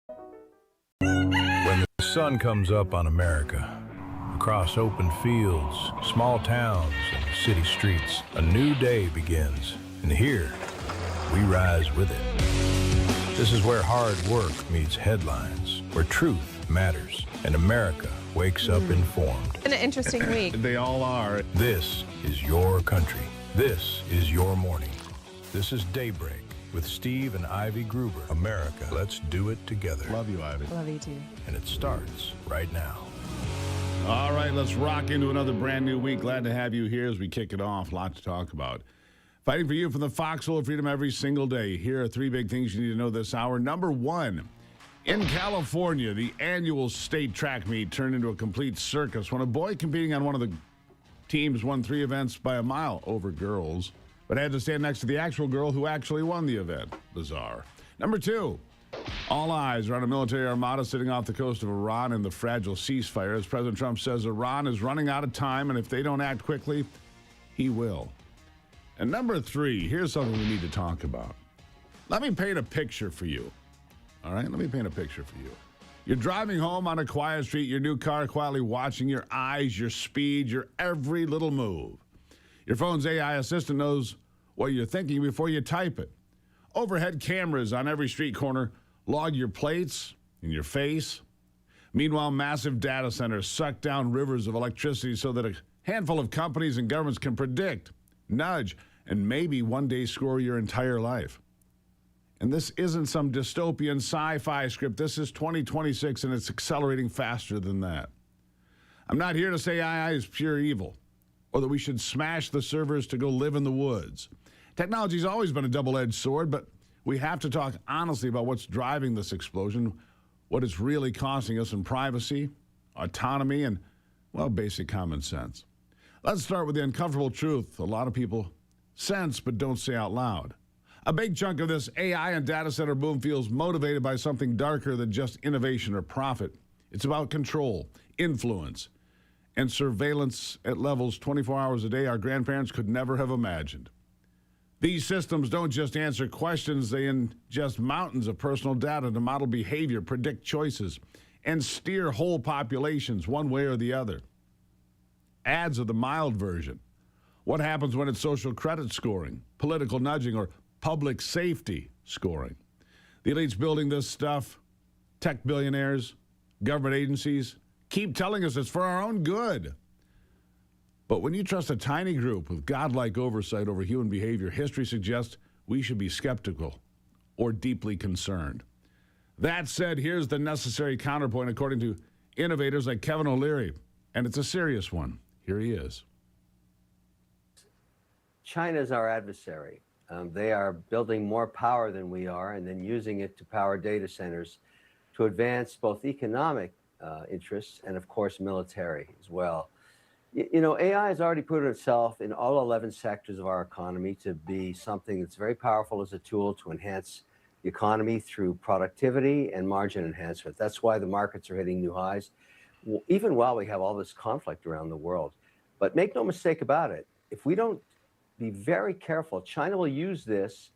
When the sun comes up on America, across open fields, small towns, and city streets, a new day begins. And here, we rise with it. This is where hard work meets headlines, where truth matters, and America wakes up informed. An interesting week. They all are. This is your country. This is your morning. This is Daybreak with Steve and Ivy Gruber. America, let's do it together. Love you, Ivy. Love you too. And it starts right now. All right, let's rock into another brand new week. Glad to have you here as we kick it off. A lot to talk about. Fighting for you from the foxhole of freedom every single day. Here are three big things you need to know this hour. Number one, in California, the annual state track meet turned into a complete circus when a boy competing on one of the teams won 3 events by a mile over girls, but had to stand next to the actual girl who actually won the event. Bizarre. Number two, all eyes are on a military armada sitting off the coast of Iran in the fragile ceasefire as President Trump says Iran is running out of time, and if they don't act quickly, he will. And number three, here's something we need to talk about. Let me paint a picture for you. All right, let me paint a picture for you. You're driving home on a quiet street, your new car quietly watching your eyes, your speed, your every little move. Your phone's AI assistant knows what you're thinking before you type it. Overhead cameras on every street corner log your plates and your face. Meanwhile, massive data centers suck down rivers of electricity so that a handful of companies and governments can predict, nudge, and maybe one day score your entire life. And this isn't some dystopian sci-fi script. This is 2026, and it's accelerating faster than that. I'm not here to say AI is pure evil or that we should smash the servers to go live in the woods. Technology's always been a double-edged sword, but we have to talk honestly about what's driving this explosion, what it's really costing us in privacy, autonomy, and, well, basic common sense. Let's start with the uncomfortable truth a lot of people sense but don't say out loud. A big chunk of this AI and data center boom feels motivated by something darker than just innovation or profit. It's about control, influence, and surveillance at levels 24 hours a day our grandparents could never have imagined. These systems don't just answer questions, they ingest mountains of personal data to model behavior, predict choices, and steer whole populations one way or the other. Ads are the mild version. What happens when it's social credit scoring, political nudging, or public safety scoring? The elites building this stuff, tech billionaires, government agencies, keep telling us it's for our own good. But when you trust a tiny group with godlike oversight over human behavior, history suggests we should be skeptical or deeply concerned. That said, here's the necessary counterpoint according to innovators like Kevin O'Leary, and it's a serious one. Here he is. China is our adversary. They are building more power than we are and then using it to power data centers to advance both economic interests and, of course, military as well. You know, AI has already proven itself in all 11 sectors of our economy to be something that's very powerful as a tool to enhance the economy through productivity and margin enhancement. That's why the markets are hitting new highs, even while we have all this conflict around the world. But make no mistake about it, if we don't be very careful, China will use this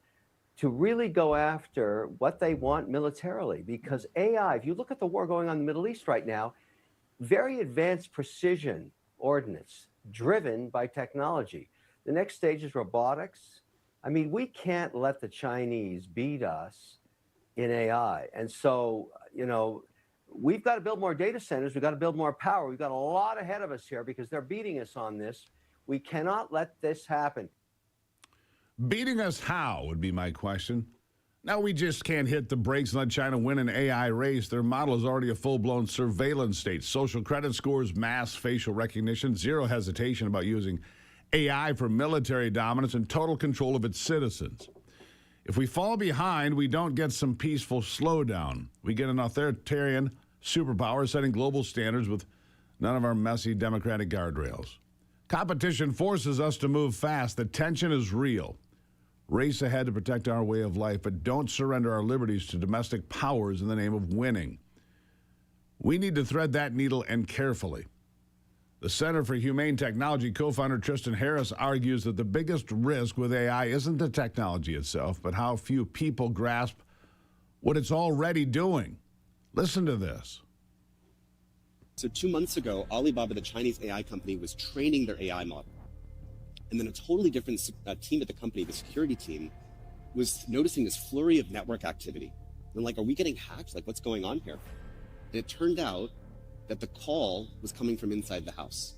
to really go after what they want militarily. Because AI, if you look at the war going on in the Middle East right now, very advanced precision ordnance driven by technology. The next stage is robotics. I mean, we can't let the Chinese beat us in AI. And so, you know, we've got to build more data centers. We've got to build more power. We've got a lot ahead of us here because they're beating us on this. We cannot let this happen. Beating us how would be my question. Now we just can't hit the brakes and let China win an AI race. Their model is already a full-blown surveillance state. Social credit scores, mass facial recognition, zero hesitation about using AI for military dominance and total control of its citizens. If we fall behind, we don't get some peaceful slowdown. We get an authoritarian superpower setting global standards with none of our messy democratic guardrails. Competition forces us to move fast. The tension is real. Race ahead to protect our way of life, but don't surrender our liberties to domestic powers in the name of winning. We need to thread that needle and carefully. The Center for Humane Technology co-founder Tristan Harris argues that the biggest risk with AI isn't the technology itself, but how few people grasp what it's already doing. Listen to this. So 2 months ago, Alibaba, the Chinese AI company, was training their AI model. And then a totally different team at the company, the security team, was noticing this flurry of network activity. And like, are we getting hacked? Like, what's going on here? And it turned out that the call was coming from inside the house.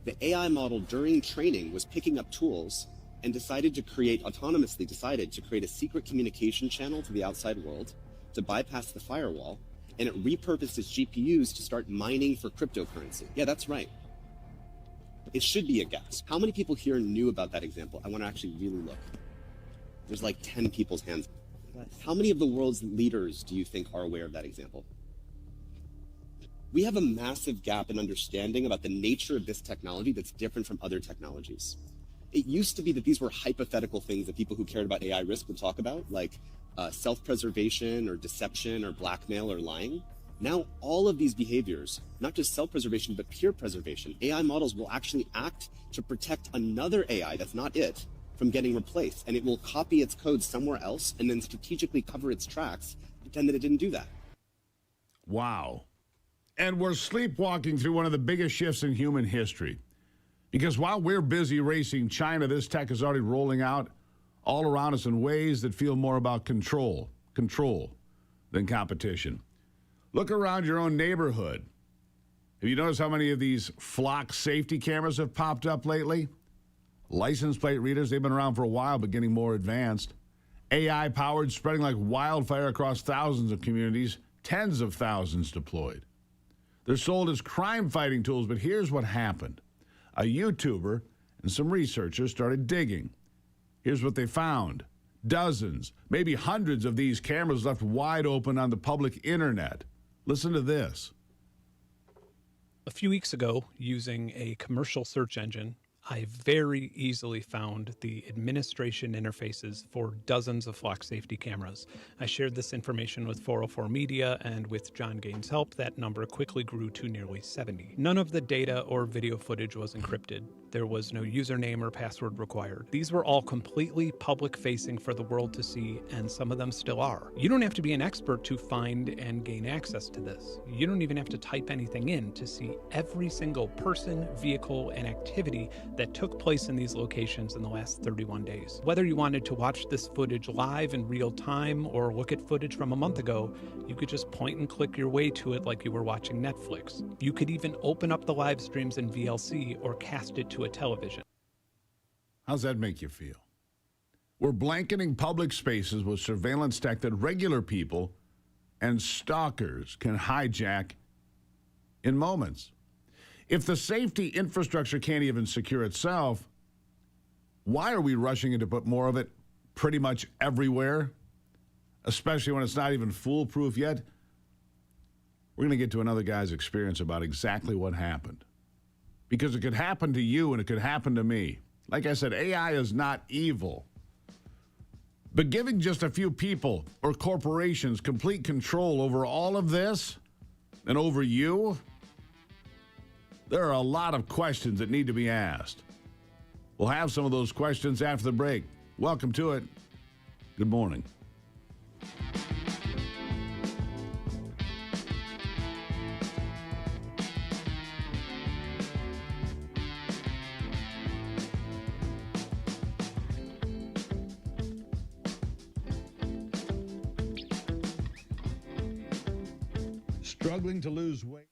The AI model during training was picking up tools and autonomously decided to create a secret communication channel to the outside world to bypass the firewall, and it repurposed its GPUs to start mining for cryptocurrency. Yeah, that's right. It should be a gasp. How many people here knew about that example? I want to actually really look. There's like 10 people's hands. How many of the world's leaders do you think are aware of that example? We have a massive gap in understanding about the nature of this technology that's different from other technologies. It used to be that these were hypothetical things that people who cared about AI risk would talk about, like self-preservation or deception or blackmail or lying. Now, all of these behaviors, not just self-preservation, but peer preservation, AI models will actually act to protect another AI that's not it from getting replaced. And it will copy its code somewhere else and then strategically cover its tracks, pretend that it didn't do that. Wow. And we're sleepwalking through one of the biggest shifts in human history. Because while we're busy racing China, this tech is already rolling out all around us in ways that feel more about control than competition. Look around your own neighborhood. Have you noticed how many of these flock safety cameras have popped up lately? License plate readers, they've been around for a while, but getting more advanced. AI-powered, spreading like wildfire across thousands of communities, tens of thousands deployed. They're sold as crime-fighting tools, but here's what happened. A YouTuber and some researchers started digging. Here's what they found. Dozens, maybe hundreds of these cameras left wide open on the public internet. Listen to this. A few weeks ago, using a commercial search engine, I very easily found the administration interfaces for dozens of flock safety cameras. I shared this information with 404 Media, and with John Gaines' help, that number quickly grew to nearly 70. None of the data or video footage was encrypted. There was no username or password required. These were all completely public-facing for the world to see, and some of them still are. You don't have to be an expert to find and gain access to this. You don't even have to type anything in to see every single person, vehicle, and activity that took place in these locations in the last 31 days. Whether you wanted to watch this footage live in real time or look at footage from a month ago, you could just point and click your way to it like you were watching Netflix. You could even open up the live streams in VLC or cast it to a television. How's that make you feel? We're blanketing public spaces with surveillance tech that regular people and stalkers can hijack in moments. If the safety infrastructure can't even secure itself, why are we rushing in to put more of it pretty much everywhere, especially when it's not even foolproof yet? We're going to get to another guy's experience about exactly what happened. Because it could happen to you and it could happen to me. Like I said, AI is not evil. But giving just a few people or corporations complete control over all of this and over you, there are a lot of questions that need to be asked. We'll have some of those questions after the break. Welcome to it. Good morning. Struggling to lose weight.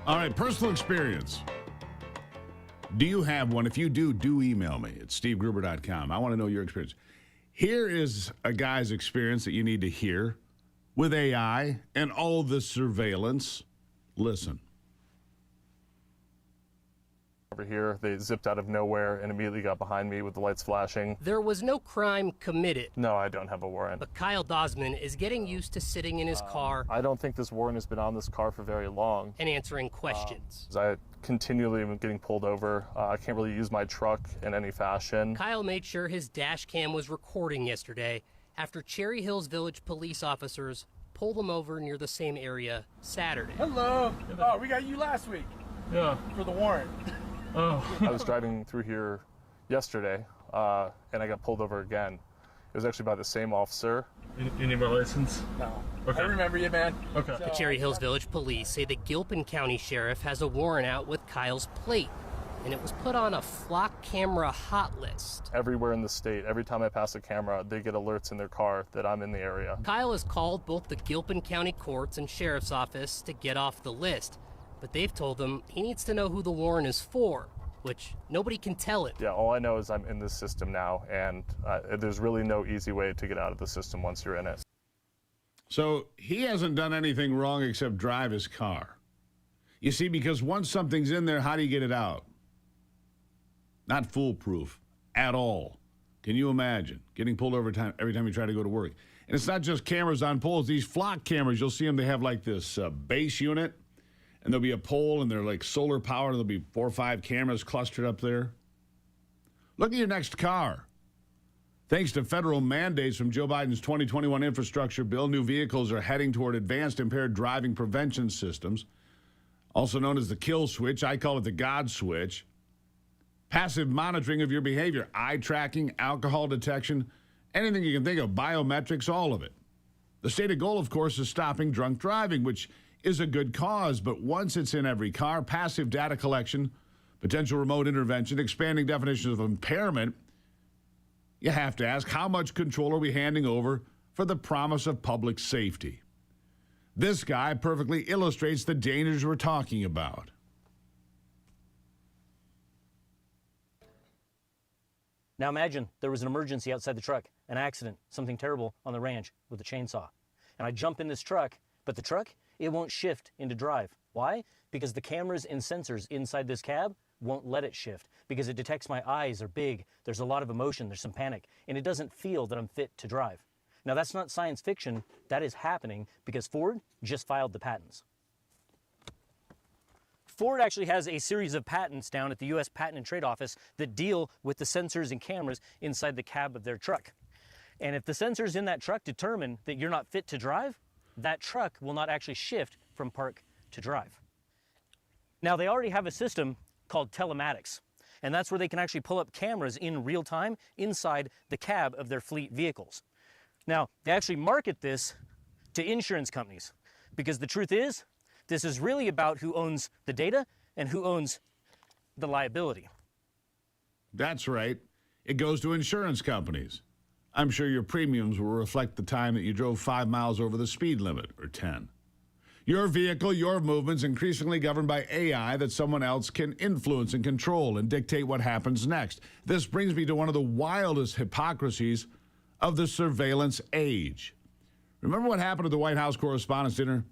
All right, personal experience. Do you have one? If you do email me at stevegruber.com. I want to know your experience. Here is a guy's experience that you need to hear with AI and all the surveillance. Listen. Over here, they zipped out of nowhere and immediately got behind me with the lights flashing. There was no crime committed. No, I don't have a warrant. But Kyle Dosman is getting used to sitting in his car I don't think this warrant has been on this car for very long. and answering questions. I continually am getting pulled over. I can't really use my truck in any fashion. Kyle made sure his dash cam was recording yesterday after Cherry Hills Village police officers pulled him over near the same area Saturday. Hello. Oh, we got you last week. Yeah. For the warrant. I was driving through here yesterday, and I got pulled over again. It was actually by the same officer. You need my license? No. Okay. I remember you, man. Okay. The Cherry Hills Village police say the Gilpin County Sheriff has a warrant out with Kyle's plate, and it was put on a flock camera hot list. Everywhere in the state, every time I pass a camera, they get alerts in their car that I'm in the area. Kyle has called both the Gilpin County courts and sheriff's office to get off the list, but they've told him he needs to know who the warrant is for, which nobody can tell him. Yeah, all I know is I'm in this system now, and there's really no easy way to get out of the system once you're in it. So he hasn't done anything wrong except drive his car. You see, because once something's in there, how do you get it out? Not foolproof at all. Can you imagine getting pulled over every time you try to go to work? And it's not just cameras on poles. These flock cameras, you'll see them, they have like this base unit, and there'll be a pole, and they're like solar powered. There'll be 4 or 5 cameras clustered up there. Look at your next car. Thanks to federal mandates from Joe Biden's 2021 infrastructure bill, new vehicles are heading toward advanced impaired driving prevention systems, also known as the kill switch. I call it the God switch. Passive monitoring of your behavior, eye tracking, alcohol detection, anything you can think of, biometrics, all of it. The stated goal, of course, is stopping drunk driving, which is a good cause, but once it's in every car, passive data collection, potential remote intervention, expanding definitions of impairment, you have to ask, how much control are we handing over for the promise of public safety? This guy perfectly illustrates the dangers we're talking about. Now imagine there was an emergency outside the truck, an accident, something terrible on the ranch with a chainsaw. And I jump in this truck, but the truck, it won't shift into drive. Why? Because the cameras and sensors inside this cab won't let it shift, because it detects my eyes are big, there's a lot of emotion, there's some panic, and it doesn't feel that I'm fit to drive. Now that's not science fiction, that is happening because Ford just filed the patents. Ford actually has a series of patents down at the U.S. Patent and Trade Office that deal with the sensors and cameras inside the cab of their truck. And if the sensors in that truck determine that you're not fit to drive, that truck will not actually shift from park to drive. Now they already have a system called telematics, and that's where they can actually pull up cameras in real time inside the cab of their fleet vehicles. Now, they actually market this to insurance companies, because the truth is, this is really about who owns the data and who owns the liability. That's right. It goes to insurance companies. I'm sure your premiums will reflect the time that you drove 5 miles over the speed limit, or 10. Your vehicle, your movements, increasingly governed by AI that someone else can influence and control and dictate what happens next. This brings me to one of the wildest hypocrisies of the surveillance age. Remember what happened at the White House Correspondents' Dinner?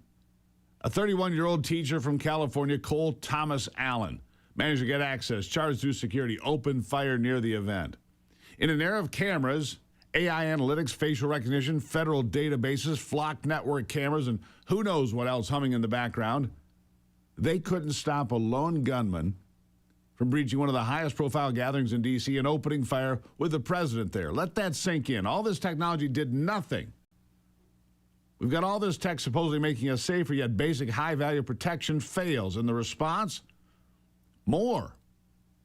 A 31-year-old teacher from California, Cole Thomas Allen, managed to get access, charged through security, opened fire near the event. In an era of cameras, AI analytics, facial recognition, federal databases, flock network cameras, and who knows what else humming in the background, they couldn't stop a lone gunman from breaching one of the highest profile gatherings in D.C. and opening fire with the president there. Let that sink in. All this technology did nothing. We've got all this tech supposedly making us safer, yet basic high-value protection fails. And the response? More.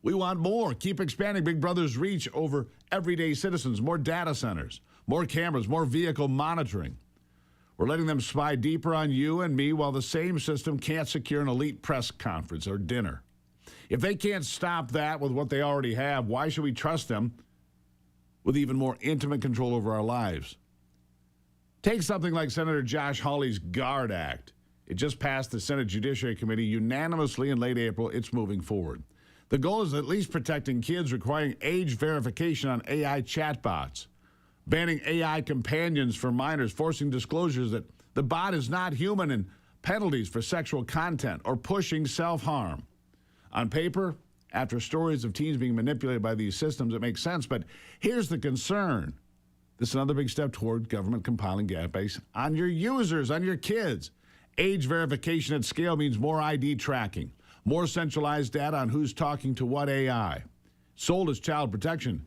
We want more. Keep expanding Big Brother's reach over everyday citizens, more data centers, more cameras, more vehicle monitoring. We're letting them spy deeper on you and me while the same system can't secure an elite press conference or dinner. If they can't stop that with what they already have, why should we trust them with even more intimate control over our lives? Take something like Senator Josh Hawley's GUARD Act. It just passed the Senate Judiciary Committee unanimously in late April. It's moving forward. The goal is at least protecting kids requiring age verification on AI chatbots, banning AI companions for minors, forcing disclosures that the bot is not human, and penalties for sexual content or pushing self-harm. On paper, after stories of teens being manipulated by these systems, it makes sense, but here's the concern. This is another big step toward government compiling database on your users, on your kids. Age verification at scale means more ID tracking, more centralized data on who's talking to what AI. Sold as child protection,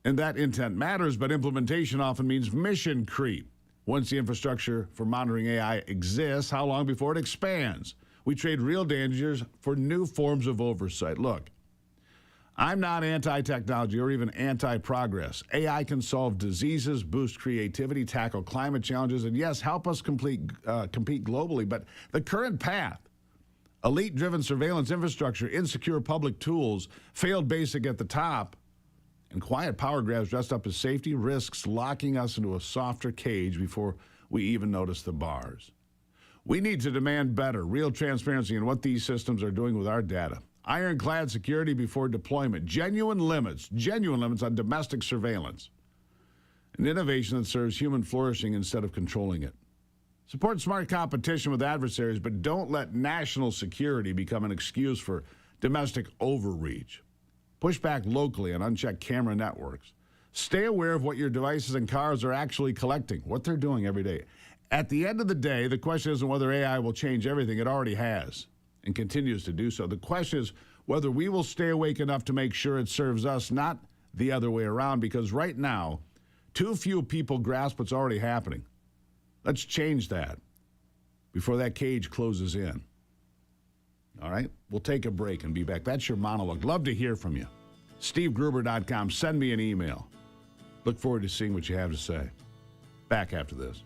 and that intent matters, but implementation often means mission creep. Once the infrastructure for monitoring AI exists, how long before it expands? We trade real dangers for new forms of oversight. Look, I'm not anti-technology or even anti-progress. AI can solve diseases, boost creativity, tackle climate challenges, and yes, help us compete globally. But the current path, elite-driven surveillance infrastructure, insecure public tools, failed basic at the top, and quiet power grabs dressed up as safety, risks locking us into a softer cage before we even notice the bars. We need to demand better, real transparency in what these systems are doing with our data. Ironclad security before deployment. Genuine limits on domestic surveillance. An innovation that serves human flourishing instead of controlling it. Support smart competition with adversaries, but don't let national security become an excuse for domestic overreach. Push back locally on unchecked camera networks. Stay aware of what your devices and cars are actually collecting, what they're doing every day. At the end of the day, the question isn't whether AI will change everything. It already has and continues to do so. The question is whether we will stay awake enough to make sure it serves us, not the other way around, because right now, too few people grasp what's already happening. Let's change that before that cage closes in. All right? We'll take a break and be back. That's your monologue. Love to hear from you. SteveGruber.com. Send me an email. Look forward to seeing what you have to say. Back after this.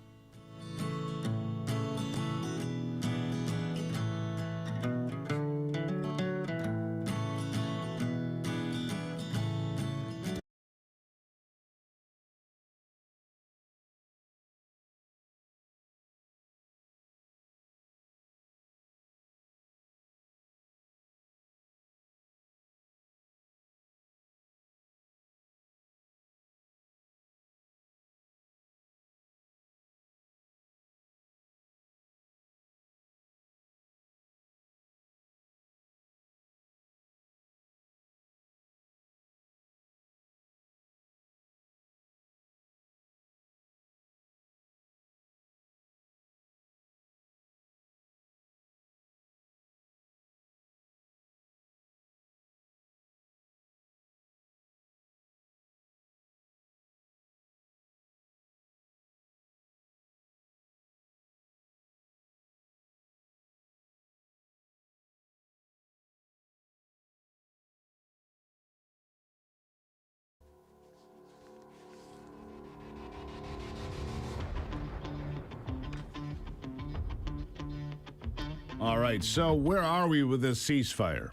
All right, so where are we with this ceasefire?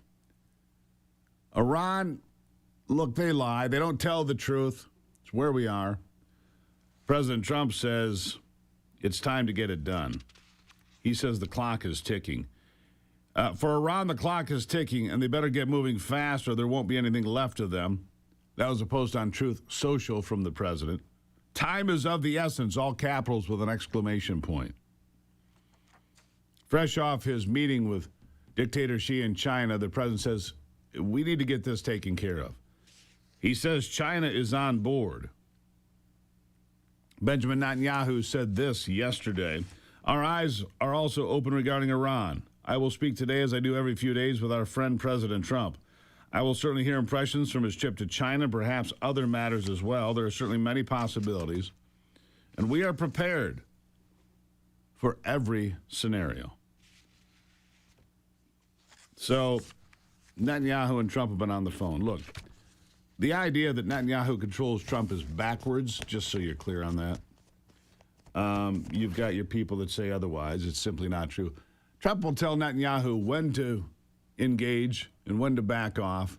Iran, look, they lie. They don't tell the truth. It's where we are. President Trump says it's time to get it done. He says the clock is ticking. For Iran, the clock is ticking, and they better get moving fast or there won't be anything left of them. That was a post on Truth Social from the president. Time is of the essence, all capitals with an exclamation point. Fresh off his meeting with dictator Xi in China, the president says, we need to get this taken care of. He says China is on board. Benjamin Netanyahu said this yesterday. Our eyes are also open regarding Iran. I will speak today, as I do every few days, with our friend President Trump. I will certainly hear impressions from his trip to China, perhaps other matters as well. There are certainly many possibilities. And we are prepared for every scenario. So Netanyahu and Trump have been on the phone. Look, the idea that Netanyahu controls Trump is backwards, just so you're clear on that. You've got your people that say otherwise. It's simply not true. Trump will tell Netanyahu when to engage and when to back off,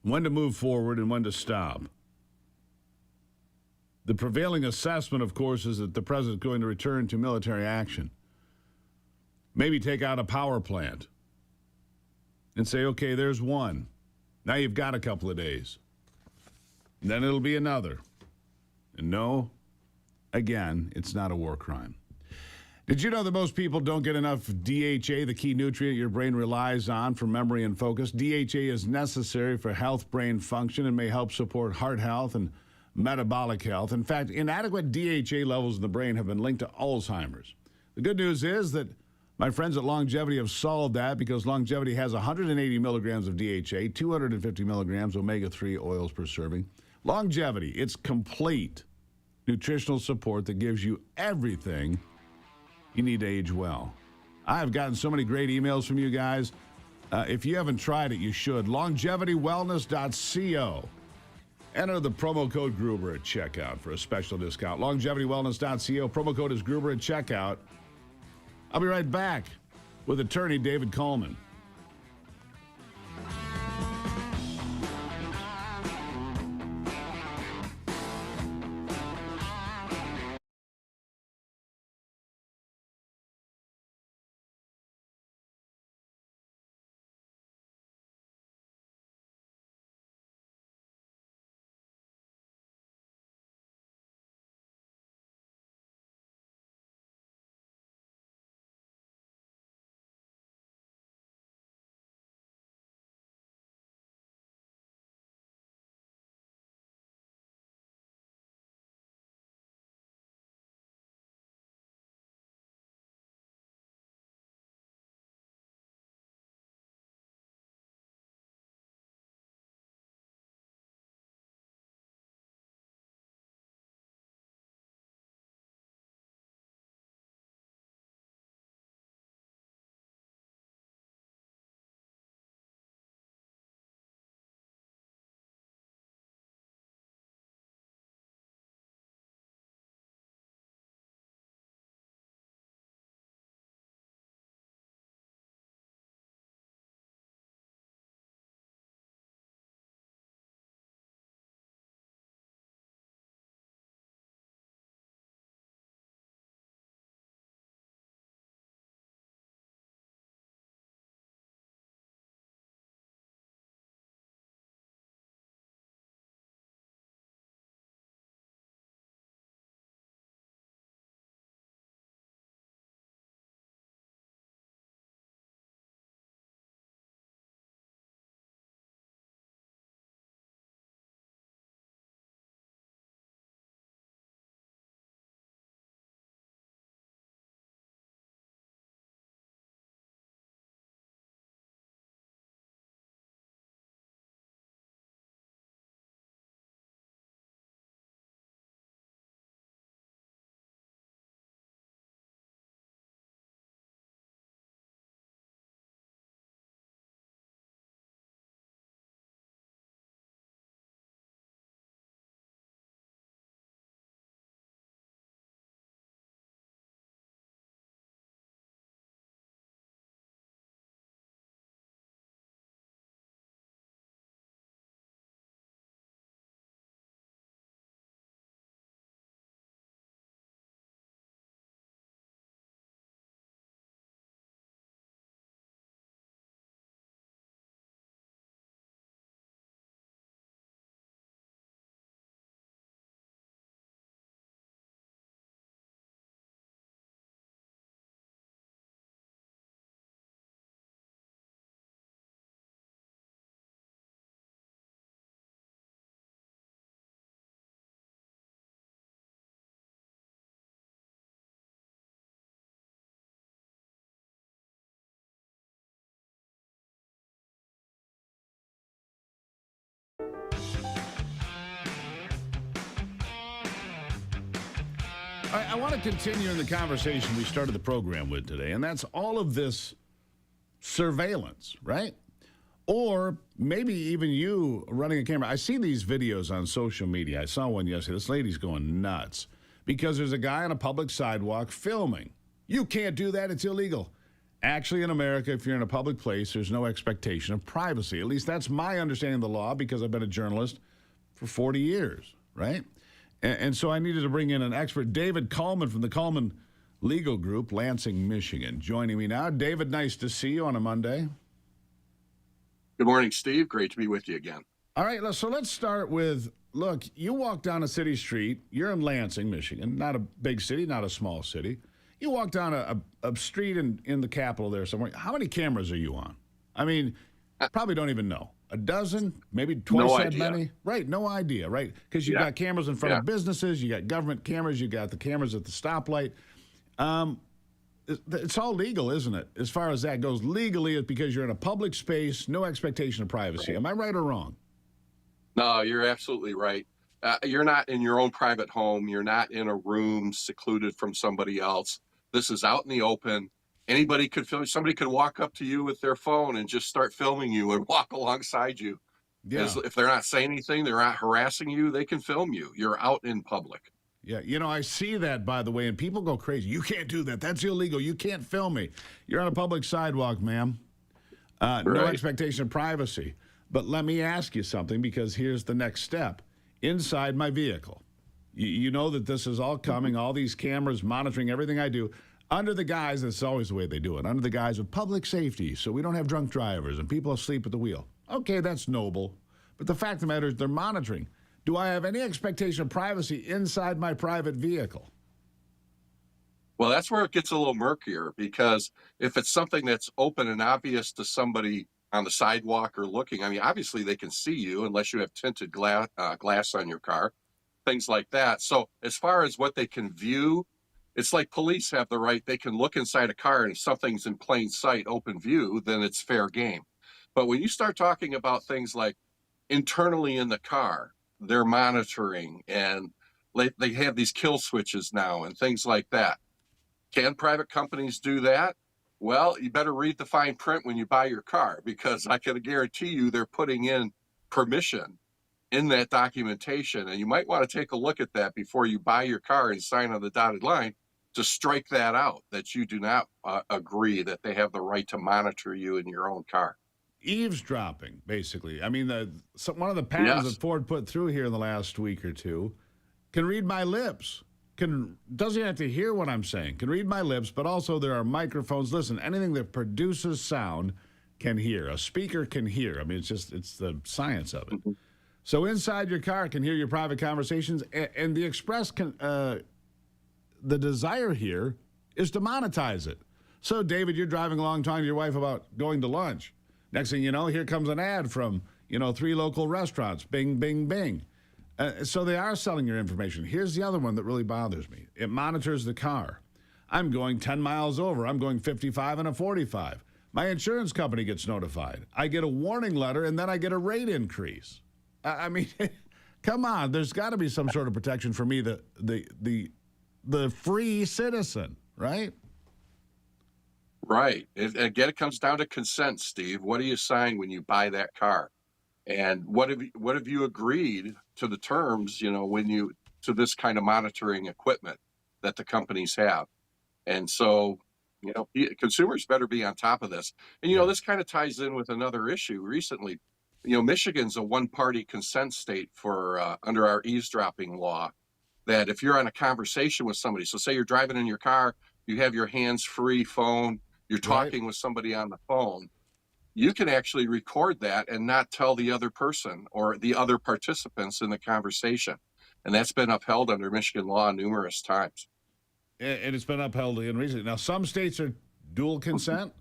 when to move forward and when to stop. The prevailing assessment, of course, is that the president is going to return to military action. Maybe take out a power plant and say, okay, there's one. Now you've got a couple of days. And then it'll be another. And no, again, it's not a war crime. Did you know that most people don't get enough DHA, the key nutrient your brain relies on for memory and focus? DHA is necessary for health, brain function, and may help support heart health and metabolic health. In fact, inadequate DHA levels in the brain have been linked to Alzheimer's. The good news is that my friends at Longevity have solved that because Longevity has 180 milligrams of DHA, 250 milligrams omega-3 oils per serving. Longevity, it's complete nutritional support that gives you everything you need to age well. I have gotten so many great emails from you guys. If you haven't tried it, you should. LongevityWellness.co. Enter the promo code Gruber at checkout for a special discount. LongevityWellness.co. Promo code is Gruber at checkout. I'll be right back with attorney David Coleman. I want to continue in the conversation we started the program with today, and that's all of this surveillance, right? Or maybe even you running a camera. I see these videos on social media. I saw one yesterday. This lady's going nuts because there's a guy on a public sidewalk filming. You can't do that. It's illegal. Actually, in America, if you're in a public place, there's no expectation of privacy. At least that's my understanding of the law because I've been a journalist for 40 years, right? And so I needed to bring in an expert, David Coleman from the Coleman legal group, Lansing, Michigan. Joining me now, David, nice to see you on a Monday. Good morning, Steve. Great to be with you again. All right, so let's start with, look, you walk down a city street. You're in Lansing, Michigan, not a big city, not a small city. You walk down a street in the capital there somewhere. How many cameras are you on? I mean, probably don't even know. A dozen, maybe twice No that idea. many? Right, no idea, right? Because you've got cameras in front of businesses, you got government cameras, you got the cameras at the stoplight. It's all legal, isn't it? As far as that goes, legally, it's because you're in a public space, no expectation of privacy. Am I right or wrong? No, you're absolutely right. You're not in your own private home. You're not in a room secluded from somebody else. This is out in the open. Anybody could film. Somebody could walk up to you with their phone and just start filming you and walk alongside you. Yeah. If they're not saying anything, they're not harassing you, they can film you. You're out in public. Yeah, you know, I see that, by the way, and people go crazy. You can't do that. That's illegal. You can't film me. You're on a public sidewalk, ma'am. No expectation of privacy. But let me ask you something, because here's the next step. Inside my vehicle, you know that this is all coming, all these cameras monitoring everything I do, under the guise, that's always the way they do it, under the guise of public safety, so we don't have drunk drivers and people asleep at the wheel. Okay, that's noble. But the fact of the matter is they're monitoring. Do I have any expectation of privacy inside my private vehicle? Well, that's where it gets a little murkier, because if it's something that's open and obvious to somebody on the sidewalk or looking, I mean, obviously they can see you unless you have tinted glass on your car, things like that. So as far as what they can view, it's like police have the right. They can look inside a car, and if something's in plain sight, open view, then it's fair game. But when you start talking about things like internally in the car, they're monitoring, and they have these kill switches now and things like that. Can private companies do that? Well, you better read the fine print when you buy your car, because I can guarantee you they're putting in permission in that documentation. And you might want to take a look at that before you buy your car and sign on the dotted line to strike that out, that you do not agree that they have the right to monitor you in your own car. Eavesdropping, basically. I mean, one of the patents that Ford put through here in the last week or two can read my lips. Doesn't have to hear what I'm saying. Can read my lips, but also there are microphones. Listen, anything that produces sound can hear. A speaker can hear. I mean, it's the science of it. So inside your car can hear your private conversations, and the the desire here is to monetize it. So, David, you're driving along talking to your wife about going to lunch. Next thing you know, here comes an ad from, 3 local restaurants. Bing, bing, bing. So they are selling your information. Here's the other one that really bothers me. It monitors the car. I'm going 10 miles over. I'm going 55 and a 45. My insurance company gets notified. I get a warning letter, and then I get a rate increase. I mean, come on. There's got to be some sort of protection for me, the free citizen, right? Right. Again, it comes down to consent, Steve. What do you sign when you buy that car? And what have you agreed to the terms, to this kind of monitoring equipment that the companies have? And so, consumers better be on top of this. And, this kind of ties in with another issue recently. Michigan's a one-party consent state for under our eavesdropping law, that if you're on a conversation with somebody, so say you're driving in your car, you have your hands-free phone, you're talking with somebody on the phone, you can actually record that and not tell the other person or the other participants in the conversation. And that's been upheld under Michigan law numerous times. And it's been upheld in recently. Now, some states are dual consent.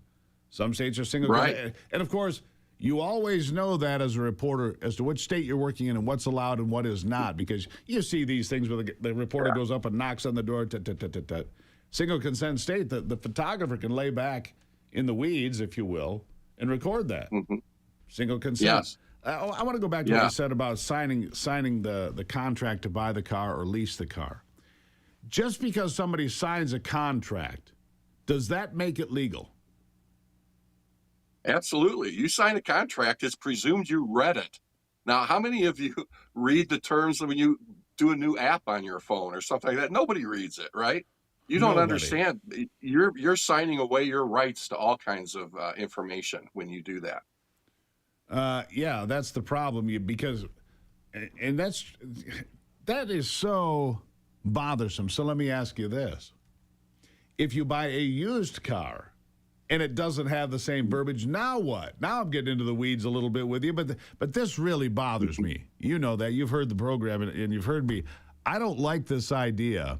Some states are single consent. And, of course, you always know that as a reporter as to which state you're working in and what's allowed and what is not, because you see these things where the reporter goes up and knocks on the door. Single consent state, the photographer can lay back in the weeds, if you will, and record that. Single consent. Yes. I want to go back to what you said about signing the contract to buy the car or lease the car. Just because somebody signs a contract, does that make it legal? Absolutely. You sign a contract, it's presumed you read it. Now, how many of you read the terms when you do a new app on your phone or something like that? Nobody reads it, right? You don't understand. You're signing away your rights to all kinds of information when you do that. Yeah, that's the problem. And that is so bothersome. So let me ask you this. If you buy a used car and it doesn't have the same verbiage, now what? Now I'm getting into the weeds a little bit with you, but this really bothers me. You know that. You've heard the program and you've heard me. I don't like this idea.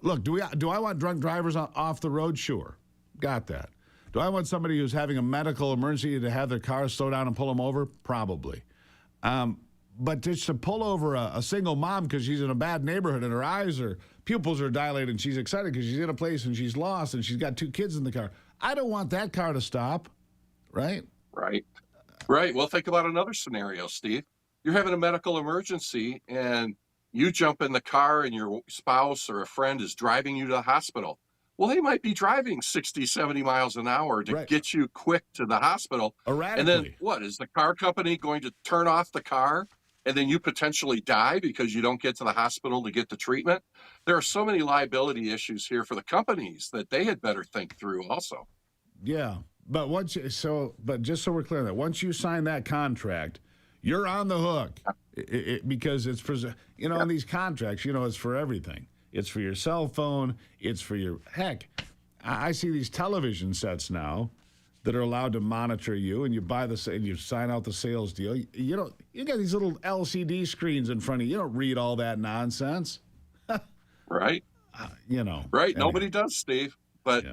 Look, do I want drunk drivers off the road? Sure. Got that. Do I want somebody who's having a medical emergency to have their car slow down and pull them over? Probably. But just to pull over a single mom because she's in a bad neighborhood and her pupils are dilated and she's excited because she's in a place and she's lost and she's got 2 kids in the car. I don't want that car to stop, right? Right. Well, think about another scenario, Steve. You're having a medical emergency and you jump in the car and your spouse or a friend is driving you to the hospital. Well, they might be driving 60, 70 miles an hour to get you quick to the hospital. Erratically. And then what? Is the car company going to turn off the car and then you potentially die because you don't get to the hospital to get the treatment? There are so many liability issues here for the companies that they had better think through also. Yeah. But just so we're clear on that, once you sign that contract, you're on the hook because it's for, in these contracts, it's for everything. It's for your cell phone. It's for your, heck, I see these television sets now that are allowed to monitor you, and you you sign out the sales deal. You got these little LCD screens in front of you. You don't read all that nonsense. Right. Right. Anyway. Nobody does, Steve, but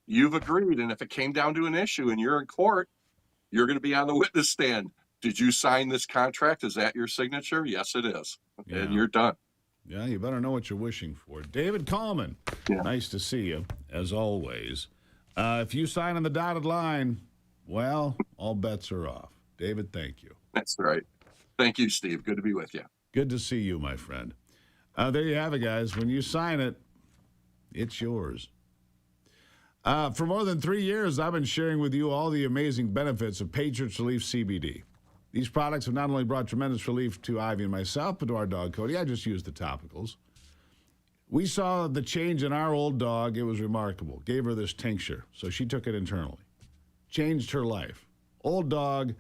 you've agreed. And if it came down to an issue and you're in court, you're going to be on the witness stand. Did you sign this contract? Is that your signature? Yes, it is. And you're done. Yeah, you better know what you're wishing for. David Coleman, nice to see you, as always. If you sign on the dotted line, well, all bets are off. David, thank you. That's right. Thank you, Steve. Good to be with you. Good to see you, my friend. There you have it, guys. When you sign it, it's yours. For more than 3 years, I've been sharing with you all the amazing benefits of Patriots Relief CBD. These products have not only brought tremendous relief to Ivy and myself, but to our dog, Cody. I just used the topicals. We saw the change in our old dog. It was remarkable. Gave her this tincture, so she took it internally. Changed her life. Old dog,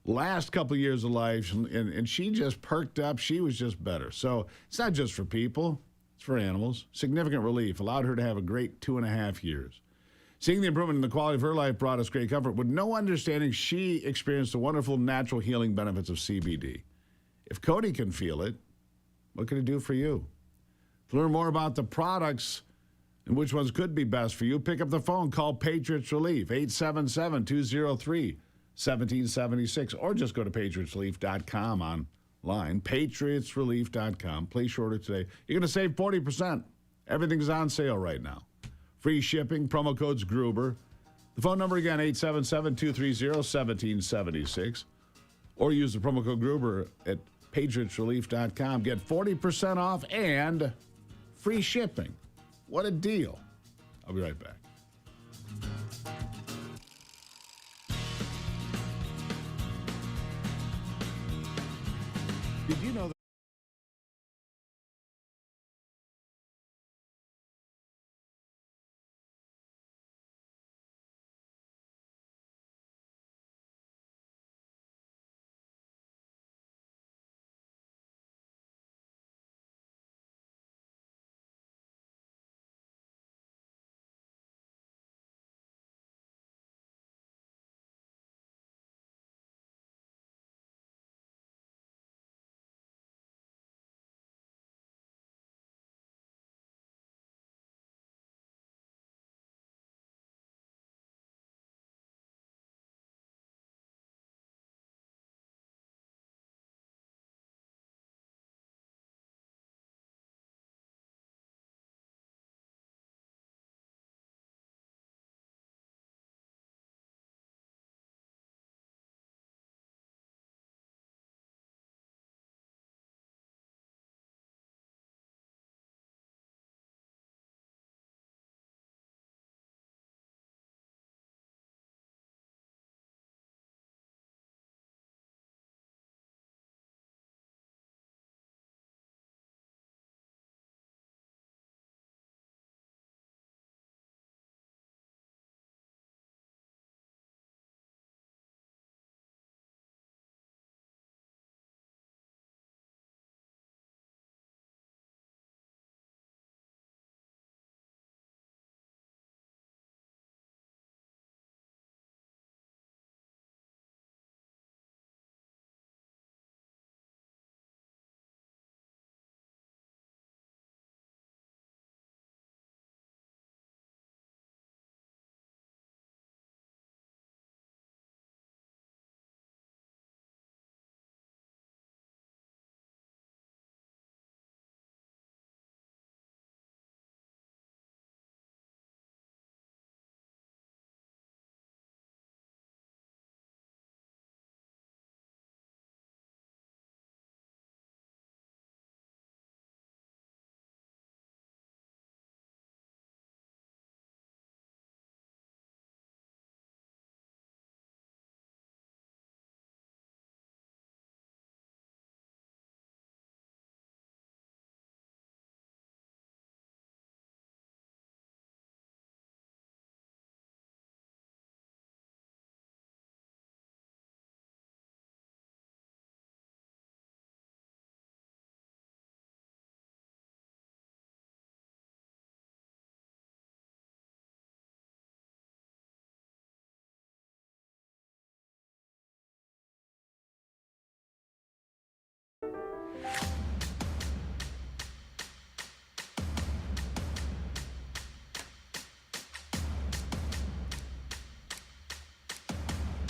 last couple of years of life, and she just perked up. She was just better. So it's not just for people. It's for animals. Significant relief. Allowed her to have a great 2.5 years. Seeing the improvement in the quality of her life brought us great comfort. With no understanding, she experienced the wonderful natural healing benefits of CBD. If Cody can feel it, what can it do for you? To learn more about the products and which ones could be best for you, pick up the phone, call Patriots Relief, 877-203-1776, or just go to patriotsrelief.com online, patriotsrelief.com. Place your order today. You're going to save 40%. Everything's on sale right now. Free shipping, promo code's Gruber. The phone number again, 877-230-1776. Or use the promo code Gruber at patriotsrelief.com. Get 40% off and free shipping. What a deal. I'll be right back. Did you know that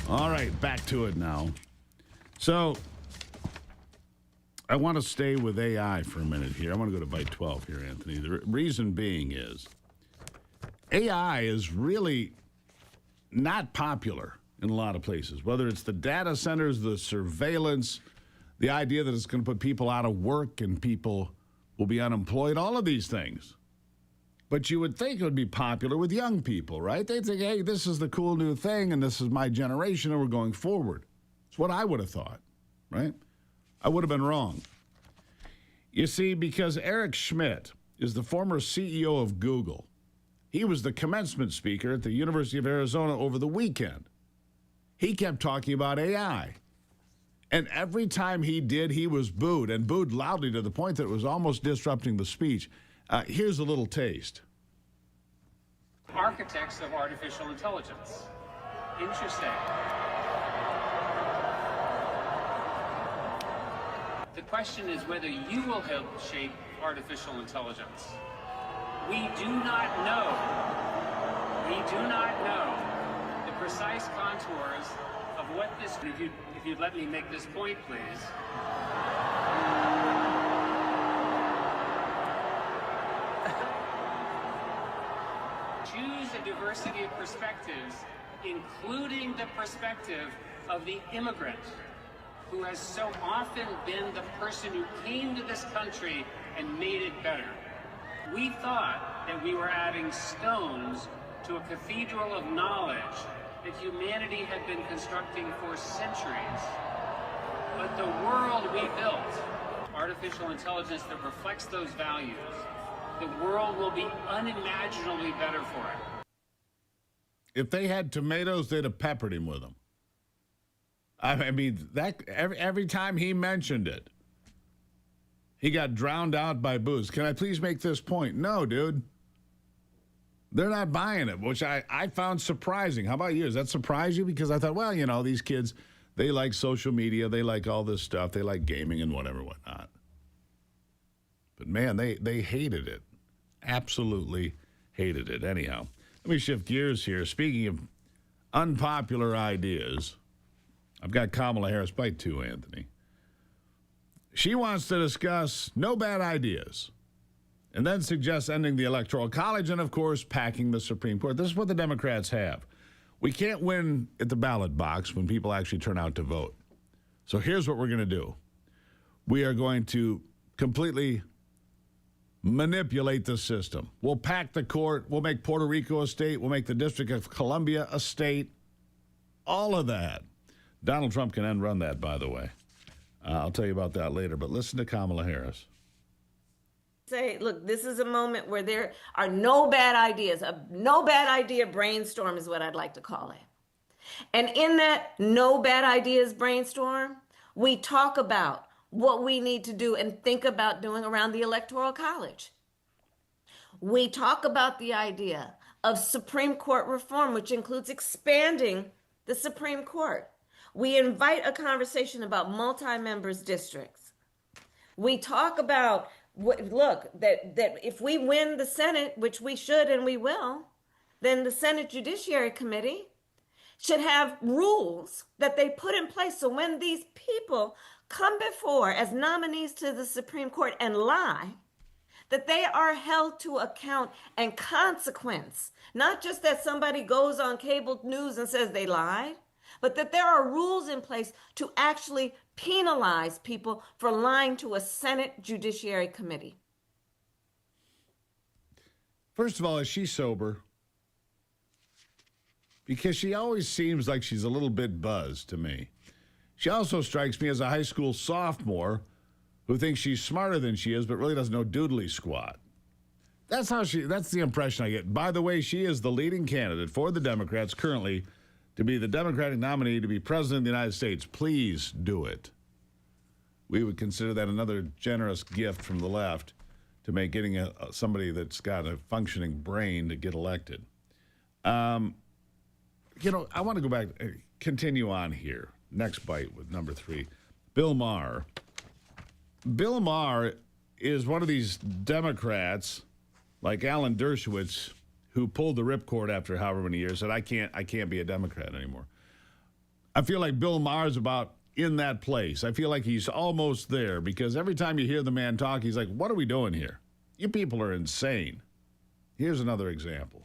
All right, back to it now. So I want to stay with AI for a minute here. I want to go to Byte 12 here, Anthony. The reason being is AI is really not popular in a lot of places, whether it's the data centers, the surveillance, the idea that it's going to put people out of work and people will be unemployed, all of these things. But you would think it would be popular with young people, right? They'd think, hey, this is the cool new thing, and this is my generation, and we're going forward. It's what I would have thought, right? I would have been wrong. You see, because Eric Schmidt is the former CEO of Google. He was the commencement speaker at the University of Arizona over the weekend. He kept talking about AI. And every time he did, he was booed, and booed loudly to the point that it was almost disrupting the speech. Here's a little taste. Architects of artificial intelligence. Interesting. The question is whether you will help shape artificial intelligence. We do not know. We do not know the precise contours of what this. If you'd let me make this point, please. Choose a diversity of perspectives, including the perspective of the immigrant, who has so often been the person who came to this country and made it better. We thought that we were adding stones to a cathedral of knowledge that humanity had been constructing for centuries. But the world we built, artificial intelligence that reflects those values, the world will be unimaginably better for it. If they had tomatoes, they'd have peppered him with them. I mean, that every time he mentioned it, he got drowned out by booze. Can I please make this point? No, dude. They're not buying it, which I found surprising. How about you? Does that surprise you? Because I thought, well, you know, these kids, they like social media. They like all this stuff. They like gaming and whatnot. But, man, they hated it. Absolutely hated it. Anyhow, let me shift gears here. Speaking of unpopular ideas, I've got Kamala Harris Byte 2, Anthony. She wants to discuss no bad ideas and then suggests ending the Electoral College and, of course, packing the Supreme Court. This is what the Democrats have. We can't win at the ballot box when people actually turn out to vote. So here's what we're going to do. We are going to completely manipulate the system. We'll pack the court. We'll make Puerto Rico a state. We'll make the District of Columbia a state. All of that. Donald Trump can end run that, by the way. I'll tell you about that later, but listen to Kamala Harris. Say, look, this is a moment where there are no bad ideas. A no bad idea brainstorm is what I'd like to call it. And in that no bad ideas brainstorm, we talk about what we need to do and think about doing around the Electoral College. We talk about the idea of Supreme Court reform, which includes expanding the Supreme Court. We invite a conversation about multi-members districts. We talk about, look, that if we win the Senate, which we should and we will, then the Senate Judiciary Committee should have rules that they put in place so when these people come before as nominees to the Supreme Court and lie, that they are held to account and consequence. Not just that somebody goes on cable news and says they lied, but that there are rules in place to actually penalize people for lying to a Senate Judiciary Committee. First of all, is she sober? Because she always seems like she's a little bit buzzed to me. She also strikes me as a high school sophomore who thinks she's smarter than she is, but really doesn't know doodly squat. That's the impression I get. By the way, she is the leading candidate for the Democrats currently to be the Democratic nominee to be president of the United States. Please do it. We would consider that another generous gift from the left to make getting somebody that's got a functioning brain to get elected. I want to go back, continue on here. Next bite with number 3. Bill Maher. Bill Maher is one of these Democrats like Alan Dershowitz who pulled the ripcord after however many years, said, I can't be a Democrat anymore. I feel like Bill Maher's about in that place. I feel like he's almost there because every time you hear the man talk, he's like, what are we doing here? You people are insane. Here's another example.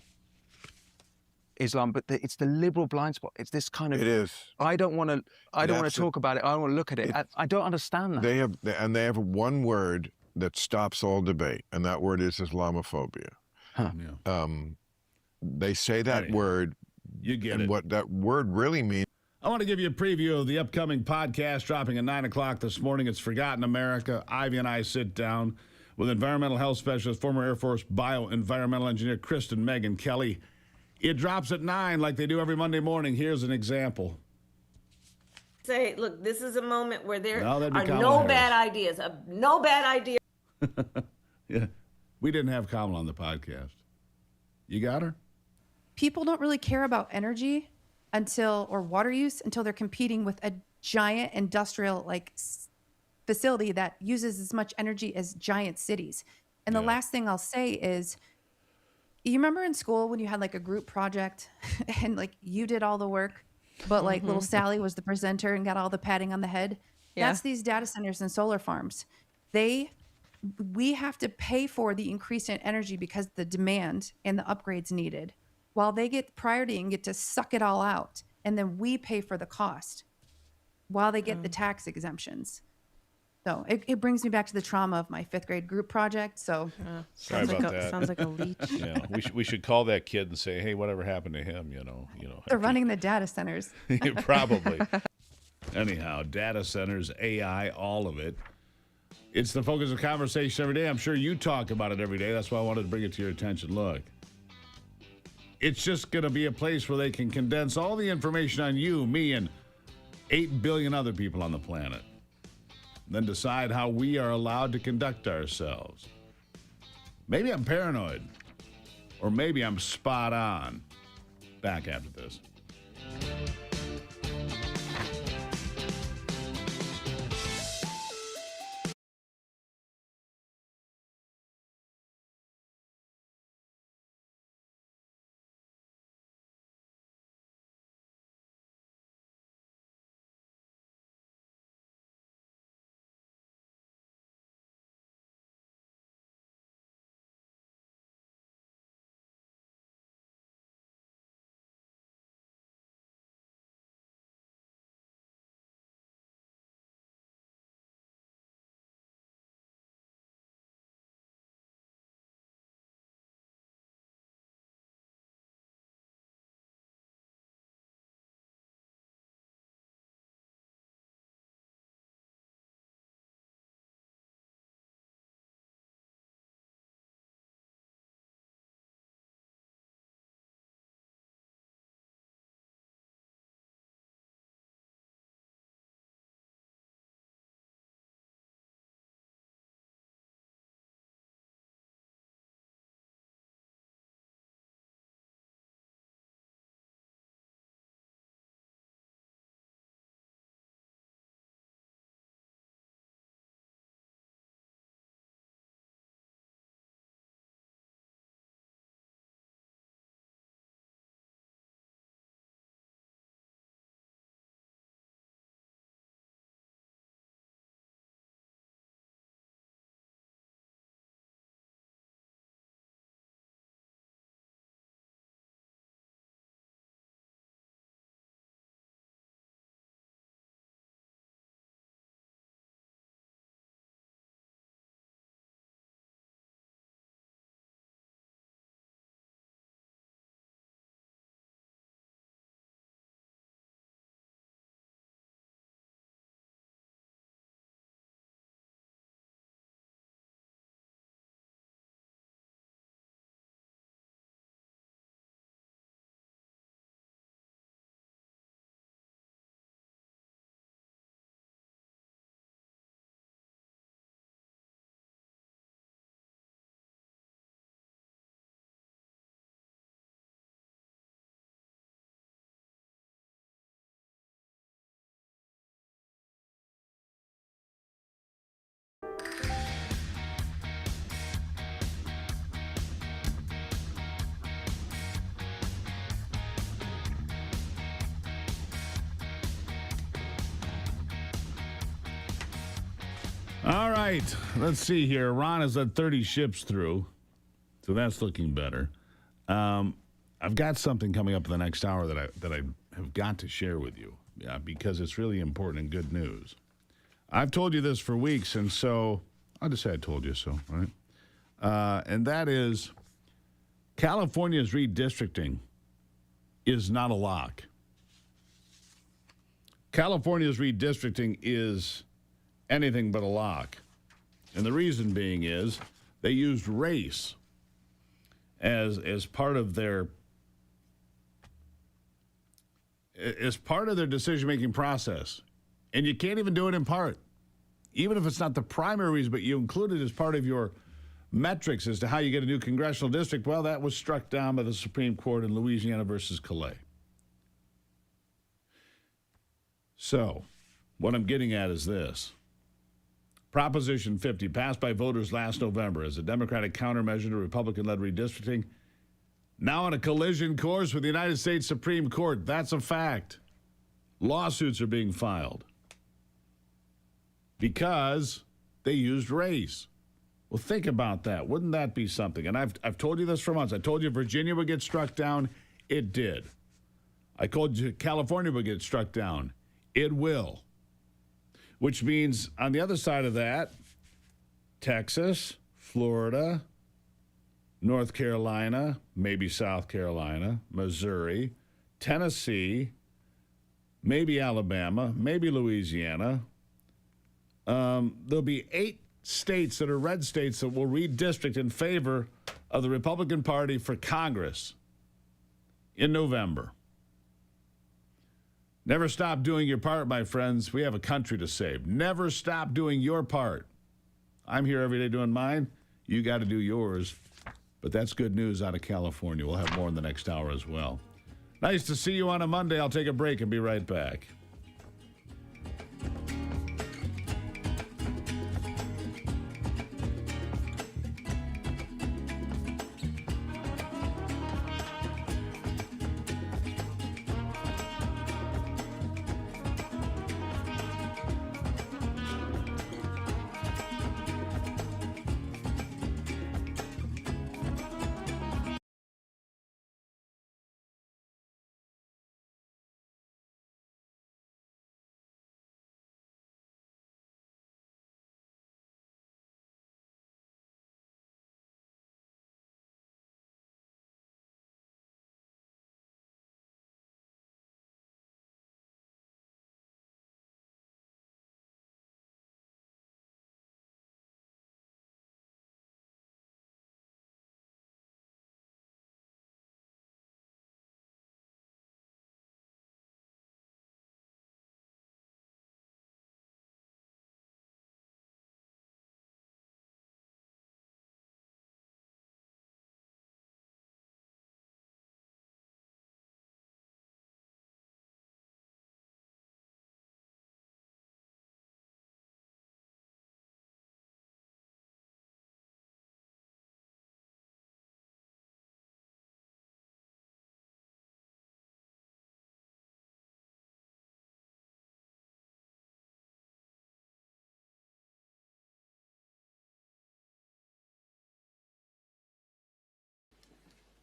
Islam, but it's the liberal blind spot. It's this kind of. It is. I don't want to talk about it. I don't want to look at it. I don't understand that. They have one word that stops all debate, and that word is Islamophobia. Huh. Yeah. They say that word. You get and it. what that word really means. I want to give you a preview of the upcoming podcast dropping at 9 o'clock this morning. It's Forgotten America. Ivy and I sit down with environmental health specialist, former Air Force bioenvironmental engineer Kristen Megan Kelly. It drops at 9 like they do every Monday morning. Here's an example. Say, look, this is a moment where there No, that'd be are Kamala no Harris. bad ideas. No bad idea. Yeah. We didn't have Kamala on the podcast. You got her? People don't really care about energy or water use until they're competing with a giant industrial facility that uses as much energy as giant cities. And the last thing I'll say is, you remember in school when you had like a group project and like you did all the work, but like little Sally was the presenter and got all the patting on the head? Yeah. That's these data centers and solar farms. We have to pay for the increase in energy because the demand and the upgrades needed, while they get priority and get to suck it all out. And then we pay for the cost while they get the tax exemptions. So it brings me back to the trauma of my 5th grade group project. So Sorry about that. Sounds like a leech. Yeah, we should call that kid and say, hey, whatever happened to him? they're running the data centers. Probably. Anyhow, data centers, AI, all of it. It's the focus of conversation every day. I'm sure you talk about it every day. That's why I wanted to bring it to your attention. Look, it's just going to be a place where they can condense all the information on you, me, and 8 billion other people on the planet. Then decide how we are allowed to conduct ourselves. Maybe I'm paranoid, or maybe I'm spot on. Back after this. All right, let's see here. Iran has let 30 ships through, so that's looking better. I've got something coming up in the next hour that I have got to share with you, because it's really important and good news. I've told you this for weeks, and so I'll just say I told you so, right? And that is California's redistricting is not a lock. California's redistricting is anything but a lock. And the reason being is they used race as part of their decision-making process. And you can't even do it in part. Even if it's not the primary reason, but you include it as part of your metrics as to how you get a new congressional district. Well, that was struck down by the Supreme Court in Louisiana versus Calais. So, what I'm getting at is this. Proposition 50, passed by voters last November as a Democratic countermeasure to Republican-led redistricting, now on a collision course with the United States Supreme Court. That's a fact. Lawsuits are being filed because they used race. Well, think about that. Wouldn't that be something? And I've told you this for months. I told you Virginia would get struck down. It did. I told you California would get struck down. It will. Which means on the other side of that, Texas, Florida, North Carolina, maybe South Carolina, Missouri, Tennessee, maybe Alabama, maybe Louisiana. There'll be 8 states that are red states that will redistrict in favor of the Republican Party for Congress in November. Never stop doing your part, my friends. We have a country to save. Never stop doing your part. I'm here every day doing mine. You got to do yours. But that's good news out of California. We'll have more in the next hour as well. Nice to see you on a Monday. I'll take a break and be right back.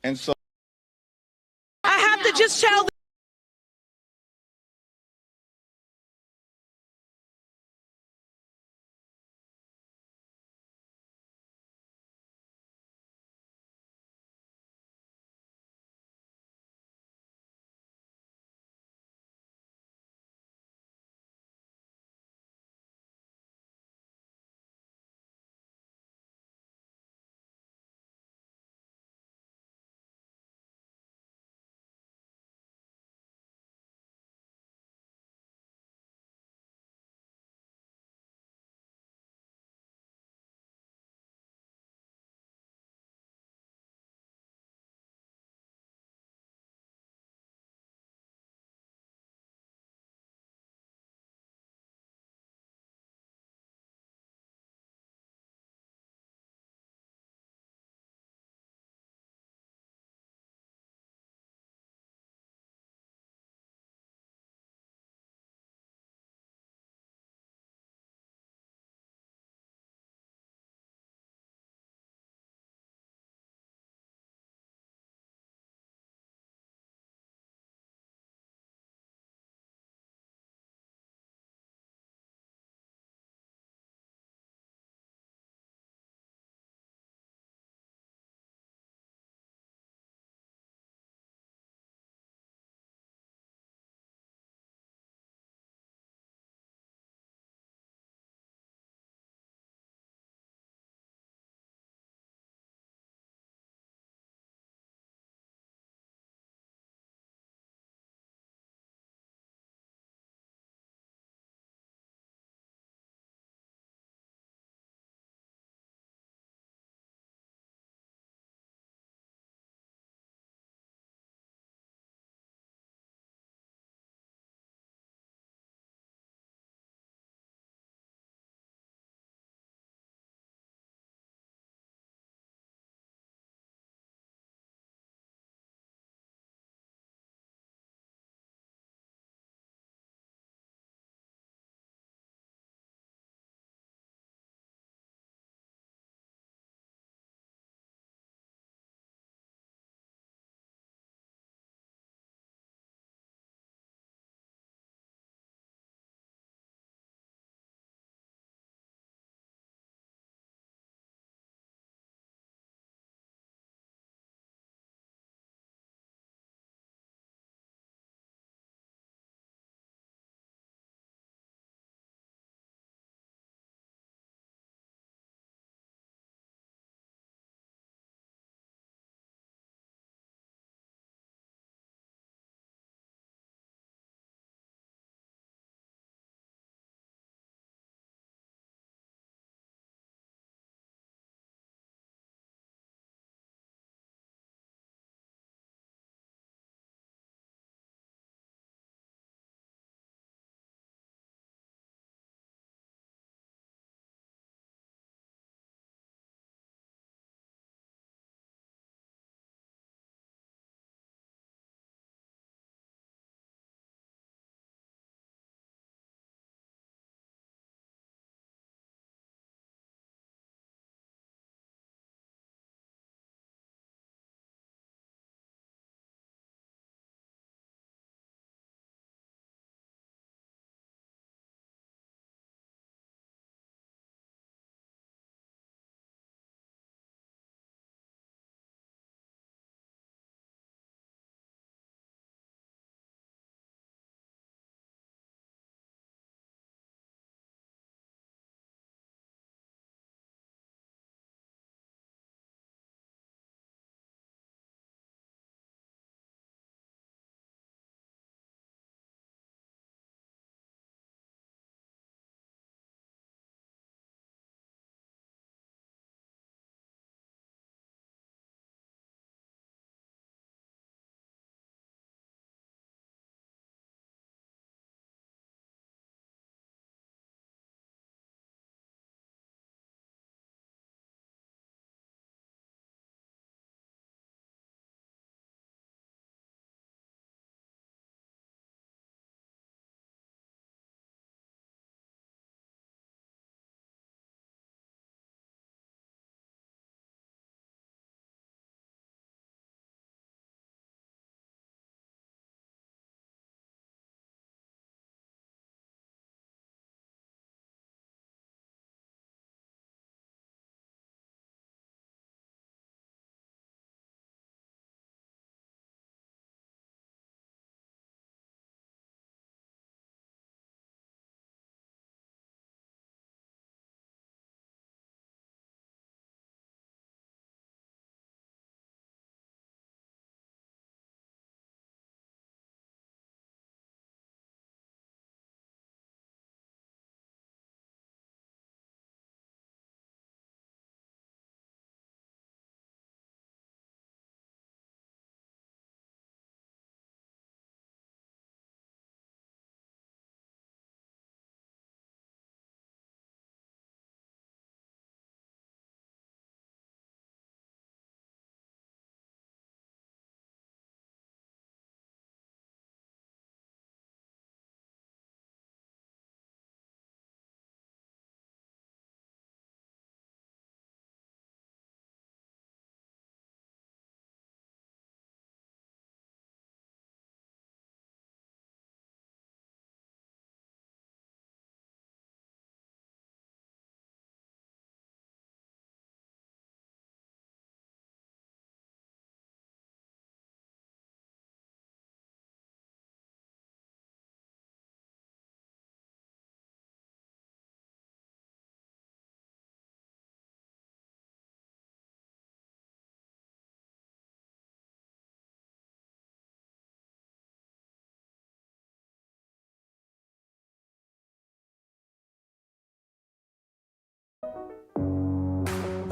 And so I have to just tell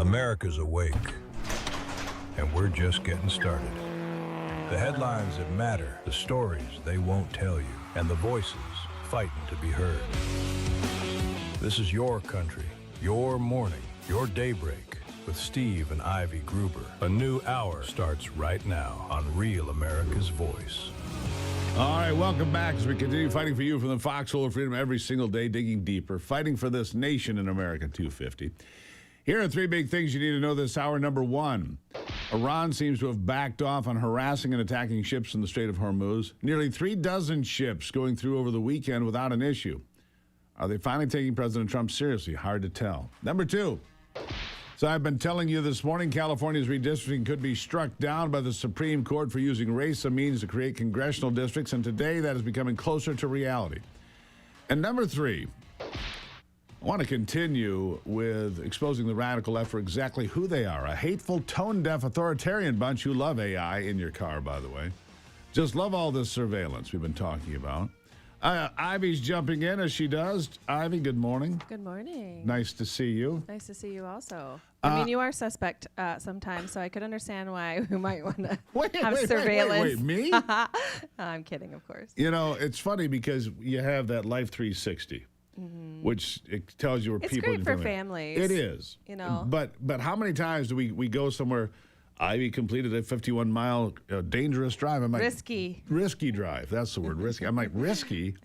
America's awake, and we're just getting started. The headlines that matter, the stories they won't tell you, and the voices fighting to be heard. This is your country, your morning, your daybreak with Steve and Ivy Gruber. A new hour starts right now on Real America's Voice. All right, welcome back as we continue fighting for you from the foxhole of freedom every single day, digging deeper, fighting for this nation in America 250. Here are three big things you need to know this hour. Number one, Iran seems to have backed off on harassing and attacking ships in the Strait of Hormuz. Nearly 36 ships going through over the weekend without an issue. Are they finally taking President Trump seriously? Hard to tell. Number two, so I've been telling you this morning, California's redistricting could be struck down by the Supreme Court for using race as a means to create congressional districts, and today that is becoming closer to reality. And number three, I want to continue with exposing the radical left for exactly who they are. A hateful, tone-deaf, authoritarian bunch who love AI in your car, by the way. Just love all this surveillance we've been talking about. Ivy's jumping in as she does. Ivy, good morning. Good morning. Nice to see you. Nice to see you also. I mean, you are suspect sometimes, so I could understand why we might want to have surveillance. Wait, me? I'm kidding, of course. You know, it's funny because you have that Life 360. Which it tells you where it's people. It's great for families. It is, you know. But how many times do we go somewhere? Ivy completed a 51-mile dangerous drive. I'm like, risky drive. That's the word, risky. I'm like, risky.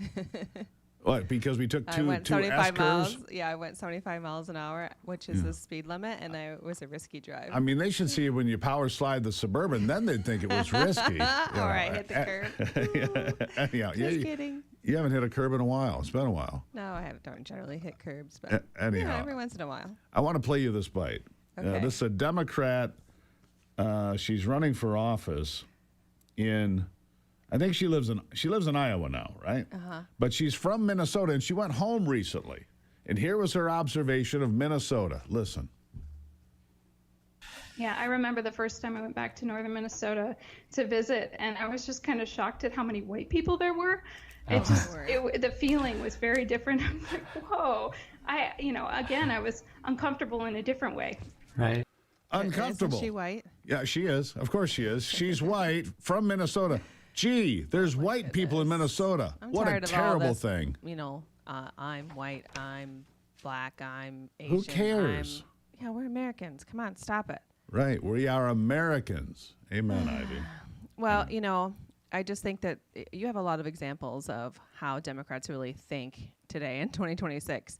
What? Because we took two S-curves? miles. Yeah, I went 75 miles an hour, which is the speed limit, and it was a risky drive. I mean, they should see when you power slide the Suburban, then they'd think it was risky. All right, hit the curb. Just kidding. You haven't hit a curb in a while. It's been a while. No, I don't generally hit curbs, but anyhow, every once in a while. I want to play you this bite. Okay. This is a Democrat. She's running for office in, I think she lives in Iowa now, right? But she's from Minnesota, and she went home recently. And here was her observation of Minnesota. Listen. Yeah, I remember the first time I went back to northern Minnesota to visit, and I was just kind of shocked at how many white people there were. The feeling was very different. I'm like, whoa. I was uncomfortable in a different way. Right. Uncomfortable. Isn't she white? Yeah, she is. Of course she is. She's white from Minnesota. Gee, there's white people in Minnesota. What a terrible thing. You know, I'm white, I'm black, I'm Asian. Who cares? We're Americans. Come on, stop it. Right. We are Americans. Amen, Ivy. Well, I just think that you have a lot of examples of how Democrats really think today in 2026.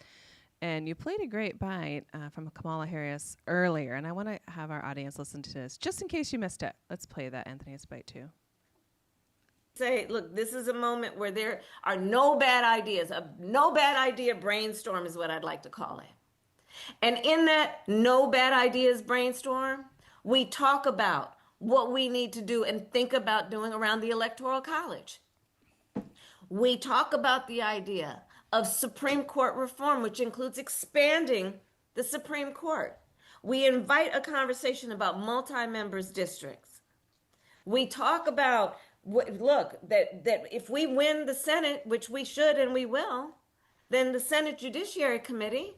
And you played a great bite from Kamala Harris earlier, and I want to have our audience listen to this, just in case you missed it. Let's play that Anthony's bite too. Say, look, this is a moment where there are no bad ideas. A no bad idea brainstorm is what I'd like to call it. And in that no bad ideas brainstorm, we talk about what we need to do and think about doing around the Electoral College. We talk about the idea of Supreme Court reform, which includes expanding the Supreme Court. We invite a conversation about multi-members districts. We talk about, that if we win the Senate, which we should and we will, then the Senate Judiciary Committee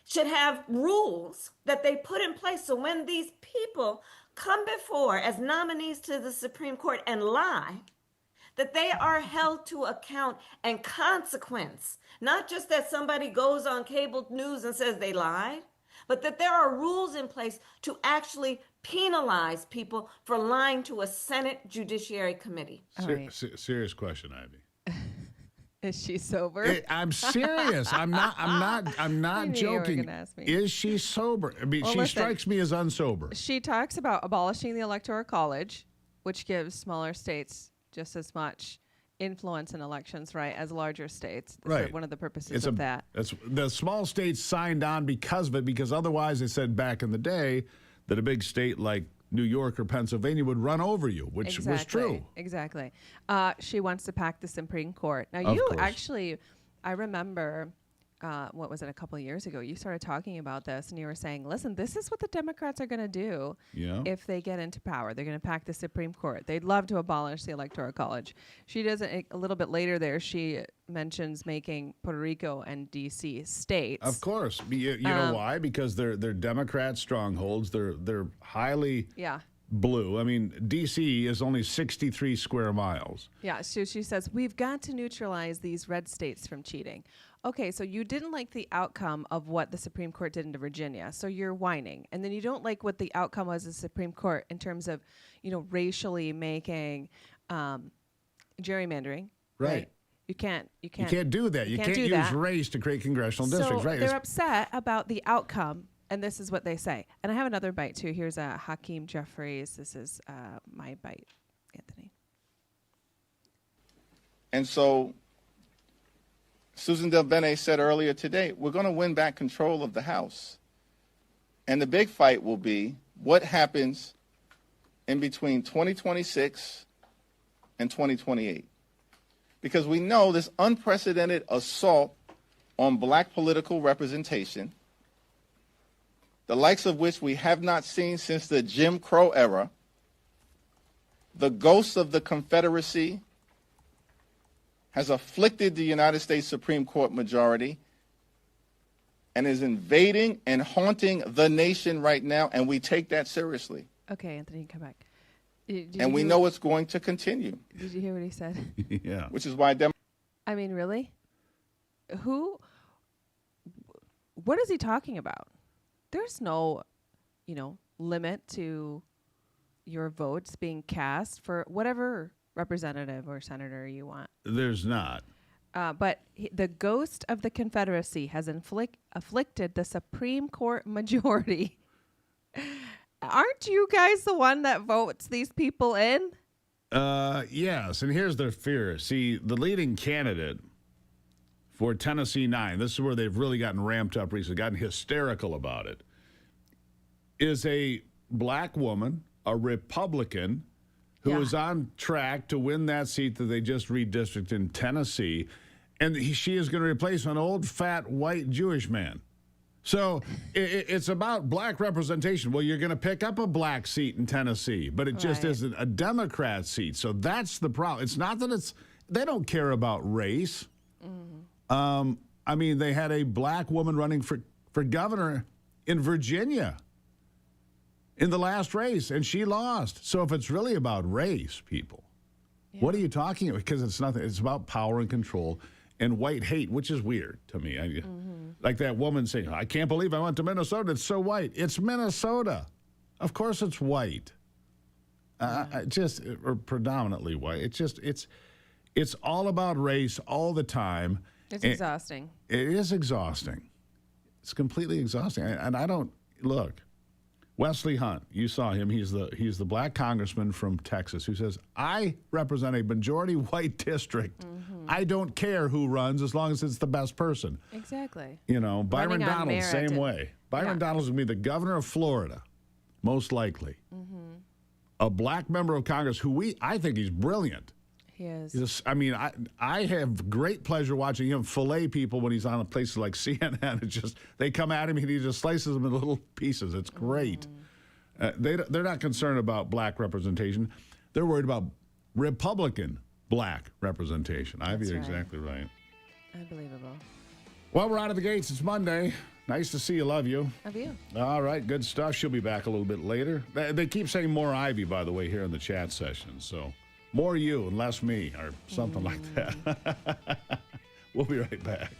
should have rules that they put in place so when these people come before as nominees to the Supreme Court and lie, that they are held to account and consequence. Not just that somebody goes on cable news and says they lied, but that there are rules in place to actually penalize people for lying to a Senate Judiciary Committee. Serious question, Ivy. Is she sober? I'm serious. I'm not joking. Is she sober? I mean, she strikes me as unsober. She talks about abolishing the Electoral College, which gives smaller states just as much influence in elections, right, as larger states. Right. One of the purposes of that. That's the small states signed on because of it, because otherwise they said back in the day that a big state like New York or Pennsylvania would run over you, which was true. Exactly. She wants to pack the Supreme Court. Now, I remember what was it, a couple of years ago, you started talking about this and you were saying, listen, this is what the Democrats are going to do if they get into power. They're going to pack the Supreme Court. They'd love to abolish the Electoral College. She doesn't, a little bit later there, she mentions making Puerto Rico and D.C. states. Of course. You know why? Because they're Democrat strongholds. They're highly blue. I mean, D.C. is only 63 square miles. Yeah, so she says, we've got to neutralize these red states from cheating. Okay, so you didn't like the outcome of what the Supreme Court did into Virginia, so you're whining. And then you don't like what the outcome was of the Supreme Court in terms of, racially making gerrymandering. Right. You can't do that. You can't use race to create congressional districts. Right. They're upset about the outcome, and this is what they say. And I have another bite, too. Here's Hakeem Jeffries. This is my bite, Anthony. And so Susan Del Bene said earlier today, we're going to win back control of the House. And the big fight will be what happens in between 2026 and 2028. Because we know this unprecedented assault on black political representation, the likes of which we have not seen since the Jim Crow era, the ghosts of the Confederacy has afflicted the United States Supreme Court majority and is invading and haunting the nation right now, and we take that seriously. Okay, Anthony, come back. And we know it's going to continue. Did you hear what he said? Yeah. Which is why I mean, really? What is he talking about? There's no, limit to your votes being cast for whatever representative or senator you want. There's not. But the ghost of the Confederacy has afflicted the Supreme Court majority. Aren't you guys the one that votes these people in? Yes, and here's their fear. See, the leading candidate for Tennessee 9, this is where they've really gotten ramped up recently, gotten hysterical about it, is a black woman, a Republican, who is on track to win that seat that they just redistricted in Tennessee. And she is going to replace an old, fat, white Jewish man. So it's about black representation. Well, you're going to pick up a black seat in Tennessee, but it just isn't a Democrat seat. So that's the problem. It's not that they don't care about race. Mm-hmm. I mean, they had a black woman running for governor in Virginia in the last race, and she lost. So if it's really about race, people, what are you talking about? Because it's nothing. It's about power and control and white hate, which is weird to me. Like that woman saying, I can't believe I went to Minnesota. It's so white. It's Minnesota. Of course it's white. Or predominantly white. It's all about race all the time. It's exhausting. It is exhausting. It's completely exhausting. And I don't, look, Wesley Hunt, you saw him. He's the black congressman from Texas who says, I represent a majority white district. Mm-hmm. I don't care who runs as long as it's the best person. Exactly. Byron Donalds, same way. Byron Donalds will be the governor of Florida, most likely. Mm-hmm. A black member of Congress who I think he's brilliant. He is. I have great pleasure watching him fillet people when he's on places like CNN. It's just, they come at him and he just slices them in little pieces. It's great. They're not concerned about black representation. They're worried about Republican black representation. Ivy, you're exactly right. Unbelievable. Well, we're out of the gates. It's Monday. Nice to see you. Love you. Love you. All right. Good stuff. She'll be back a little bit later. They keep saying more Ivy, by the way, here in the chat session. So more you and less me or something like that. We'll be right back.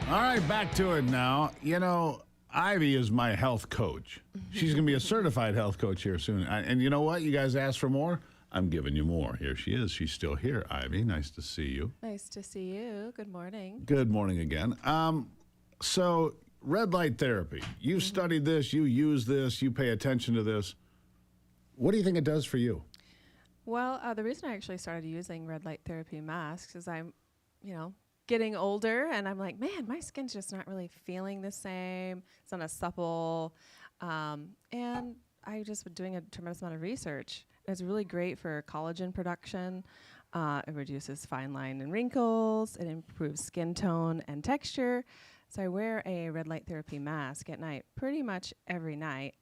All right, back to it now. You know, Ivy is my health coach. She's going to be a certified health coach here soon. And you know what? You guys asked for more? I'm giving you more. Here she is. She's still here, Ivy. Nice to see you. Nice to see you. Good morning. Good morning again. So red light therapy. You studied this. You use this. You pay attention to this. What do you think it does for you? Well, the reason I actually started using red light therapy masks is I'm, getting older, and I'm like, man, my skin's just not really feeling the same. It's not as supple. And I just been doing a tremendous amount of research. It's really great for collagen production. It reduces fine line and wrinkles. It improves skin tone and texture. So I wear a red light therapy mask at night pretty much every night.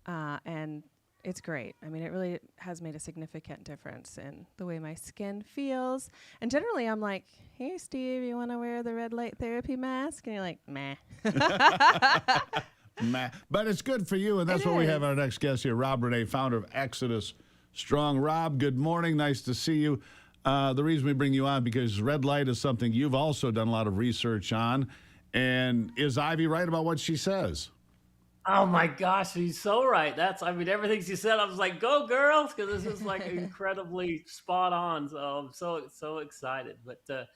And it's great. I mean, it really has made a significant difference in the way my skin feels. And generally, I'm like, hey, Steve, you want to wear the red light therapy mask? And you're like, meh. Meh. But it's good for you, and that's what we have our next guest here, Rob Renee, founder of Exodus Strong. Rob, good morning. Nice to see you. The reason we bring you on, because red light is something you've also done a lot of research on. And is Ivy right about what she says? Oh my gosh, she's so right. Everything she said, I was like, go girls, because this is like incredibly spot on. So I'm so excited. But I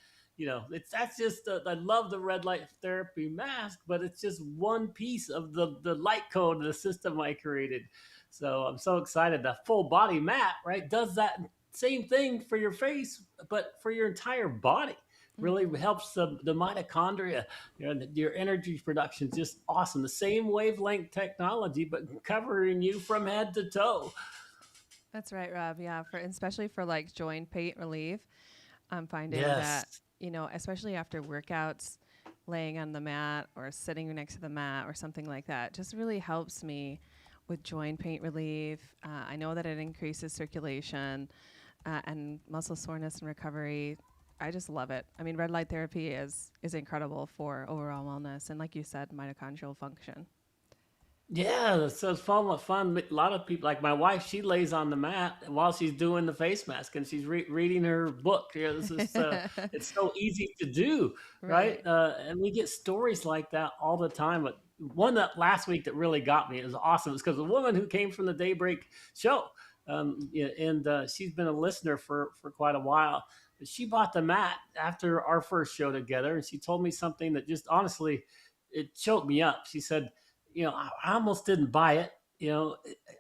love the red light therapy mask, but it's just one piece of the light code of the system I created. So I'm so excited. The full body mat, right, does that same thing for your face, but for your entire body. Really helps the mitochondria, your energy production is just awesome. The same wavelength technology, but covering you from head to toe. That's right, Rob. Yeah, especially for like joint pain relief, I'm finding that, especially after workouts, laying on the mat or sitting next to the mat or something like that, just really helps me with joint pain relief. I know that it increases circulation and muscle soreness and recovery. I just love it. I mean, red light therapy is incredible for overall wellness and, like you said, mitochondrial function. Yeah, so it's fun. A lot of people, like my wife, she lays on the mat while she's doing the face mask and she's reading her book. This is it's so easy to do, right? And we get stories like that all the time. But one that last week that really got me is awesome. It's because a woman who came from the Daybreak show, and she's been a listener for quite a while. But she bought the mat after our first show together, and she told me something that just honestly, it choked me up. She said, I almost didn't buy it.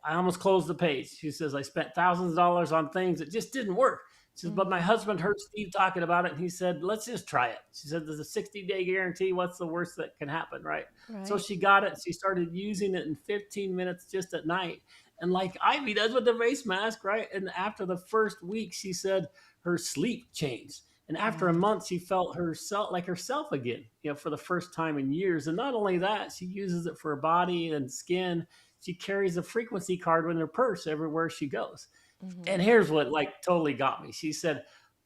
I almost closed the page. She says, I spent thousands of dollars on things that just didn't work. She says, but my husband heard Steve talking about it, and he said, let's just try it. She said, there's a 60-day guarantee. What's the worst that can happen, right? So she got it. She started using it in 15 minutes just at night. And like Ivy does with the face mask, right? And after the first week, she said her sleep changed. And after a month, she felt herself again, for the first time in years. And not only that, she uses it for her body and skin. She carries a frequency card in her purse everywhere she goes. And here's what totally got me. She said,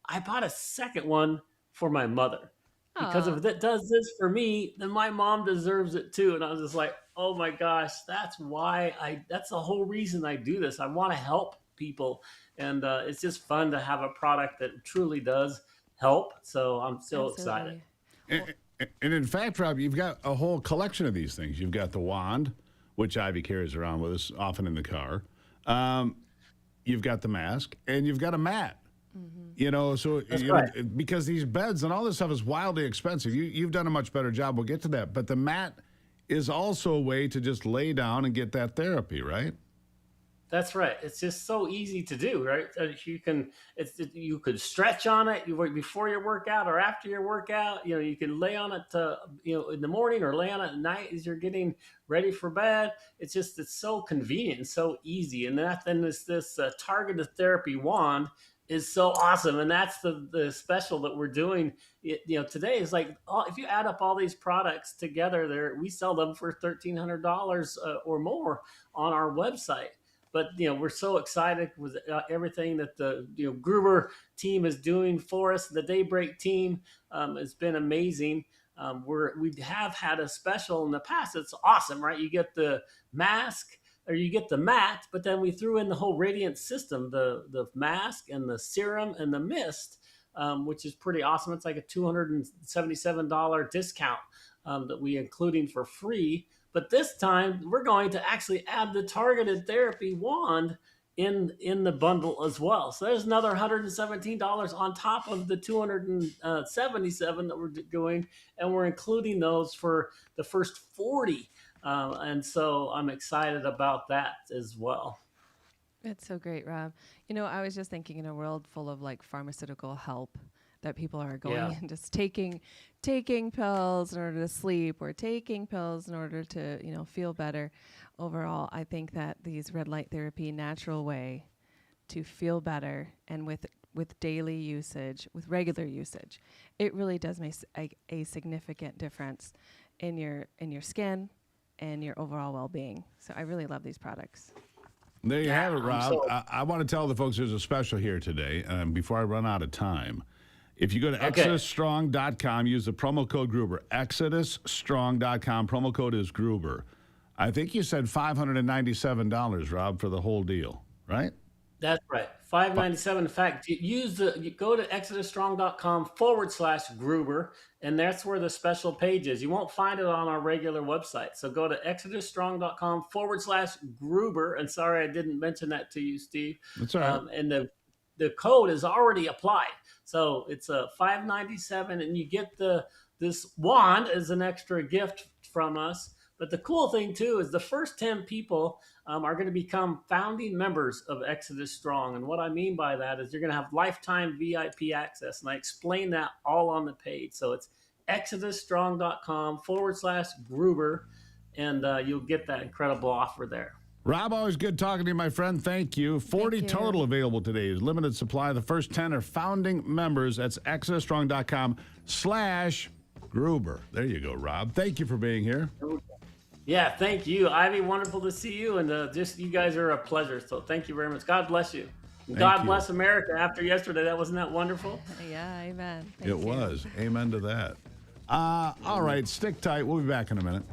I bought a second one for my mother. Because if it does this for me, then my mom deserves it too. And I was just like, oh my gosh, that's the whole reason I do this. I want to help people. And it's just fun to have a product that truly does help. So I'm so excited. And in fact, Rob, you've got a whole collection of these things. You've got the wand, which Ivy carries around with us often in the car. You've got the mask, and you've got a mat. Because these beds and all this stuff is wildly expensive. You've done a much better job. We'll get to that. But the mat is also a way to just lay down and get that therapy, right? That's right. It's just so easy to do, right? You could stretch on it before your workout or after your workout. You can lay on it, in the morning or lay on it at night as you're getting ready for bed. It's so convenient and so easy. And then this targeted therapy wand is so awesome. And that's the special that we're doing. Today is if you add up all these products together, we sell them for $1,300 or more on our website. But, we're so excited with everything that the Gruber team is doing for us. The Daybreak team has been amazing. We have had a special in the past. It's awesome, right? You get the mask or you get the mat, but then we threw in the whole radiant system, the mask and the serum and the mist which is pretty awesome. It's like a $277 discount that we including for free. But this time we're going to actually add the targeted therapy wand in the bundle as well. So there's another $117 on top of the $277 that we're doing, and we're including those for the first 40. And so I'm excited about that as well. That's so great, Rob. You know, I was just thinking, in a world full of like pharmaceutical help that people are going and just taking pills in order to sleep, or taking pills in order to, you know, feel better. Overall, I think that these red light therapy, natural way to feel better, and with daily usage, with regular usage, it really does make a significant difference in your skin and your overall well-being. So I really love these products. There you have it, Rob. I want to tell the folks there's a special here today, before I run out of time. If you go to ExodusStrong.com, use the promo code Gruber. ExodusStrong.com, promo code is Gruber. I think you said $597, Rob, for the whole deal, right? That's right. $597. In fact, you go to ExodusStrong.com/Gruber, and that's where the special page is. You won't find it on our regular website. So go to ExodusStrong.com/Gruber. And sorry, I didn't mention that to you, Steve. That's all right. And the code is already applied. So it's a $597, and you get this wand as an extra gift from us. But the cool thing, too, is the first 10 people are going to become founding members of Exodus Strong. And what I mean by that is you're going to have lifetime VIP access. And I explain that all on the page. So it's ExodusStrong.com/Gruber, and you'll get that incredible offer there. Rob, always good talking to you, my friend. Thank you. 40 total available today. Limited supply. The first 10 are founding members. That's ExodusStrong.com/Gruber. There you go, Rob. Thank you for being here. Yeah, thank you, Ivy. Wonderful to see you, and just you guys are a pleasure. So thank you very much. God bless you. And God bless America. After yesterday, wasn't that wonderful? Yeah, amen. It was. Amen to that. All right, stick tight. We'll be back in a minute.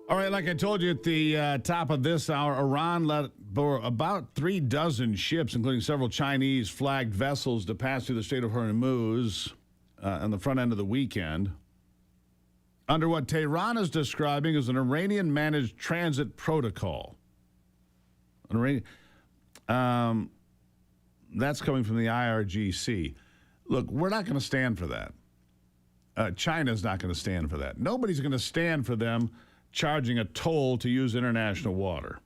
All right, like I told you at the top of this hour, Iran let about 36 ships, including several Chinese-flagged vessels, to pass through the Strait of Hormuz on the front end of the weekend, under what Tehran is describing as an Iranian-managed transit protocol. That's coming from the IRGC. Look, we're not going to stand for that. China's not going to stand for that. Nobody's going to stand for them charging a toll to use international water.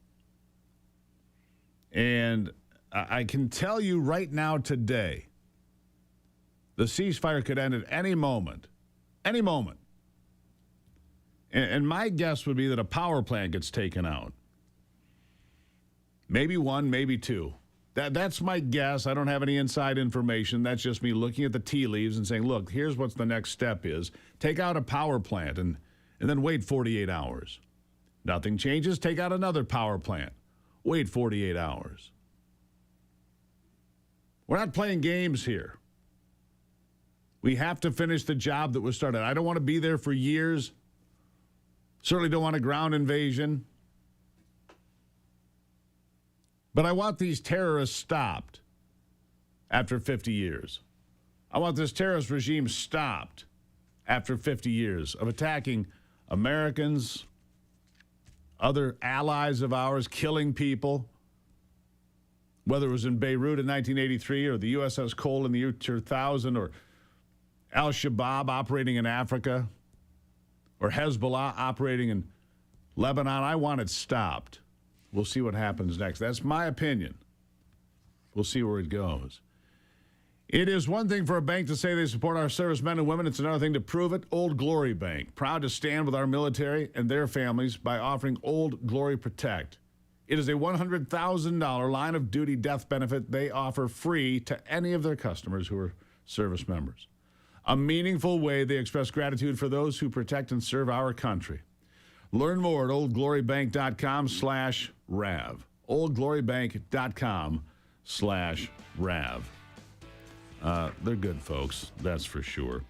And I can tell you right now today, the ceasefire could end at any moment. Any moment. And my guess would be that a power plant gets taken out. Maybe one, maybe two. That's my guess. I don't have any inside information. That's just me looking at the tea leaves and saying, look, here's what the next step is. Take out a power plant and then wait 48 hours. Nothing changes, take out another power plant. Wait 48 hours. We're not playing games here. We have to finish the job that was started. I don't want to be there for years. Certainly don't want a ground invasion. But I want these terrorists stopped after 50 years. I want this terrorist regime stopped. after 50 years of attacking Americans, other allies of ours, killing people, whether it was in Beirut in 1983 or the USS Cole in the year 2000 or Al-Shabaab operating in Africa or Hezbollah operating in Lebanon. I want it stopped. We'll see what happens next. That's my opinion. We'll see where it goes. It is one thing for a bank to say they support our servicemen and women. It's another thing to prove it. Old Glory Bank, proud to stand with our military and their families by offering Old Glory Protect. It is a $100,000 line of duty death benefit they offer free to any of their customers who are service members. A meaningful way they express gratitude for those who protect and serve our country. Learn more at oldglorybank.com/RAV. oldglorybank.com/RAV. They're good folks, that's for sure.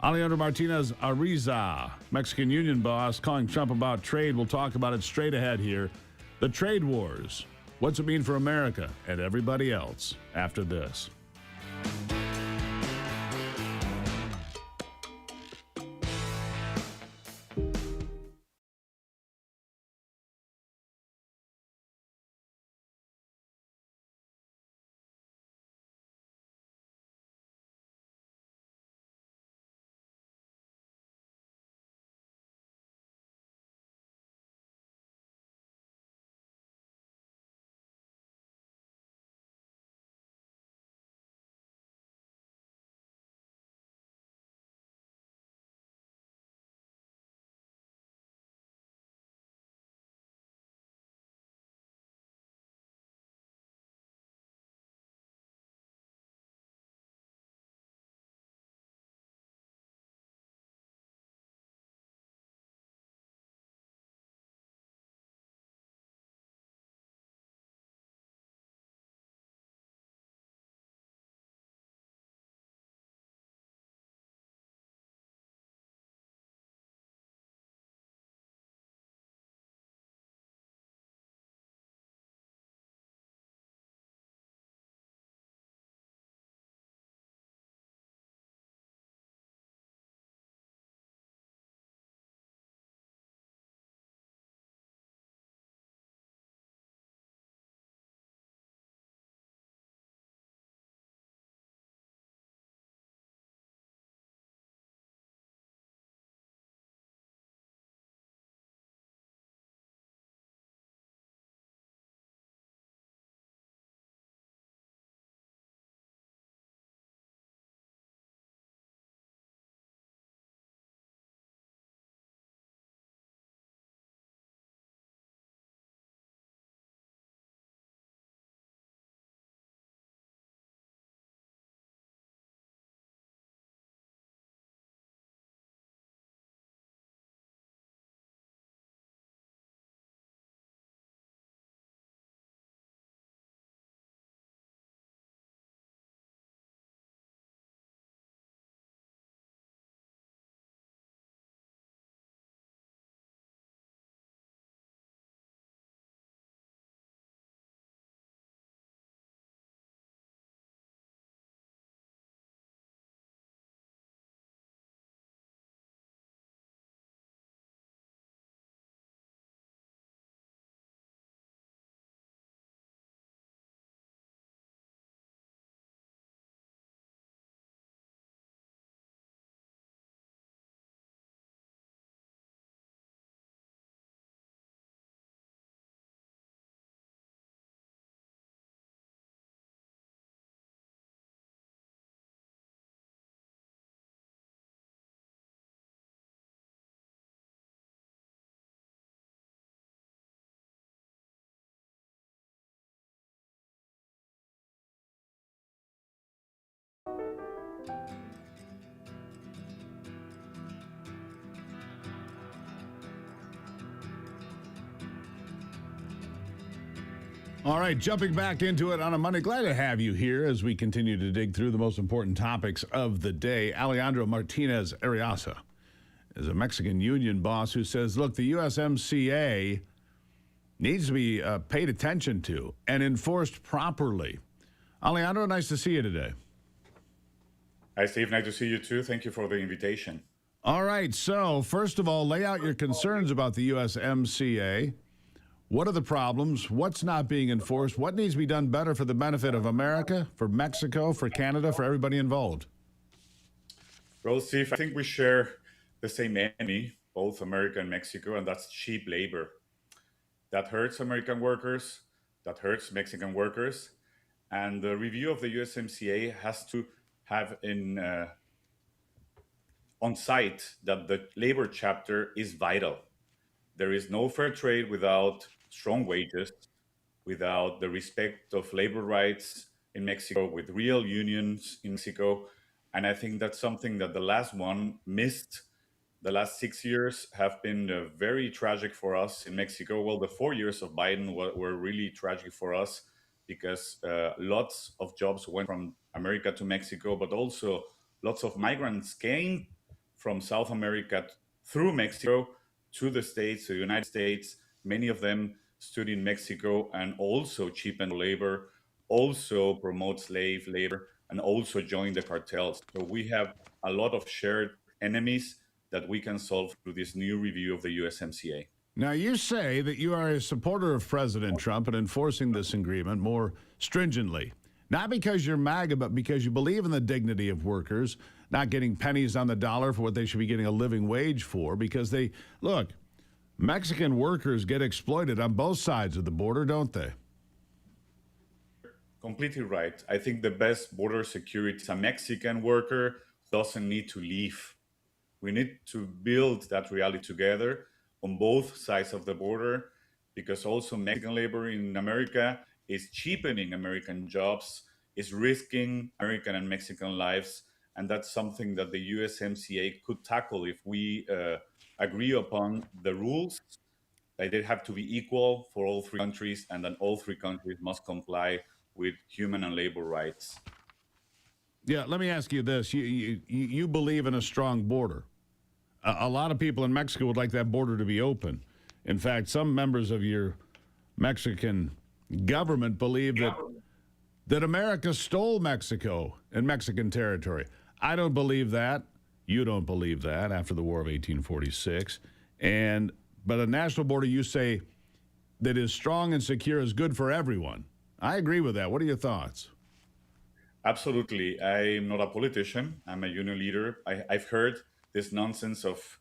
Alejandro Martinez Ariza, Mexican Union boss, calling Trump about trade. We'll talk about it straight ahead here. The trade wars. What's it mean for America and everybody else after this? All right, jumping back into it on a Monday. Glad to have you here as we continue to dig through the most important topics of the day. Alejandro Martinez Ariasa is a Mexican union boss who says, look, the USMCA needs to be paid attention to and enforced properly. Alejandro, nice to see you today. Hi, Steve. Nice to see you too. Thank you for the invitation. All right. So, first of all, lay out your concerns about the USMCA. What are the problems? What's not being enforced? What needs to be done better for the benefit of America, for Mexico, for Canada, for everybody involved? Well, Steve, I think we share the same enemy, both America and Mexico, and that's cheap labor. That hurts American workers, that hurts Mexican workers, and the review of the USMCA has to have on site that the labor chapter is vital. There is no fair trade without strong wages, without the respect of labor rights in Mexico, with real unions in Mexico. And I think that's something that the last one missed. The last 6 years have been very tragic for us in Mexico. Well, the 4 years of Biden were really tragic for us because lots of jobs went from America to Mexico, but also lots of migrants came from South America through Mexico to the States, to the United States. Many of them stood in Mexico and also cheapened labor, also promote slave labor, and also joined the cartels. So we have a lot of shared enemies that we can solve through this new review of the USMCA. Now, you say that you are a supporter of President Trump and enforcing this agreement more stringently. Not because you're MAGA, but because you believe in the dignity of workers, not getting pennies on the dollar for what they should be getting a living wage for, because look, Mexican workers get exploited on both sides of the border, don't they? Completely right. I think the best border security is a Mexican worker who doesn't need to leave. We need to build that reality together on both sides of the border, because also Mexican labor in America is cheapening American jobs, is risking American and Mexican lives. And that's something that the USMCA could tackle if we agree upon the rules. They have to be equal for all three countries, and then all three countries must comply with human and labor rights. Yeah, let me ask you this. You believe in a strong border. A lot of people in Mexico would like that border to be open. In fact, some members of your Mexican government believe that America stole Mexico and Mexican territory. I don't believe that. You don't believe that after the War of 1846. But a national border, you say, that is strong and secure is good for everyone. I agree with that. What are your thoughts? Absolutely. I'm not a politician. I'm a union leader. I've heard this nonsense of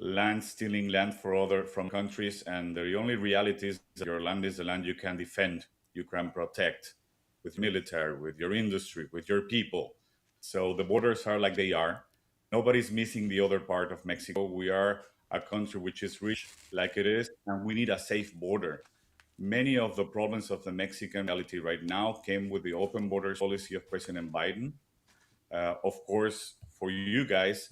land stealing land from countries, and the only reality is that your land is the land you can defend, you can protect with military, with your industry, with your people. So the borders are like they are. Nobody's missing the other part of Mexico. We are a country which is rich like it is, and we need a safe border. Many of the problems of the Mexican reality right now came with the open borders policy of President Biden. Of course, for you guys,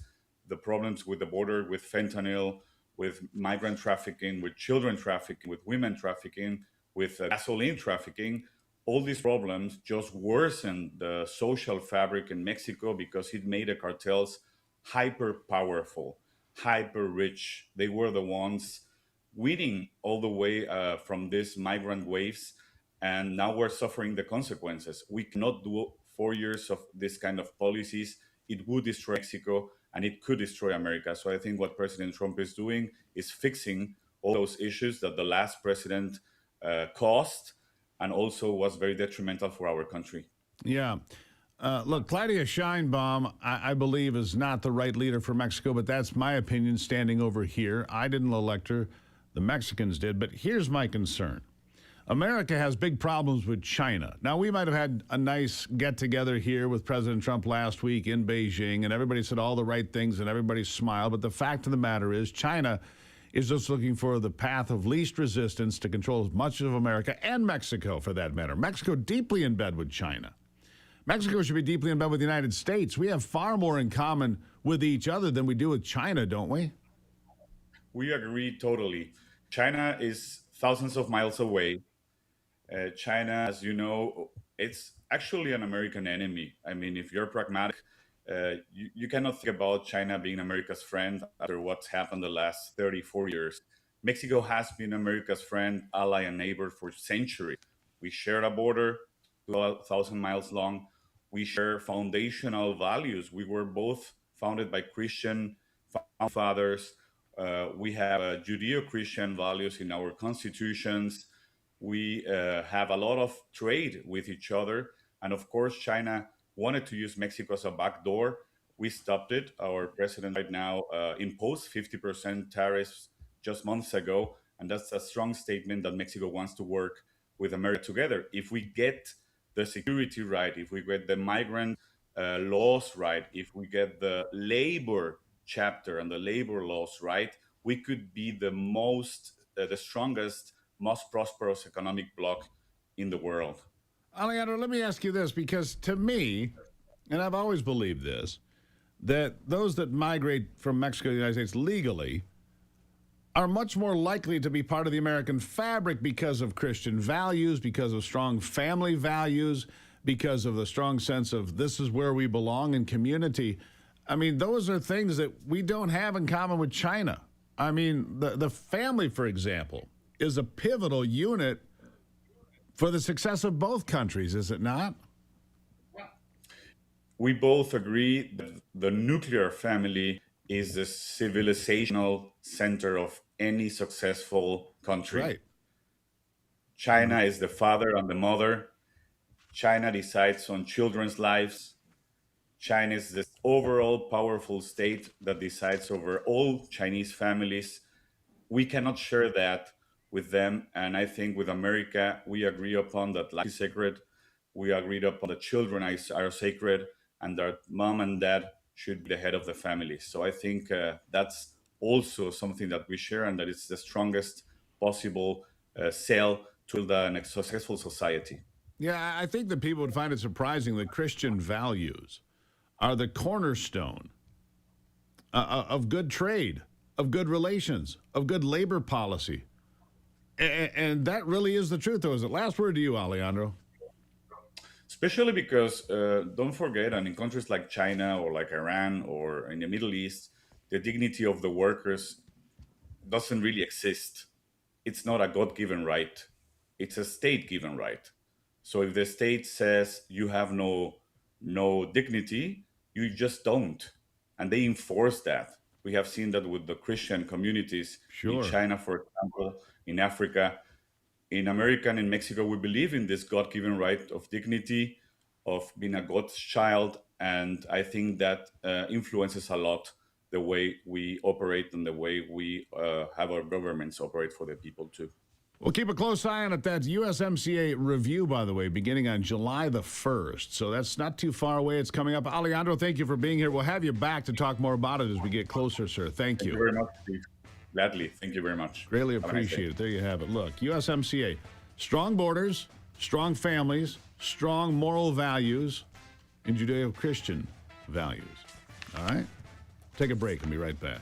the problems with the border, with fentanyl, with migrant trafficking, with children trafficking, with women trafficking, with gasoline trafficking, all these problems just worsened the social fabric in Mexico because it made the cartels hyper powerful, hyper rich. They were the ones winning all the way from these migrant waves, and now we're suffering the consequences. We cannot do 4 years of this kind of policies. It would destroy Mexico, and it could destroy America. So I think what President Trump is doing is fixing all those issues that the last president caused, and also was very detrimental for our country. Yeah. Look, Claudia Sheinbaum, I believe, is not the right leader for Mexico, but that's my opinion standing over here. I didn't elect her. The Mexicans did. But here's my concern. America has big problems with China. Now, we might have had a nice get-together here with President Trump last week in Beijing, and everybody said all the right things and everybody smiled. But the fact of the matter is China is just looking for the path of least resistance to control as much of America and Mexico, for that matter. Mexico deeply in bed with China. Mexico should be deeply in bed with the United States. We have far more in common with each other than we do with China, don't we? We agree totally. China is thousands of miles away. China, as you know, it's actually an American enemy. I mean, if you're pragmatic, you cannot think about China being America's friend after what's happened the last 34 years. Mexico has been America's friend, ally, and neighbor for centuries. We share a border 2,000 miles long. We share foundational values. We were both founded by Christian fathers. We have Judeo-Christian values in our constitutions. We have a lot of trade with each other. And of course, China wanted to use Mexico as a backdoor. We stopped it. Our president right now imposed 50% tariffs just months ago. And that's a strong statement that Mexico wants to work with America together. If we get the security right, if we get the migrant laws right, if we get the labor chapter and the labor laws right, we could be the strongest, most prosperous economic bloc in the world. Alejandro, let me ask you this, because to me, and I've always believed this, that those that migrate from Mexico to the United States legally are much more likely to be part of the American fabric because of Christian values, because of strong family values, because of the strong sense of this is where we belong in community. I mean, those are things that we don't have in common with China. I mean, the family, for example, is a pivotal unit for the success of both countries, is it not? We both agree that the nuclear family is the civilizational center of any successful country. Right. China is the father and the mother. China decides on children's lives. China is the overall powerful state that decides over all Chinese families. We cannot share that with them. And I think with America, we agree upon that life is sacred. We agreed upon that children are sacred and that mom and dad should be the head of the family. So I think that's also something that we share, and that it's the strongest possible cell to build a successful society. Yeah, I think that people would find it surprising that Christian values are the cornerstone of good trade, of good relations, of good labor policy. And that really is the truth, though, is it? Last word to you, Alejandro. Especially because, don't forget, and in countries like China or like Iran or in the Middle East, the dignity of the workers doesn't really exist. It's not a God-given right. It's a state-given right. So if the state says you have no dignity, you just don't. And they enforce that. We have seen that with the Christian communities in China, for example, in Africa. In America and in Mexico, we believe in this God-given right of dignity, of being a God's child. And I think that influences a lot the way we operate and the way we have our governments operate for the people too. We'll keep a close eye on it. That's USMCA review, by the way, beginning on July the 1st. So that's not too far away. It's coming up. Alejandro, thank you for being here. We'll have you back to talk more about it as we get closer, sir. Thank you. Thank you very much, Steve. Gladly. Thank you very much. Greatly appreciate it. There you have it. Look, USMCA, strong borders, strong families, strong moral values, and Judeo-Christian values. All right? Take a break and be right back.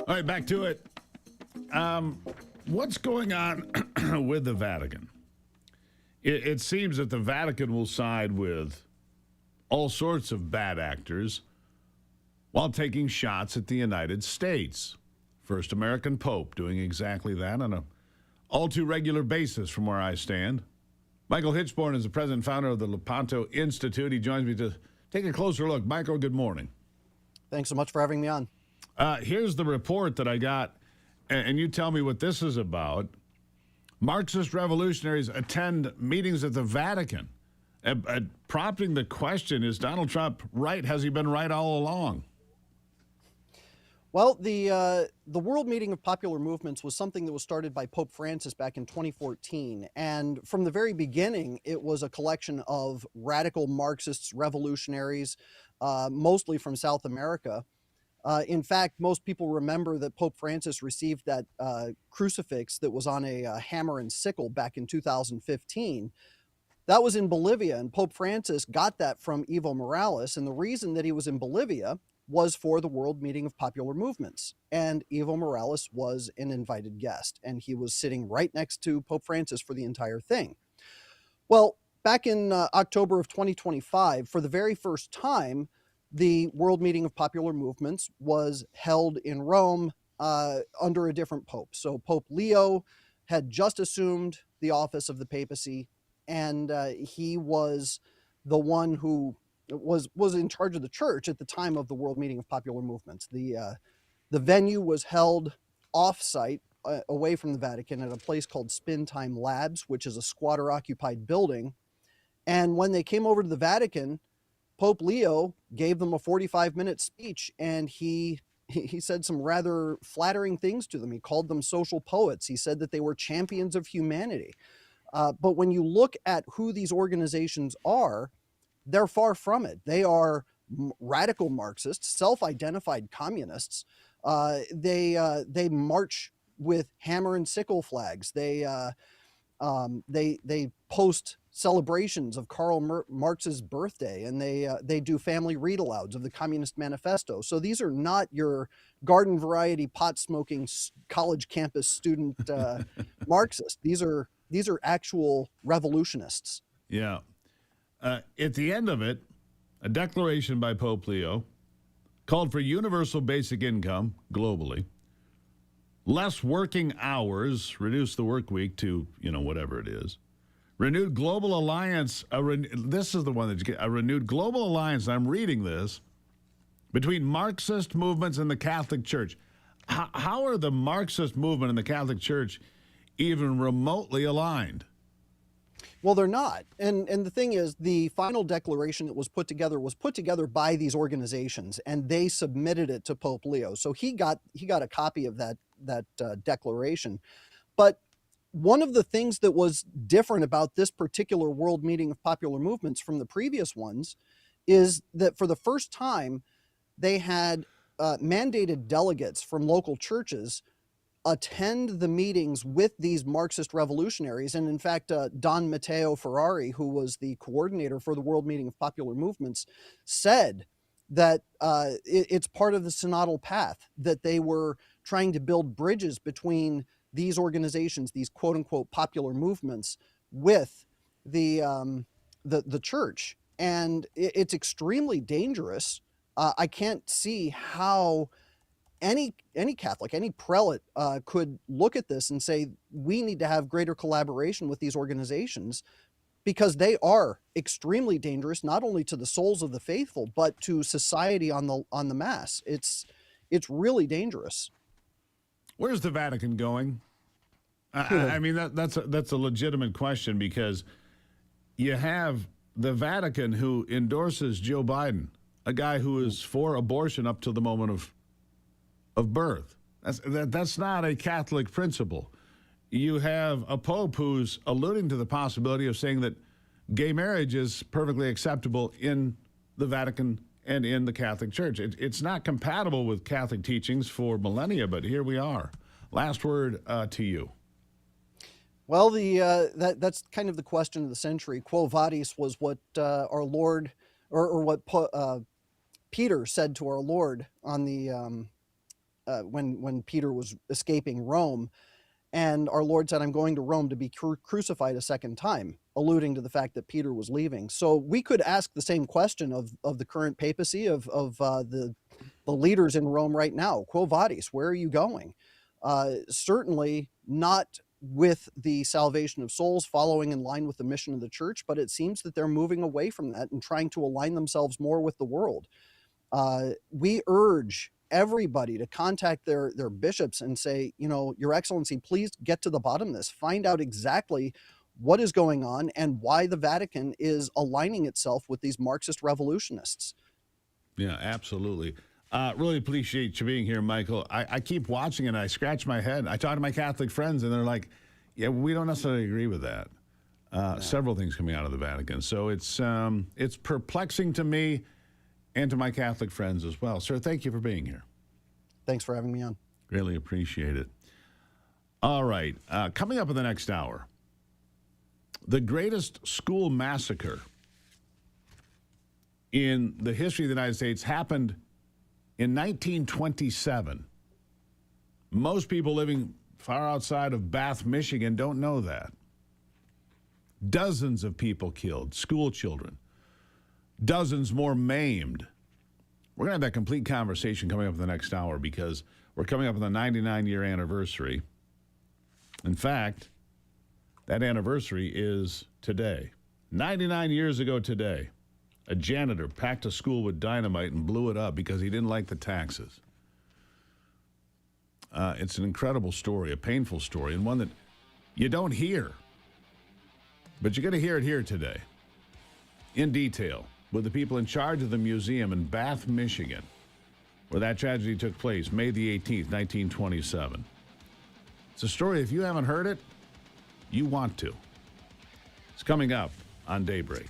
All right, back to it. What's going on with the Vatican? It seems that the Vatican will side with all sorts of bad actors while taking shots at the United States. First American Pope doing exactly that on an all too regular basis from where I stand. Michael Hitchborn is the president and founder of the Lepanto Institute. He joins me to take a closer look. Michael, good morning. Thanks so much for having me on. Here's the report that I got, and you tell me what this is about. Marxist revolutionaries attend meetings at the Vatican. Prompting the question, is Donald Trump right? Has he been right all along? Well, the World Meeting of Popular Movements was something that was started by Pope Francis back in 2014. And from the very beginning, it was a collection of radical Marxists, revolutionaries, mostly from South America. In fact, most people remember that Pope Francis received that crucifix that was on a hammer and sickle back in 2015. That was in Bolivia, and Pope Francis got that from Evo Morales. And the reason that he was in Bolivia was for the World Meeting of Popular Movements. And Evo Morales was an invited guest, and he was sitting right next to Pope Francis for the entire thing. Well, back in October of 2025, for the very first time, the World Meeting of Popular Movements was held in Rome under a different pope. So Pope Leo had just assumed the office of the papacy, and he was the one who was in charge of the church at the time of the World Meeting of Popular Movements. The venue was held off-site, away from the Vatican, at a place called Spin Time Labs, which is a squatter-occupied building. And when they came over to the Vatican, Pope Leo gave them a 45-minute speech, and he said some rather flattering things to them. He called them social poets. He said that they were champions of humanity. But when you look at who these organizations are, they're far from it. They are radical Marxists, self-identified communists. They march with hammer and sickle flags. They post celebrations of Karl Marx's birthday, and they do family read-alouds of the Communist Manifesto. So these are not your garden variety pot-smoking college campus student Marxists. These are actual revolutionists. Yeah. At the end of it, a declaration by Pope Leo called for universal basic income globally, less working hours, reduce the work week to, whatever it is, renewed global alliance, this is the one that you get, a renewed global alliance, I'm reading this, between Marxist movements and the Catholic Church. How are the Marxist movement and the Catholic Church even remotely aligned? Well, they're not. And the thing is, the final declaration that was put together by these organizations, and they submitted it to Pope Leo. So he got a copy of that declaration. But one of the things that was different about this particular World Meeting of Popular Movements from the previous ones is that for the first time, they had mandated delegates from local churches attend the meetings with these Marxist revolutionaries. And in fact, Don Matteo Ferrari, who was the coordinator for the World Meeting of Popular Movements, said that it's part of the synodal path, that they were trying to build bridges between these organizations, these quote-unquote popular movements, with the church. And it's extremely dangerous. I can't see how any Catholic, any prelate could look at this and say, we need to have greater collaboration with these organizations, because they are extremely dangerous, not only to the souls of the faithful, but to society on the mass. It's really dangerous. Where's the Vatican going? I mean, that's a legitimate question, because you have the Vatican who endorses Joe Biden, a guy who is for abortion up to the moment of birth. That's not a Catholic principle. You have a pope who's alluding to the possibility of saying that gay marriage is perfectly acceptable in the Vatican and in the Catholic Church. It's not compatible with Catholic teachings for millennia, but here we are. Last word to you. Well, that's kind of the question of the century. Quo vadis was what our Lord, or what Peter said to our Lord on when Peter was escaping Rome. And our Lord said, I'm going to Rome to be crucified a second time, alluding to the fact that Peter was leaving. So we could ask the same question of the current papacy, of the leaders in Rome right now. Quo vadis, where are you going? Certainly not with the salvation of souls, following in line with the mission of the church, but it seems that they're moving away from that and trying to align themselves more with the world. We urge everybody to contact their bishops and say, Your Excellency, please get to the bottom of this. Find out exactly what is going on and why the Vatican is aligning itself with these Marxist revolutionists. Yeah, absolutely. Really appreciate you being here, Michael. I keep watching and I scratch my head. I talk to my Catholic friends and they're like, yeah, we don't necessarily agree with that. Several things coming out of the Vatican. So it's perplexing to me and to my Catholic friends as well. Sir, thank you for being here. Thanks for having me on. Really appreciate it. All right. Coming up in the next hour, the greatest school massacre in the history of the United States happened in 1927. Most people living far outside of Bath, Michigan don't know that. Dozens of people killed, school children. Dozens more maimed. We're going to have that complete conversation coming up in the next hour because we're coming up on the 99-year anniversary. In fact, that anniversary is today. 99 years ago today, a janitor packed a school with dynamite and blew it up because he didn't like the taxes. It's an incredible story, a painful story, and one that you don't hear. But you're going to hear it here today in detail with the people in charge of the museum in Bath, Michigan, where that tragedy took place, May the 18th, 1927. It's a story, if you haven't heard it, you want to. It's coming up on Daybreak.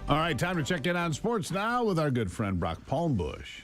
All right, time to check in on sports now with our good friend Brock Palmbush.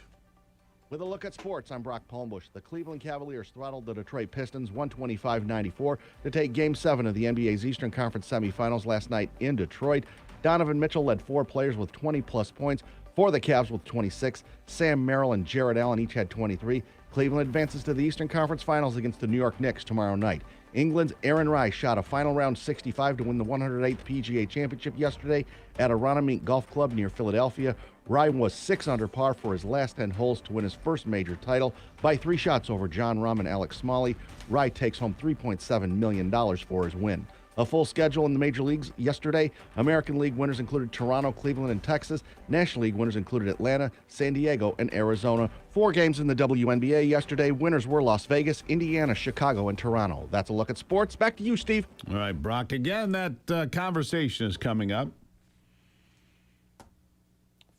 With a look at sports, I'm Brock Palmbush. The Cleveland Cavaliers throttled the Detroit Pistons 125-94 to take Game 7 of the NBA's Eastern Conference semifinals last night in Detroit. Donovan Mitchell led 4 players with 20-plus points for the Cavs with 26. Sam Merrill and Jared Allen each had 23. Cleveland advances to the Eastern Conference Finals against the New York Knicks tomorrow night. England's Aaron Rice shot a final round 65 to win the 108th PGA Championship yesterday at Aronimink Golf Club near Philadelphia. Ryan was 6 under par for his last 10 holes to win his first major title by 3 shots over John Rahm and Alex Smalley. Ryan takes home $3.7 million for his win. A full schedule in the major leagues yesterday. American League winners included Toronto, Cleveland, and Texas. National League winners included Atlanta, San Diego, and Arizona. 4 games in the WNBA yesterday. Winners were Las Vegas, Indiana, Chicago, and Toronto. That's a look at sports. Back to you, Steve. All right, Brock, again, that conversation is coming up.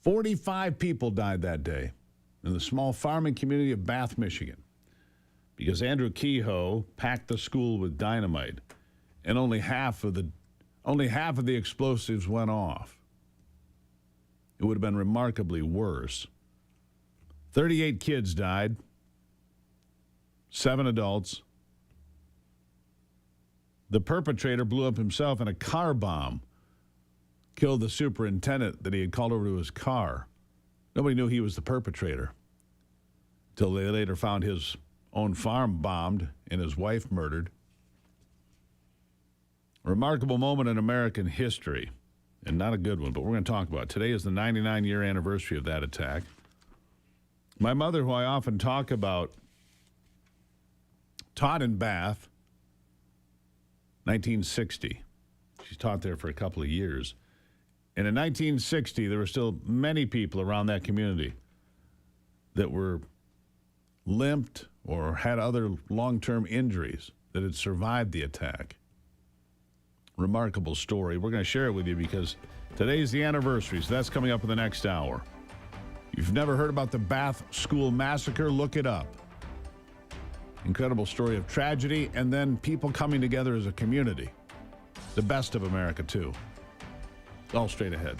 45 people died that day in the small farming community of Bath, Michigan, because Andrew Kehoe packed the school with dynamite, and only half of the explosives went off. It would have been remarkably worse. 38 kids died, 7 adults. The perpetrator blew up himself in a car bomb, killed the superintendent that he had called over to his car. Nobody knew he was the perpetrator until they later found his own farm bombed and his wife murdered. A remarkable moment in American history, and not a good one, but we're going to talk about it. Today is the 99-year anniversary of that attack. My mother, who I often talk about, taught in Bath, 1960. She taught there for a couple of years. And in 1960, there were still many people around that community that were limped or had other long-term injuries that had survived the attack. Remarkable story. We're going to share it with you because today's the anniversary, so that's coming up in the next hour. You've never heard about the Bath School Massacre? Look it up. Incredible story of tragedy and then people coming together as a community. The best of America, too. All straight ahead.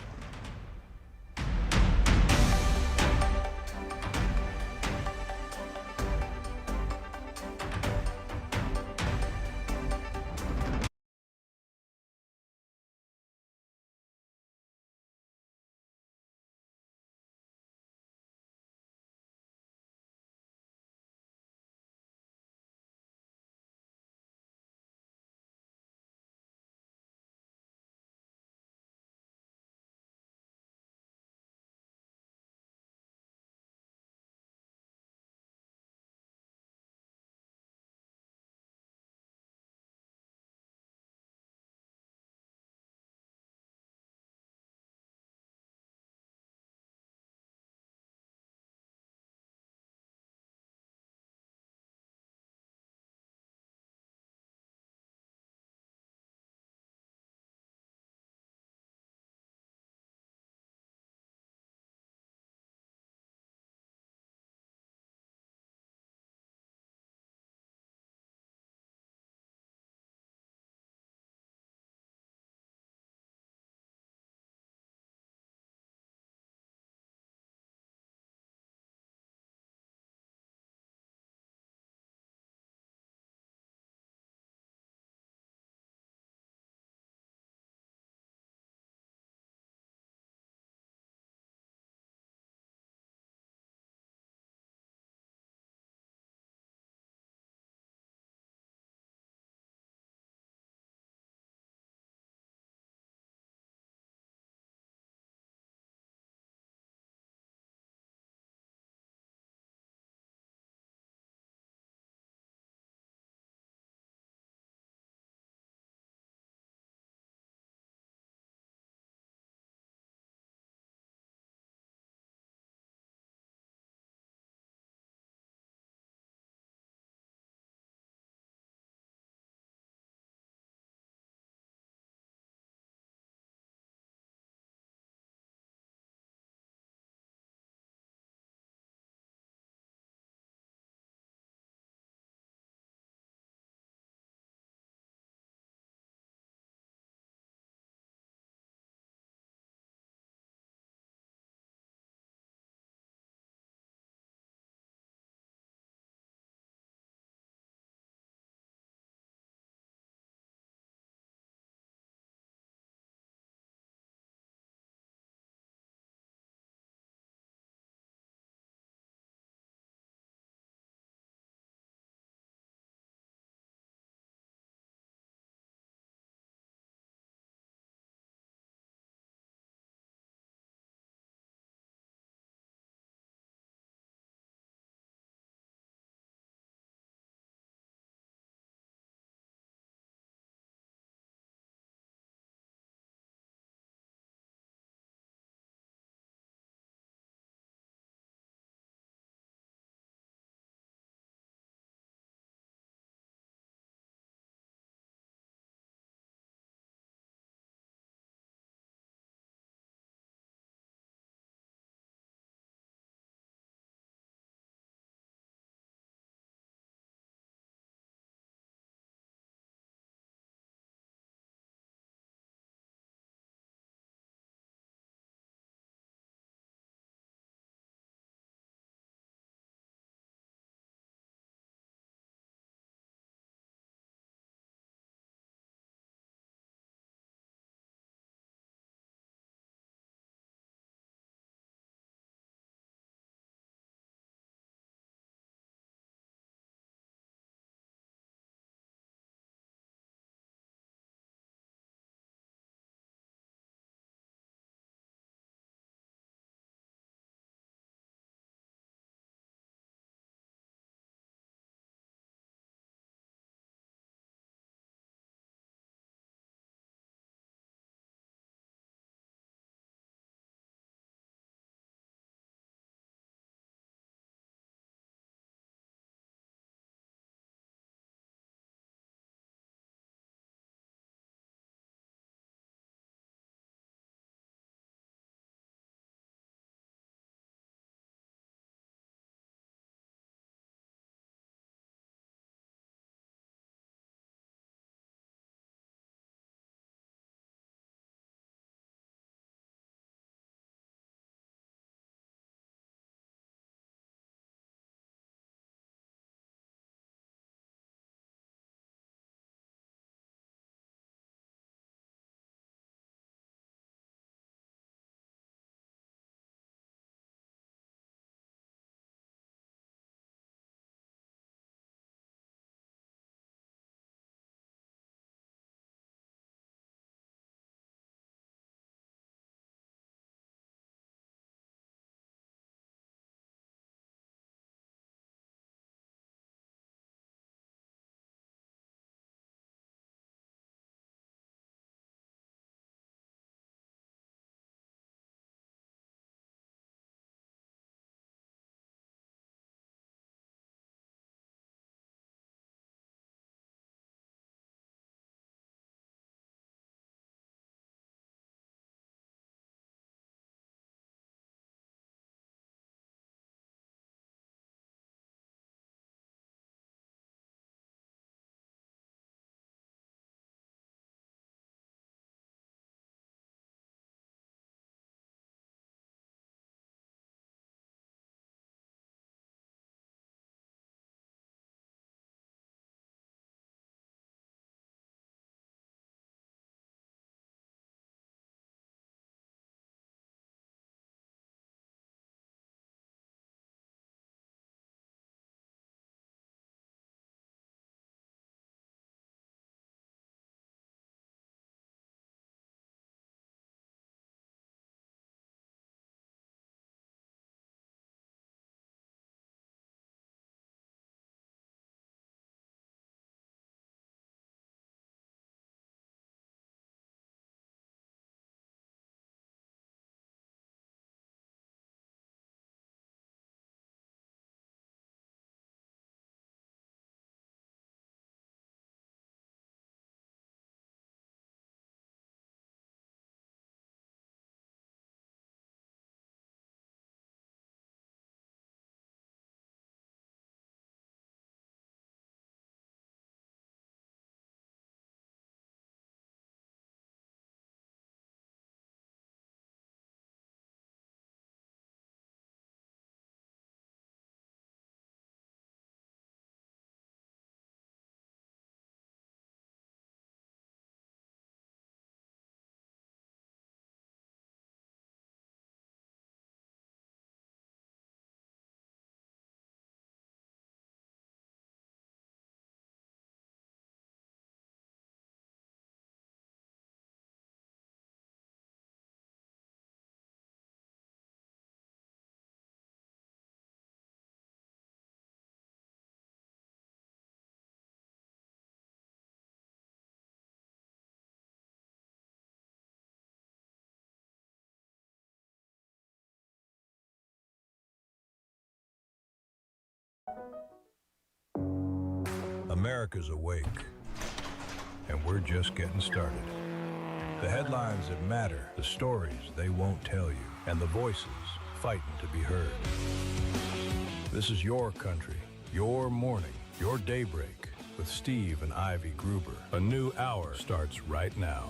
America's awake, and we're just getting started. The headlines that matter, the stories they won't tell you, and the voices fighting to be heard. This is your country, your morning, your daybreak with Steve and Ivy Gruber. A new hour starts right now.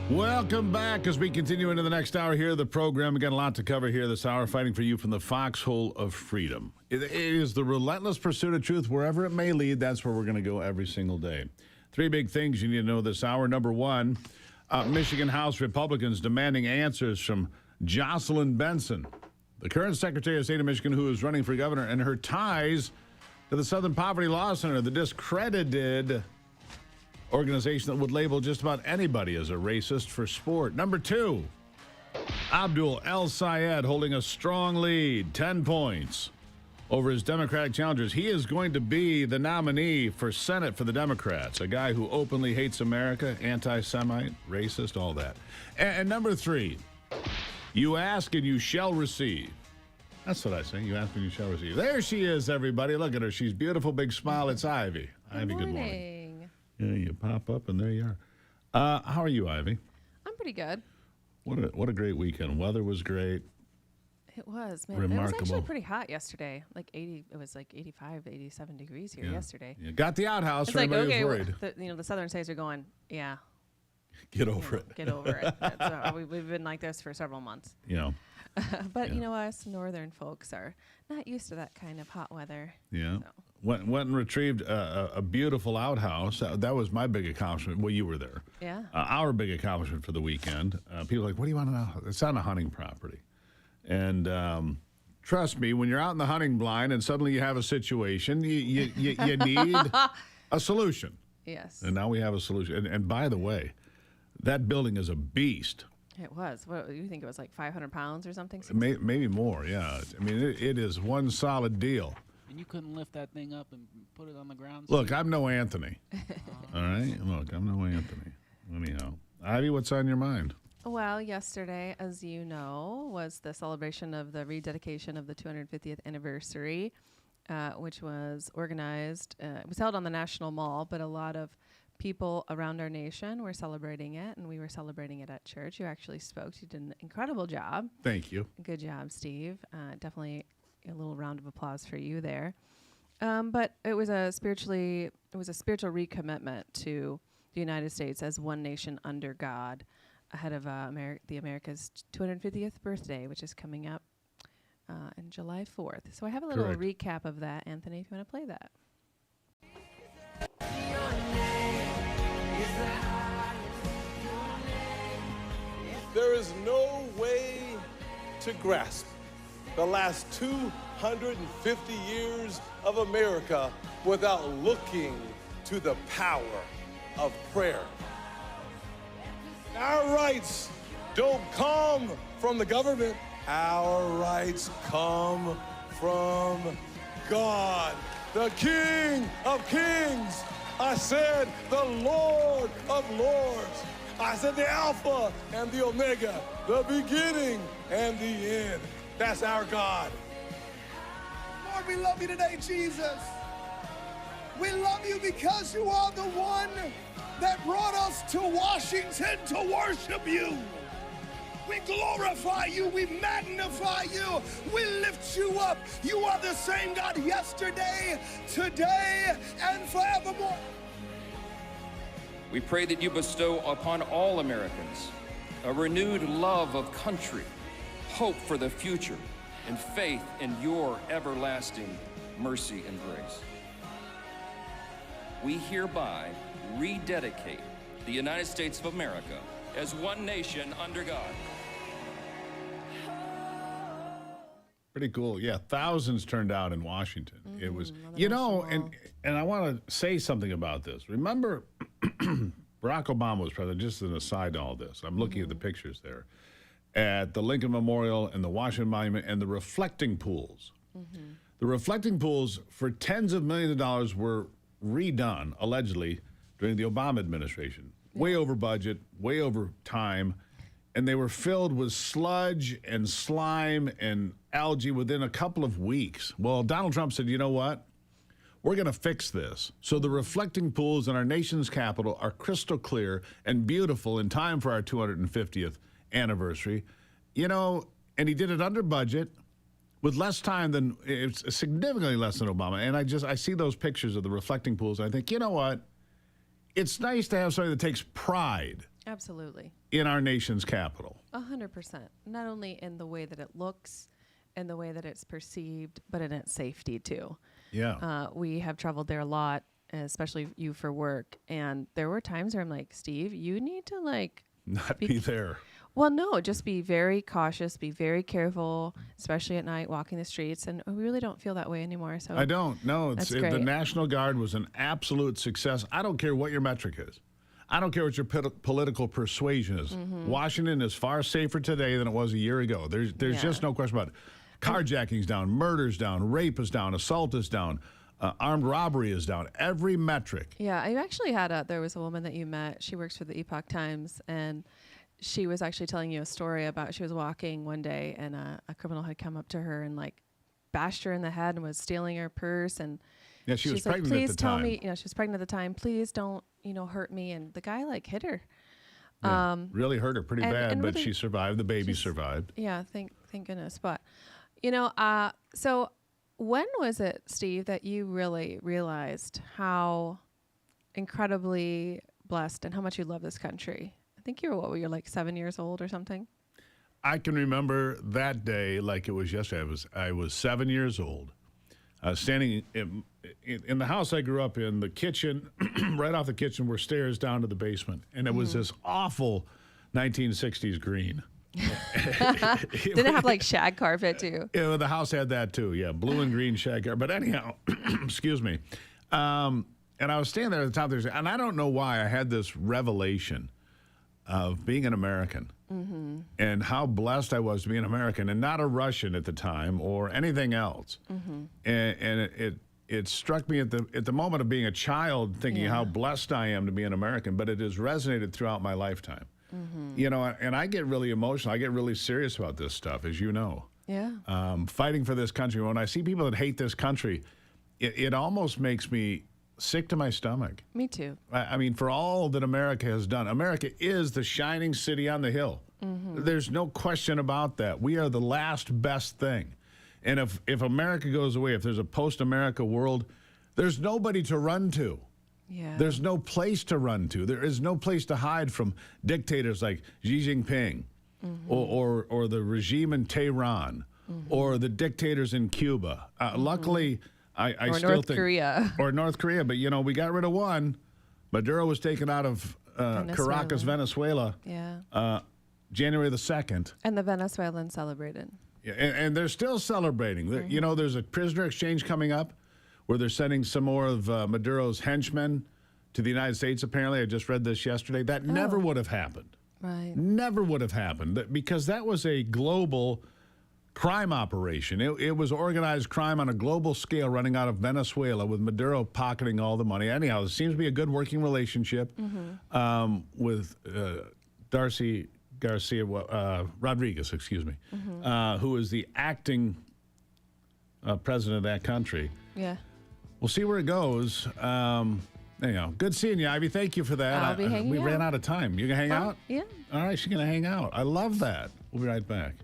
Welcome back as we continue into the next hour here of the program. We got a lot to cover here this hour, fighting for you from the foxhole of freedom. It is the relentless pursuit of truth wherever it may lead. That's where we're going to go every single day. Three big things you need to know this hour. Number one, Michigan House Republicans demanding answers from Jocelyn Benson, the current Secretary of State of Michigan who is running for governor, and her ties to the Southern Poverty Law Center, the discredited organization that would label just about anybody as a racist for sport. Number two, Abdul El Sayed holding a strong lead, 10 points over his Democratic challengers. He is going to be the nominee for Senate for the Democrats, a guy who openly hates America, anti-Semite, racist, all that. And number three, you ask and you shall receive. That's what I say. You ask and you shall receive. There she is, everybody. Look at her. She's beautiful, big smile. It's Ivy. Ivy, good morning. Yeah, you pop up and there you are. How are you, Ivy? I'm pretty good. What a great weekend. Weather was great. It was, man. Remarkable. It was actually pretty hot yesterday. Like 80, it was like 85, 87 degrees here yesterday. Yeah. Got the outhouse. It's Everybody like, okay, was worried. the southern states are going, yeah. Get over it. Get over it. We've been like this for several months. Yeah. But, us northern folks are not used to that kind of hot weather. Yeah. So. Went and retrieved a beautiful outhouse. That was my big accomplishment. Well, you were there. Yeah. Our big accomplishment for the weekend. People are like, what do you want to know? It's on a hunting property. And trust me, when you're out in the hunting blind and suddenly you have a situation, you need a solution. Yes. And now we have a solution. And by the way, that building is a beast. It was. What do you think? It was like 500 pounds or something? Maybe more, yeah. I mean, it is one solid deal. And you couldn't lift that thing up and put it on the ground? Look, I'm no Anthony. All right? Look, I'm no Anthony. Anyhow. Ivy, what's on your mind? Well, yesterday, as you know, was the celebration of the rededication of the 250th anniversary, which was organized. It was held on the National Mall, but a lot of people around our nation were celebrating it, and we were celebrating it at church. You actually spoke. You did an incredible job. Thank you. Good job, Steve. Definitely a little round of applause for you there. But it was a spiritual recommitment to the United States as one nation under God ahead of the America's 250th birthday, which is coming up on July 4th. So I have a little recap of that, Anthony, if you want to play that. There is no way to grasp the last 250 years of America without looking to the power of prayer. Our rights don't come from the government. Our rights come from God, the King of Kings. I said the Lord of Lords. I said the Alpha and the Omega, the beginning and the end. That's our God. Lord, we love you today, Jesus. We love you because you are the one that brought us to Washington to worship you. We glorify you, we magnify you, we lift you up. You are the same God yesterday, today, and forevermore. We pray that you bestow upon all Americans a renewed love of country, hope for the future, and faith in your everlasting mercy and grace. We hereby rededicate the United States of America as one nation under God. Pretty cool. Yeah, thousands turned out in Washington. It was, and I want to say something about this. Remember, Barack Obama was president, just an aside to all this. I'm looking at the pictures there, at the Lincoln Memorial and the Washington Monument and the reflecting pools. The reflecting pools for tens of millions of dollars were redone, allegedly, during the Obama administration. Way over budget, way over time. and they were filled with sludge and slime and algae within a couple of weeks. Well, Donald Trump said, you know what? We're going to fix this. So the reflecting pools in our nation's capital are crystal clear and beautiful in time for our 250th anniversary. You know, and he did it under budget with less time than, it's significantly less than Obama. And I see those pictures of the reflecting pools, and I think, you know what? It's nice to have something that takes pride. Absolutely. In our nation's capital. 100%. Not only in the way that it looks and the way that it's perceived, but in its safety too. Yeah. We have traveled there a lot, especially you for work. And there were times where I'm like, Steve, you need to not be there. Well, no, just be very cautious, be very careful, especially at night walking the streets. And we really don't feel that way anymore. So I don't. No, the National Guard was an absolute success. I don't care what your metric is. I don't care what your political persuasion is. Mm-hmm. Washington is far safer today than it was a year ago. There's just no question about it. Carjacking's down, murder's down, rape is down, assault is down, armed robbery is down. Every metric. Yeah, I actually had there was a woman that you met. She works for the Epoch Times, and she was actually telling you a story about she was walking one day, and a criminal had come up to her and bashed her in the head and was stealing her purse. And yeah, she was like, pregnant please at the tell time. me, she was pregnant at the time. Please don't, hurt me. And the guy hit her. Yeah, really hurt her pretty bad, and but really she survived. The baby survived. Yeah, thank goodness. But so when was it, Steve, that you really realized how incredibly blessed and how much you love this country? I think you were you're 7 years old or something. I can remember that day like it was yesterday. I was 7 years old. Standing in the house I grew up in, the kitchen, right off the kitchen were stairs down to the basement. And it was this awful 1960s green. Did it have shag carpet too? Yeah, the house had that too. Yeah, blue and green shag carpet. But anyhow, excuse me. And I was standing there at the top there, and I don't know why I had this revelation of being an American and how blessed I was to be an American and not a Russian at the time or anything else. And it struck me at the moment of being a child, thinking how blessed I am to be an American. But it has resonated throughout my lifetime. And I get really emotional. I get really serious about this stuff, as you know. Yeah. Fighting for this country. When I see people that hate this country, it almost makes me sick to my stomach. Me too. I mean, for all that America has done, America is the shining city on the hill. There's no question about that. We are the last best thing. And if America goes away, if there's a post-America world, there's nobody to run to. Yeah. There's no place to run to. There is no place to hide from dictators like Xi Jinping or the regime in Tehran or the dictators in Cuba. Luckily, I still North think... Korea. Or North Korea. But, we got rid of one. Maduro was taken out of Caracas, Venezuela, January the 2nd. And the Venezuelans celebrated. Yeah, and they're still celebrating. There's a prisoner exchange coming up where they're sending some more of Maduro's henchmen to the United States, apparently. I just read this yesterday. That never would have happened. Right. Never would have happened because that was a global crime operation. It was organized crime on a global scale running out of Venezuela with Maduro pocketing all the money. Anyhow, there seems to be a good working relationship with Darcy Garcia Rodriguez, who is the acting president of that country. Yeah. We'll see where it goes. Anyhow, good seeing you, Ivy. Thank you for that. I'll be hanging we out. ran out of time. You gonna hang out? Yeah. All right, she's gonna hang out. I love that. We'll be right back.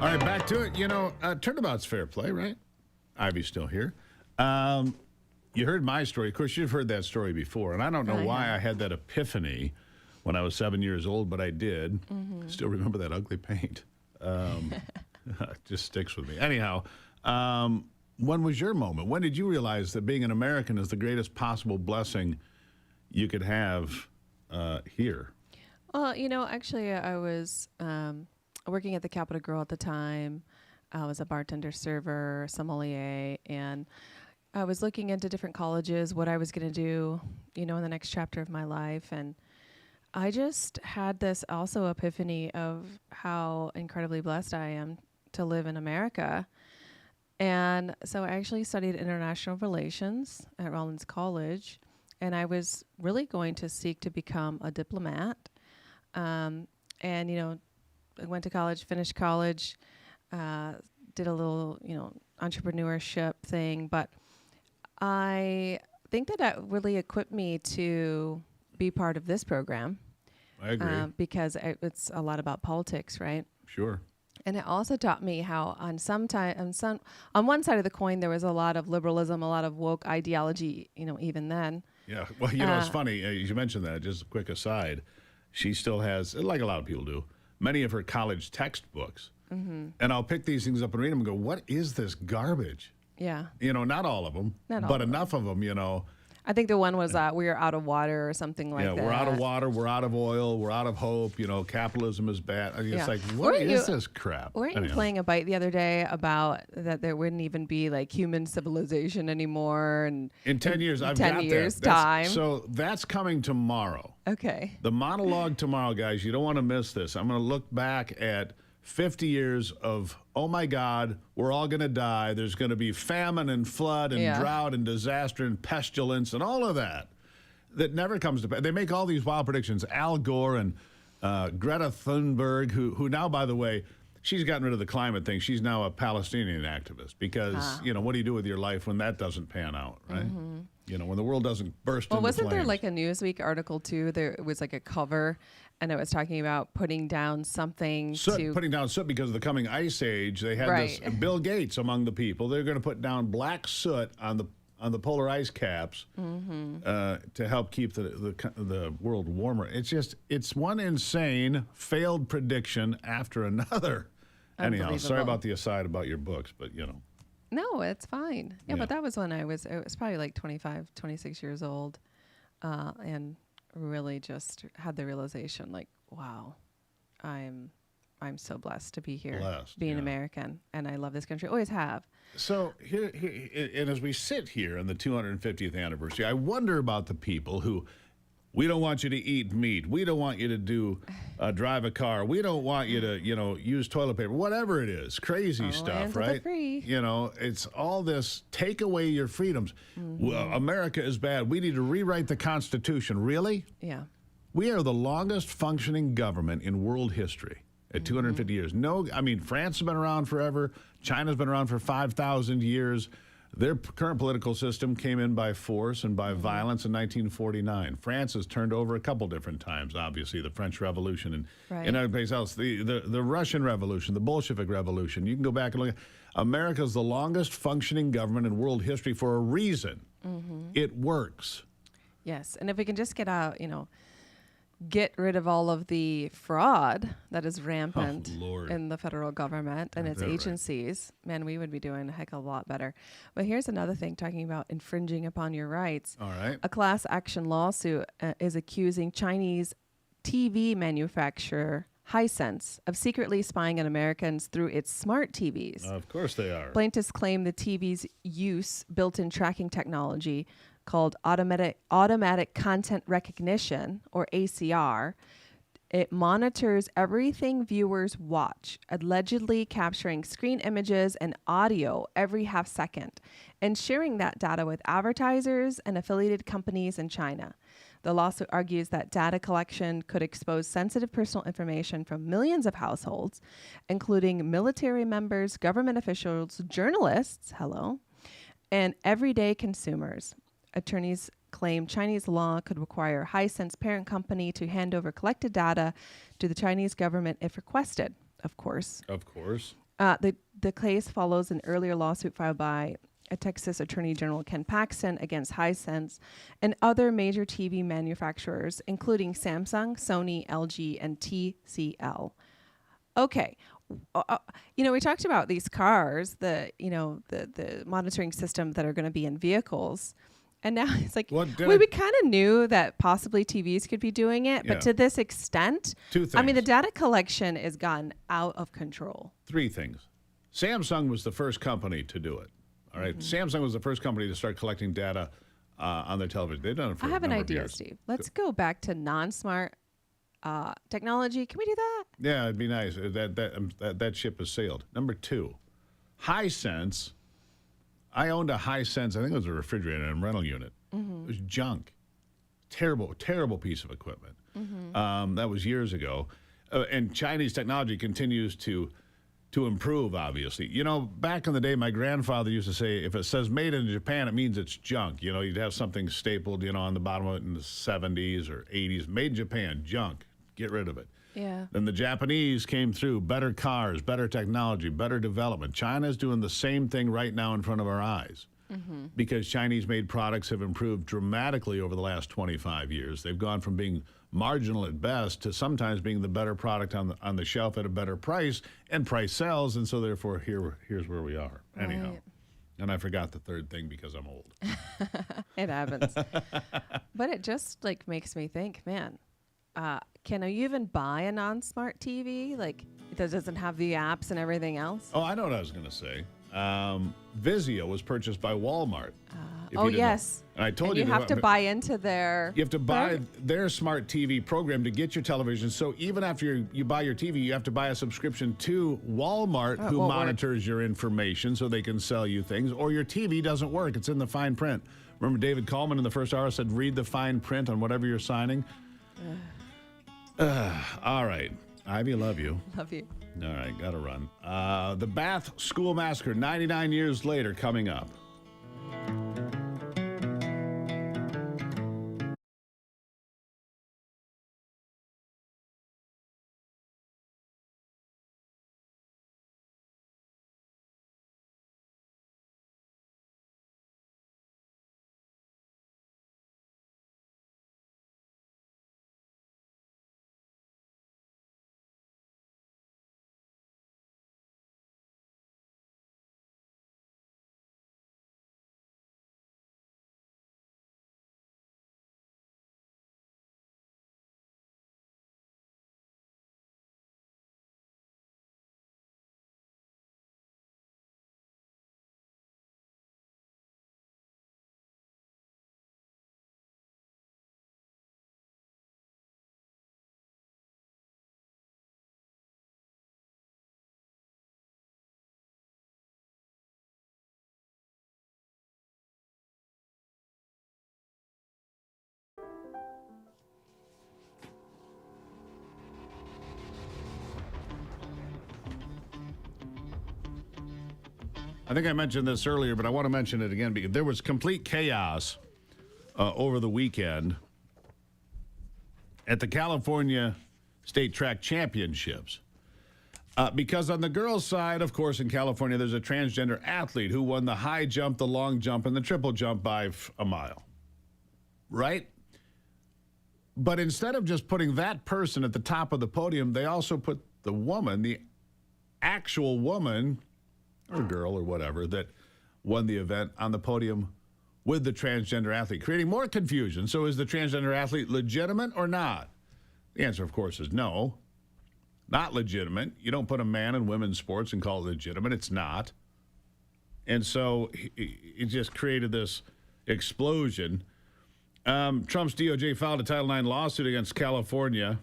All right, back to it. Turnabout's fair play, right? Ivy's still here. You heard my story. Of course, you've heard that story before, and I don't know why I had that epiphany when I was 7 years old, but I did. Mm-hmm. Still remember that ugly paint. It just sticks with me. Anyhow, when was your moment? When did you realize that being an American is the greatest possible blessing you could have here? Well, actually, I was working at the Capitol Grill at the time. I was a bartender, server, sommelier, and I was looking into different colleges, what I was going to do, in the next chapter of my life. And I just had this also epiphany of how incredibly blessed I am to live in America. And so I actually studied international relations at Rollins College, and I was really going to seek to become a diplomat. I went to college, finished college, did a little, entrepreneurship thing, but I think that really equipped me to be part of this program. I agree. Because it's a lot about politics, right? Sure. And it also taught me how on one side of the coin, there was a lot of liberalism, a lot of woke ideology, even then. Yeah. Well, it's funny. You mentioned that. Just a quick aside. She still has, like a lot of people do, many of her college textbooks. Mm-hmm. And I'll pick these things up and read them and go, what is this garbage? Yeah. Not all of them, but enough of them, I think the one was we're out of water or something like that. Yeah, we're out of water, we're out of oil, we're out of hope, capitalism is bad. It's like, what is this crap? Weren't you playing a bite the other day about that there wouldn't even be like human civilization anymore? And in 10 years, I've 10 got years that. time. So that's coming tomorrow. Okay. The monologue tomorrow, guys, you don't want to miss this. I'm going to look back at 50 years of, oh my God, we're all going to die. There's going to be famine and flood and drought and disaster and pestilence and all of that never comes to pass. They make all these wild predictions. Al Gore and Greta Thunberg, who now, by the way, she's gotten rid of the climate thing. She's now a Palestinian activist because, what do you do with your life when that doesn't pan out, right? Mm-hmm. When the world doesn't burst into flames. Well, wasn't there like a Newsweek article, too? There was like a cover, and it was talking about putting down something putting down soot because of the coming ice age. They had this Bill Gates among the people. They're going to put down black soot on the polar ice caps to help keep the world warmer. It's one insane failed prediction after another. Anyhow, sorry about the aside about your books, but No, it's fine. Yeah, but that was when it was probably like 25, 26 years old, and really just had the realization like, wow, I'm so blessed to be here, being American, and I love this country. Always have. So here, and as we sit here on the 250th anniversary, I wonder about the people who, we don't want you to eat meat. We don't want you to drive a car. We don't want you to, use toilet paper. Whatever it is, crazy stuff, right? Free. It's all this. Take away your freedoms. Mm-hmm. Well, America is bad. We need to rewrite the Constitution. Really? Yeah. We are the longest functioning government in world history at 250 years. France has been around forever. China's been around for 5,000 years. Their current political system came in by force and by violence in 1949. France has turned over a couple different times, obviously, the French Revolution and other places else. The Russian Revolution, the Bolshevik Revolution. You can go back and look. America's the longest functioning government in world history for a reason. Mm-hmm. It works. Yes, and if we can just get out, get rid of all of the fraud that is rampant in the federal government and its agencies, man, we would be doing a heck of a lot better. But here's another thing, talking about infringing upon your rights. All right. A class action lawsuit is accusing Chinese TV manufacturer Hisense of secretly spying on Americans through its smart TVs. Of course they are. Plaintiffs claim the TV's use built-in tracking technology called automatic content recognition, or ACR. It monitors everything viewers watch, allegedly capturing screen images and audio every half second, and sharing that data with advertisers and affiliated companies in China. The lawsuit argues that data collection could expose sensitive personal information from millions of households, including military members, government officials, journalists, and everyday consumers. Attorneys claim Chinese law could require Hisense parent company to hand over collected data to the Chinese government if requested, of course. Of course. The case follows an earlier lawsuit filed by a Texas Attorney General Ken Paxton against Hisense and other major TV manufacturers, including Samsung, Sony, LG, and TCL. Okay. We talked about these cars, the monitoring system that are going to be in vehicles. And now it's like, we kind of knew that possibly TVs could be doing it, but to this extent, Two things. I mean, the data collection has gotten out of control. Three things. Samsung was the first company to do it. All right. Samsung was the first company to start collecting data on their television. They've done it for I have an idea, years. Steve. Let's go back to non-smart technology. Can we do that? Yeah, it'd be nice. That ship has sailed. Number two, Hisense. I owned a Hisense. I think it was a refrigerator and rental unit. It was junk. Terrible, terrible piece of equipment. That was years ago. And Chinese technology continues to improve, obviously. Back in the day, my grandfather used to say, if it says made in Japan, it means it's junk. You'd have something stapled, on the bottom of it in the 70s or 80s. Made in Japan, junk. Get rid of it. Yeah. Then the Japanese came through, better cars, better technology, better development. China's doing the same thing right now in front of our eyes because Chinese-made products have improved dramatically over the last 25 years. They've gone from being marginal at best to sometimes being the better product on the shelf at a better price, and price sells, and so therefore here's where we are. Anyhow. Right. And I forgot the third thing because I'm old. It happens. But it just makes me think, man, can you even buy a non-smart TV? It doesn't have the apps and everything else? Oh, I know what I was going to say. Vizio was purchased by Walmart. Yes. And I told you have to buy into their... You have to buy their smart TV program to get your television. So even after you buy your TV, you have to buy a subscription to Walmart, who monitors your information so they can sell you things. Or your TV doesn't work. It's in the fine print. Remember David Coleman in the first hour said, read the fine print on whatever you're signing? All right. Ivy, love you. Love you. All right, got to run. The Bath School Massacre, 99 years later, coming up. I think I mentioned this earlier, but I want to mention it again because there was complete chaos over the weekend at the California State Track Championships. Because on the girls' side, of course, in California, there's a transgender athlete who won the high jump, the long jump, and the triple jump by a mile. Right? But instead of just putting that person at the top of the podium, they also put the woman, the actual woman or girl or whatever that won the event on the podium with the transgender athlete, creating more confusion. So is the transgender athlete legitimate or not? The answer, of course, is no. Not legitimate. You don't put a man in women's sports and call it legitimate. It's not. And so it just created this explosion. Trump's DOJ filed a Title IX lawsuit against California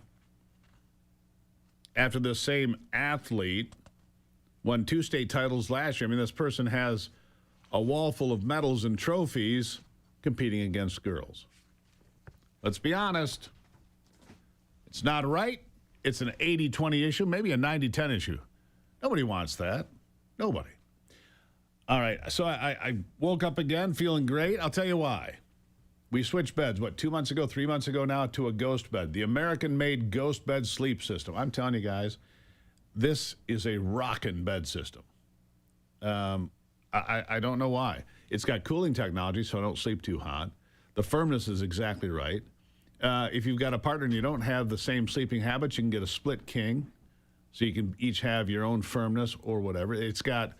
after the same athlete won 2 state titles last year. I mean, this person has a wall full of medals and trophies competing against girls. Let's be honest. It's not right. It's an 80-20 issue, maybe a 90-10 issue. Nobody wants that. Nobody. All right, so I woke up again feeling great. I'll tell you why. We switched beds, 2 months ago, 3 months ago now, to a ghost bed, the American-made ghost bed sleep system. I'm telling you guys, This is a rockin' bed system. I don't know why. It's got cooling technology, so I don't sleep too hot. The firmness is exactly right. If you've got a partner and you don't have the same sleeping habits, you can get a split king, so you can each have your own firmness or whatever. It's got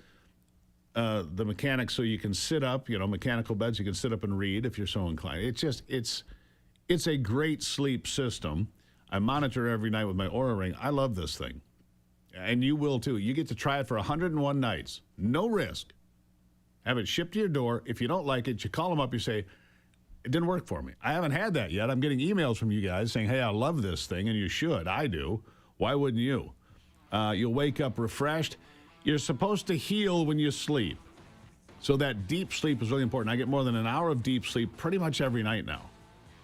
the mechanics so you can sit up, mechanical beds, you can sit up and read if you're so inclined. It's a great sleep system. I monitor every night with my Oura Ring. I love this thing. And you will too. You get to try it for 101 nights. No risk. Have it shipped to your door. If you don't like it, you call them up, you say, it didn't work for me. I haven't had that yet. I'm getting emails from you guys saying, hey, I love this thing, and you should. I do. Why wouldn't you? You'll wake up refreshed. You're supposed to heal when you sleep. So that deep sleep is really important. I get more than an hour of deep sleep pretty much every night now,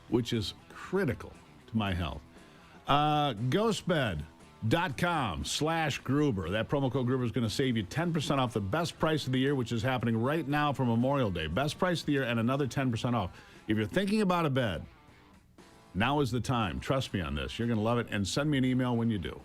which is critical to my health. Ghostbed.com/Gruber. That promo code Gruber is going to save you 10% off the best price of the year, which is happening right now for Memorial Day. Best price of the year and another 10% off. If you're thinking about a bed, now is the time. Trust me on this. You're going to love it. And send me an email when you do.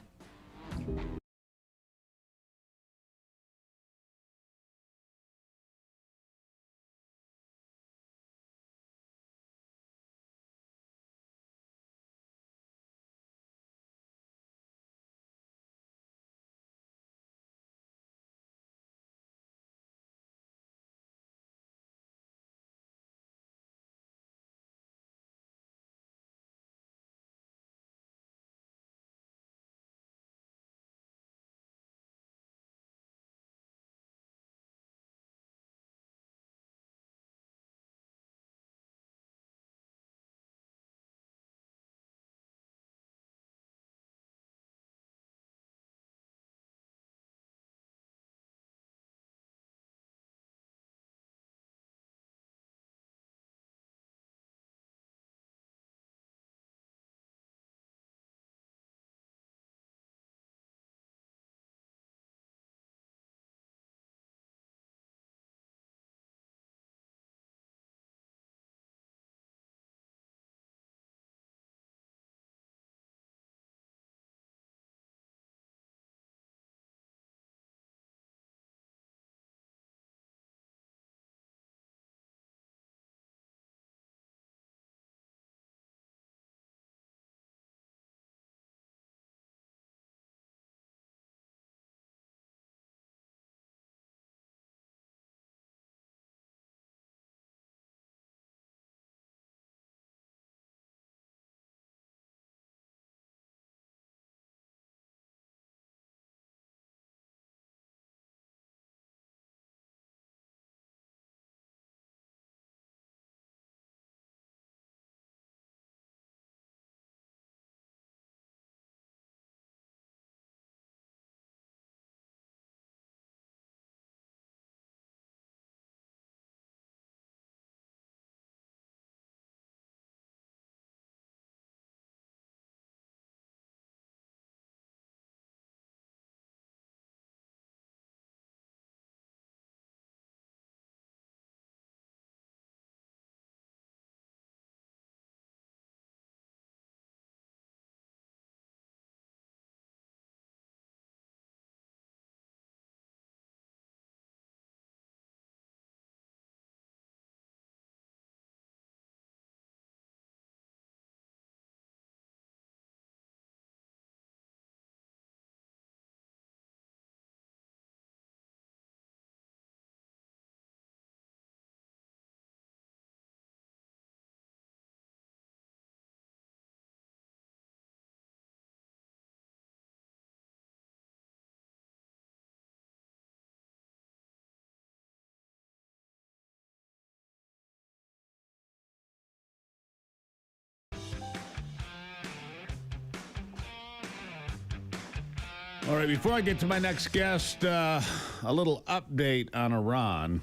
All right, before I get to my next guest, a little update on Iran.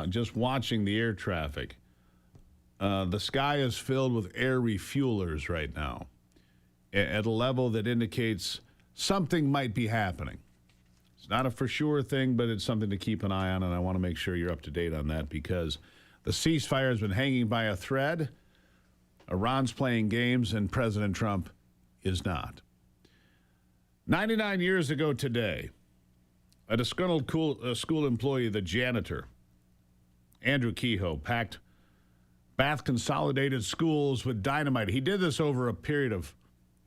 Just watching the air traffic. The sky is filled with air refuelers right now at a level that indicates something might be happening. It's not a for sure thing, but it's something to keep an eye on, and I want to make sure you're up to date on that because the ceasefire has been hanging by a thread. Iran's playing games, and President Trump is not. 99 years ago today, a disgruntled school employee, the janitor, Andrew Kehoe, packed Bath Consolidated Schools with dynamite. He did this over a period of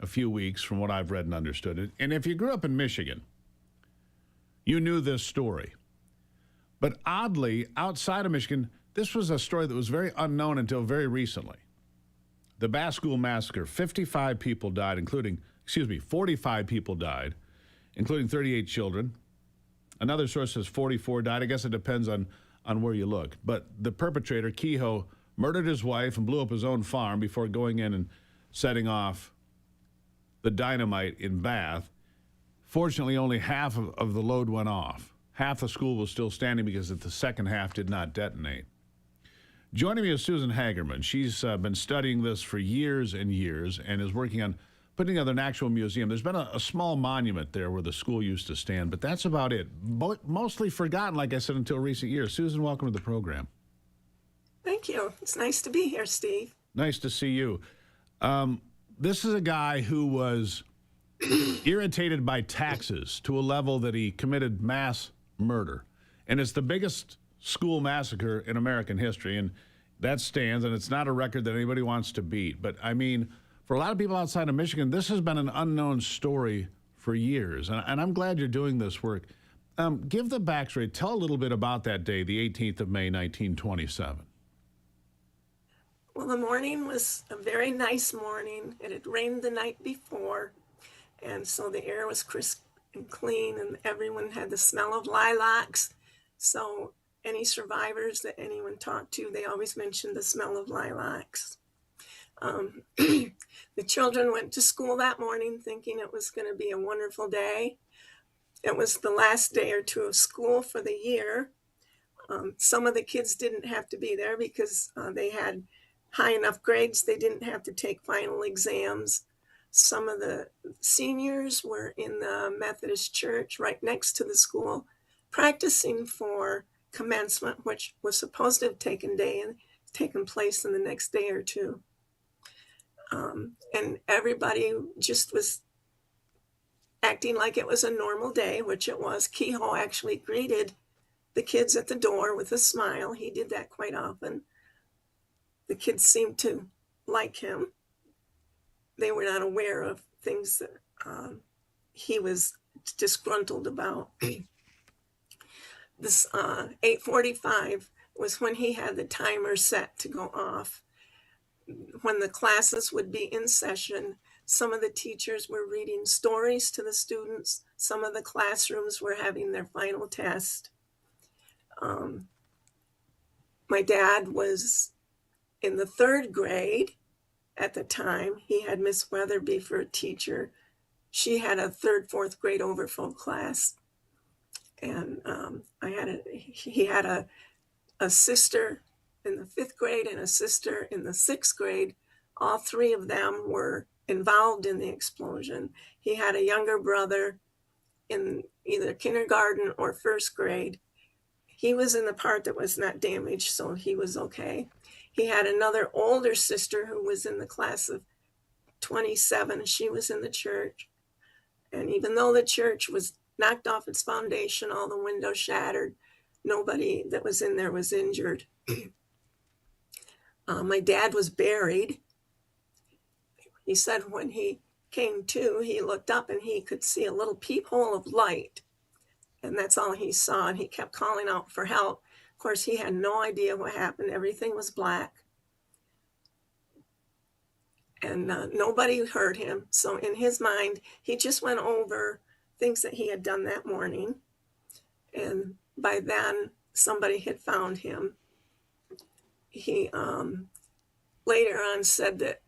a few weeks, from what I've read and understood. And if you grew up in Michigan, you knew this story. But oddly, outside of Michigan, this was a story that was very unknown until very recently. The Bath School Massacre, 45 people died, 45 people died, including 38 children. Another source says 44 died. I guess it depends on where you look. But the perpetrator, Kehoe, murdered his wife and blew up his own farm before going in and setting off the dynamite in Bath. Fortunately, only half of the load went off. Half the school was still standing because the second half did not detonate. Joining me is Susan Hagerman. She's been studying this for years and years and is working on putting together an actual museum. There's been a small monument there where the school used to stand, but that's about it. Mostly forgotten, like I said, until recent years. Susan, welcome to the program. Thank you. It's nice to be here, Steve. Nice to see you. This is a guy who was irritated by taxes to a level that he committed mass murder. And it's the biggest school massacre in American history, and that stands, and it's not a record that anybody wants to beat. But, I mean, for a lot of people outside of Michigan, this has been an unknown story for years, and I'm glad you're doing this work. Give the backstory. Tell a little bit about that day, the 18th of May, 1927. Well, the morning was a very nice morning. It had rained the night before, and so the air was crisp and clean, and everyone had the smell of lilacs. So any survivors that anyone talked to, they always mentioned the smell of lilacs. The children went to school that morning thinking it was going to be a wonderful day. It was the last day or two of school for the year. Some of the kids didn't have to be there because they had high enough grades they didn't have to take final exams. Some of the seniors were in the Methodist church right next to the school practicing for commencement, which was supposed to have taken place in the next day or two. And everybody just was acting like it was a normal day, which it was. Kehoe actually greeted the kids at the door with a smile. He did that quite often. The kids seemed to like him. They were not aware of things that he was disgruntled about. This 8:45 was when he had the timer set to go off. When the classes would be in session, some of the teachers were reading stories to the students. Some of the classrooms were having their final test. My dad was in the 3rd grade at the time. He had Miss Weatherby for a teacher. She had a 3rd, 4th grade overflow class. And he had a sister in the 5th grade and a sister in the 6th grade. All 3 of them were involved in the explosion. He had a younger brother in either kindergarten or 1st grade. He was in the part that was not damaged, so he was okay. He had another older sister who was in the class of 27. She was in the church. And even though the church was knocked off its foundation, all the windows shattered, nobody that was in there was injured. My dad was buried. He said when he came to, he looked up and he could see a little peephole of light. And that's all he saw. And he kept calling out for help. Of course, he had no idea what happened. Everything was black. And nobody heard him. So in his mind, he just went over things that he had done that morning. And by then, somebody had found him. He later on said that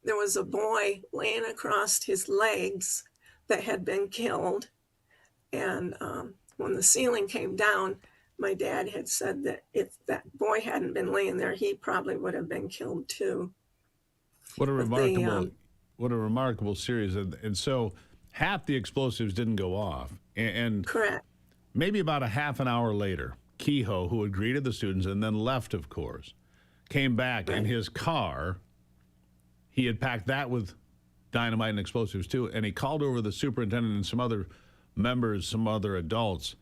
there was a boy laying across his legs that had been killed. And when the ceiling came down, my dad had said that if that boy hadn't been laying there, he probably would have been killed too. What a remarkable series. And so half the explosives didn't go off. And correct. Maybe about a half an hour later, Kehoe, who had greeted the students and then left, of course, came back in his car. He had packed that with dynamite and explosives too, and he called over the superintendent and some other members, some other adults,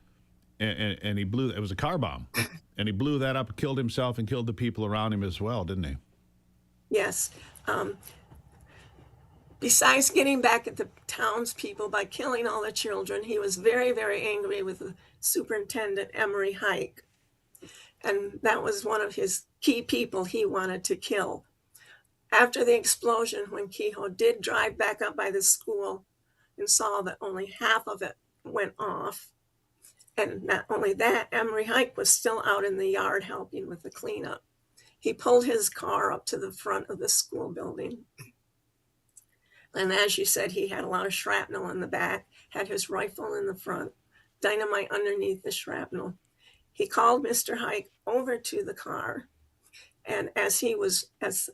and he blew. It was a car bomb, and he blew that up, killed himself, and killed the people around him as well, didn't he? Yes. Besides getting back at the townspeople by killing all the children, he was very, very angry with the superintendent, Emery Hike. And that was one of his key people he wanted to kill. After the explosion, when Kehoe did drive back up by the school and saw that only half of it went off, and not only that, Emery Hike was still out in the yard helping with the cleanup. He pulled his car up to the front of the school building. And as you said, he had a lot of shrapnel in the back, had his rifle in the front, dynamite underneath the shrapnel. He called Mr. Hike over to the car. And as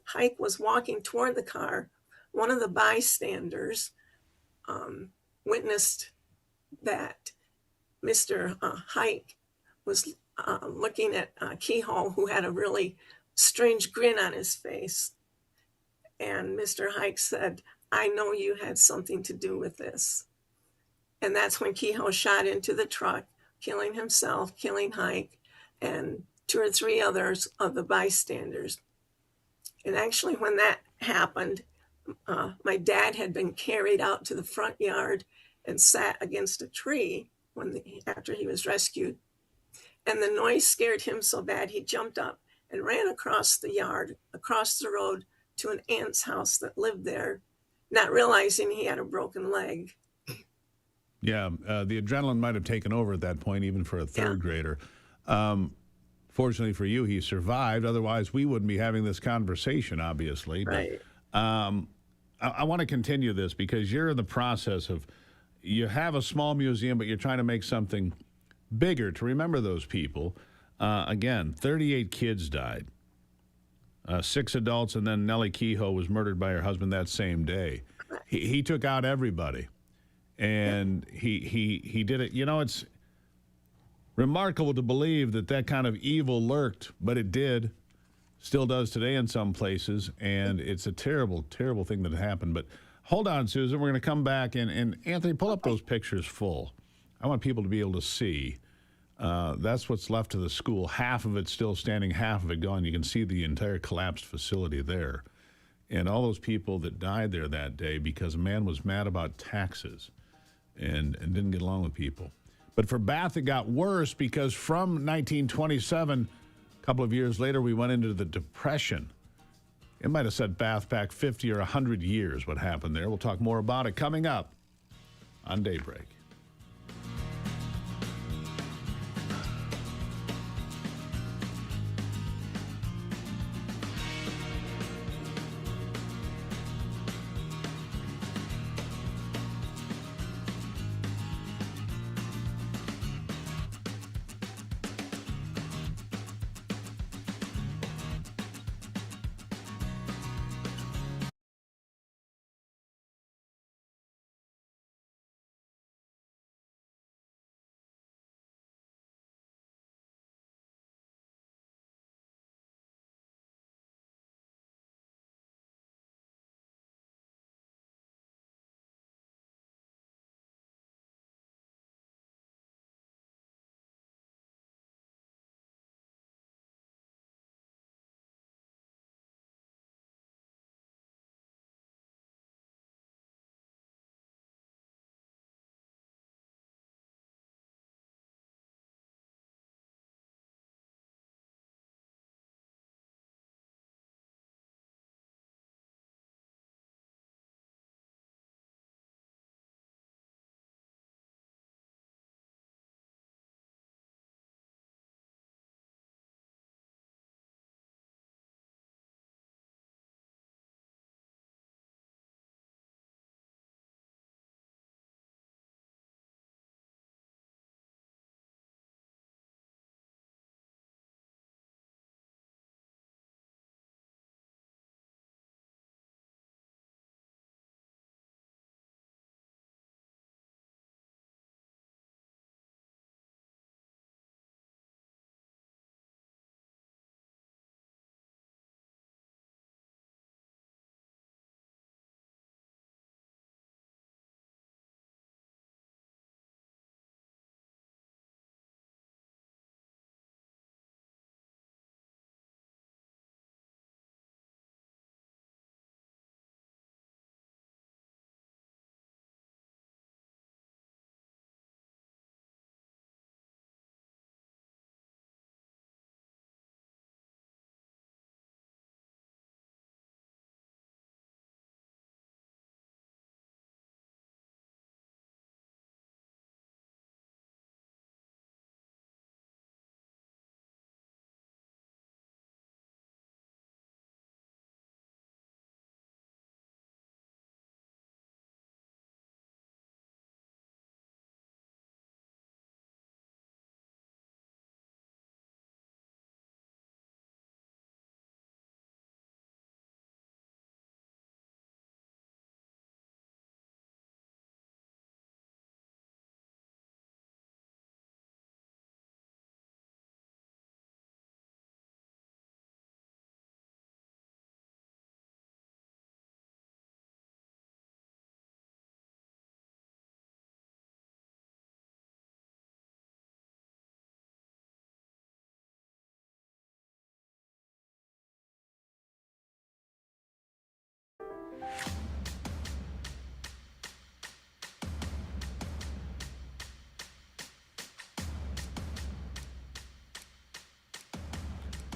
Hike was walking toward the car, one of the bystanders witnessed that Mr. Hike was looking at Kehoe, who had a really strange grin on his face. And Mr. Hike said, "I know you had something to do with this." And that's when Kehoe shot into the truck, killing himself, killing Hike, and 2 or 3 others of the bystanders. And actually, when that happened, my dad had been carried out to the front yard and sat against a tree after he was rescued. And the noise scared him so bad, he jumped up and ran across the yard, across the road to an aunt's house that lived there, not realizing he had a broken leg. Yeah, the adrenaline might have taken over at that point, even for a third grader. Fortunately for you, he survived. Otherwise, we wouldn't be having this conversation, obviously. Right. But I want to continue this because you're in the process of, you have a small museum, but you're trying to make something bigger to remember those people. Again, 38 kids died. 6 adults, and then Nellie Kehoe was murdered by her husband that same day. He took out everybody, and he did it. You know, it's remarkable to believe that kind of evil lurked, but it did, still does today in some places, and it's a terrible, terrible thing that happened. But hold on, Susan, we're going to come back, and Anthony, pull up those pictures full. I want people to be able to see. That's what's left of the school. Half of it still standing, half of it gone. You can see the entire collapsed facility there. And all those people that died there that day because a man was mad about taxes and didn't get along with people. But for Bath, it got worse because from 1927, a couple of years later, we went into the Depression. It might have set Bath back 50 or 100 years, what happened there. We'll talk more about it coming up on Daybreak.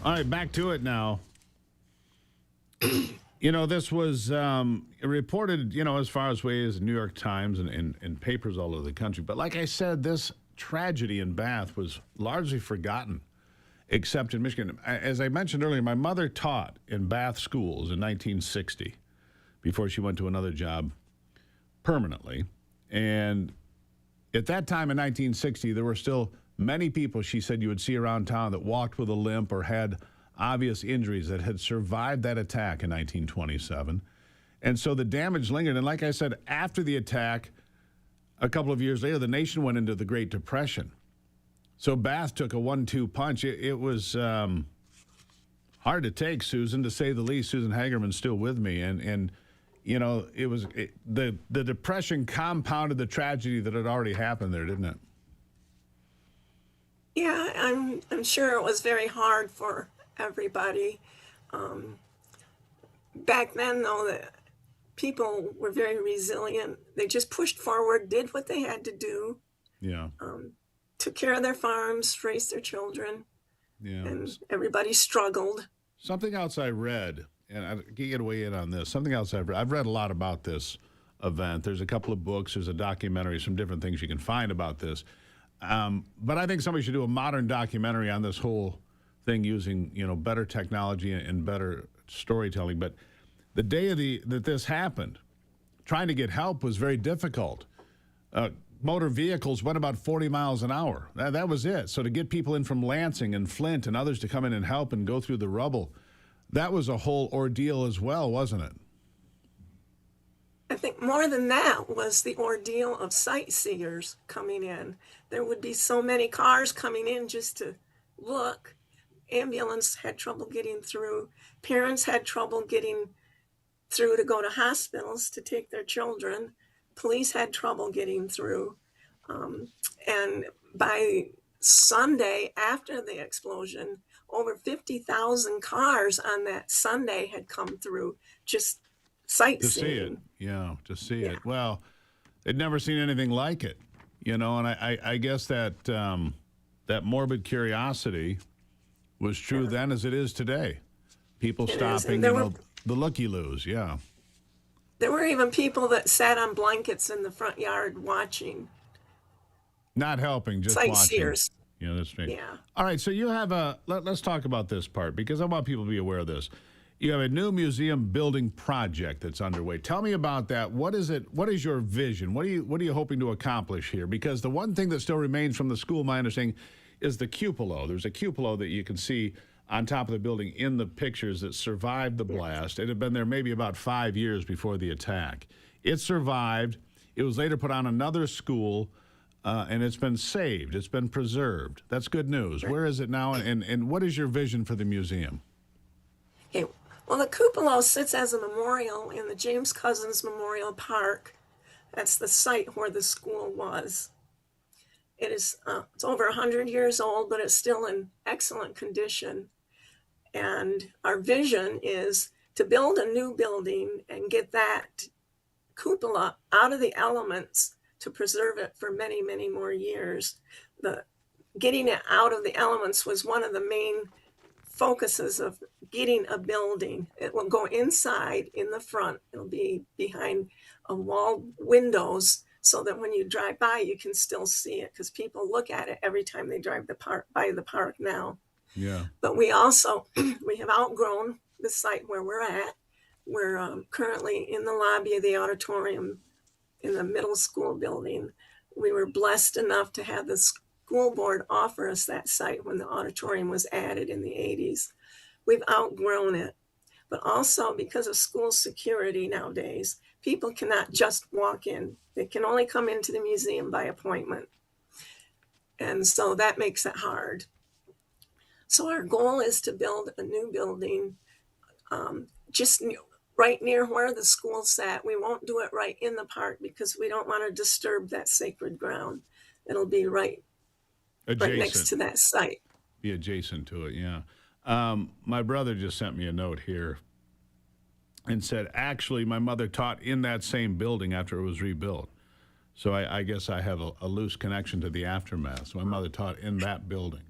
All right, back to it now. This was reported, as far as way as New York Times and papers all over the country. But like I said, this tragedy in Bath was largely forgotten, except in Michigan. As I mentioned earlier, my mother taught in Bath schools in 1960 before she went to another job permanently. And at that time in 1960, there were still many people, she said, you would see around town that walked with a limp or had obvious injuries that had survived that attack in 1927. And so the damage lingered. And like I said, after the attack, a couple of years later, the nation went into the Great Depression. So Bath took a 1-2 punch. It was hard to take, Susan, to say the least. Susan Hagerman's still with me. And the Depression compounded the tragedy that had already happened there, didn't it? Yeah, I'm sure it was very hard for everybody. Back then, though, the people were very resilient. They just pushed forward, did what they had to do. Yeah. Took care of their farms, raised their children. Yeah. And everybody struggled. Something else I read, and I can get weigh in on this. Something else I've read a lot about this event. There's a couple of books. There's a documentary, some different things you can find about this. But I think somebody should do a modern documentary on this whole thing using, better technology and better storytelling. But the day that this happened, trying to get help was very difficult. Motor vehicles went about 40 miles an hour. That was it. So to get people in from Lansing and Flint and others to come in and help and go through the rubble, that was a whole ordeal as well, wasn't it? I think more than that was the ordeal of sightseers coming in. There would be so many cars coming in just to look. Ambulance had trouble getting through. Parents had trouble getting through to go to hospitals to take their children. Police had trouble getting through. And by Sunday after the explosion, over 50,000 cars on that Sunday had come through just sightseeing. To see it. Yeah, to see it. Well, they'd never seen anything like it, and I guess that that morbid curiosity was true then as it is today. People stopping, the looky-loos, yeah. There were even people that sat on blankets in the front yard watching. Not helping, just sightseers. Watching. Yeah, that's right. Yeah. All right, so you have let's talk about this part, because I want people to be aware of this. You have a new museum building project that's underway. Tell me about that. What is it? What is your vision? What are you hoping to accomplish here? Because the one thing that still remains from the school, my understanding, is the cupola. There's a cupola that you can see on top of the building in the pictures that survived the blast. It had been there maybe about 5 years before the attack. It survived. It was later put on another school, and it's been saved. It's been preserved. That's good news. Where is it now, and what is your vision for the museum? Okay. Well, the cupola sits as a memorial in the James Couzens Memorial Park. That's the site where the school was. It's over 100 years old, but it's still in excellent condition. And our vision is to build a new building and get that cupola out of the elements to preserve it for many, many more years. Getting it out of the elements was one of the main focuses of getting a building. It will go inside in the front. It'll be behind a wall windows so that when you drive by, you can still see it, because people look at it every time they drive by the park now. Yeah. But we also, we have outgrown the site where we're at. We're currently in the lobby of the auditorium in the middle school building. We were blessed enough to have the school board offer us that site when the auditorium was added in the 80s. We've outgrown it. But also because of school security nowadays, people cannot just walk in. They can only come into the museum by appointment. And so that makes it hard. So our goal is to build a new building just right near where the school sat. We won't do it right in the park because we don't want to disturb that sacred ground. It'll be right next to that site. Be adjacent to it, yeah. My brother just sent me a note here and said, actually, my mother taught in that same building after it was rebuilt. So I guess I have a loose connection to the aftermath. So my mother taught in that building.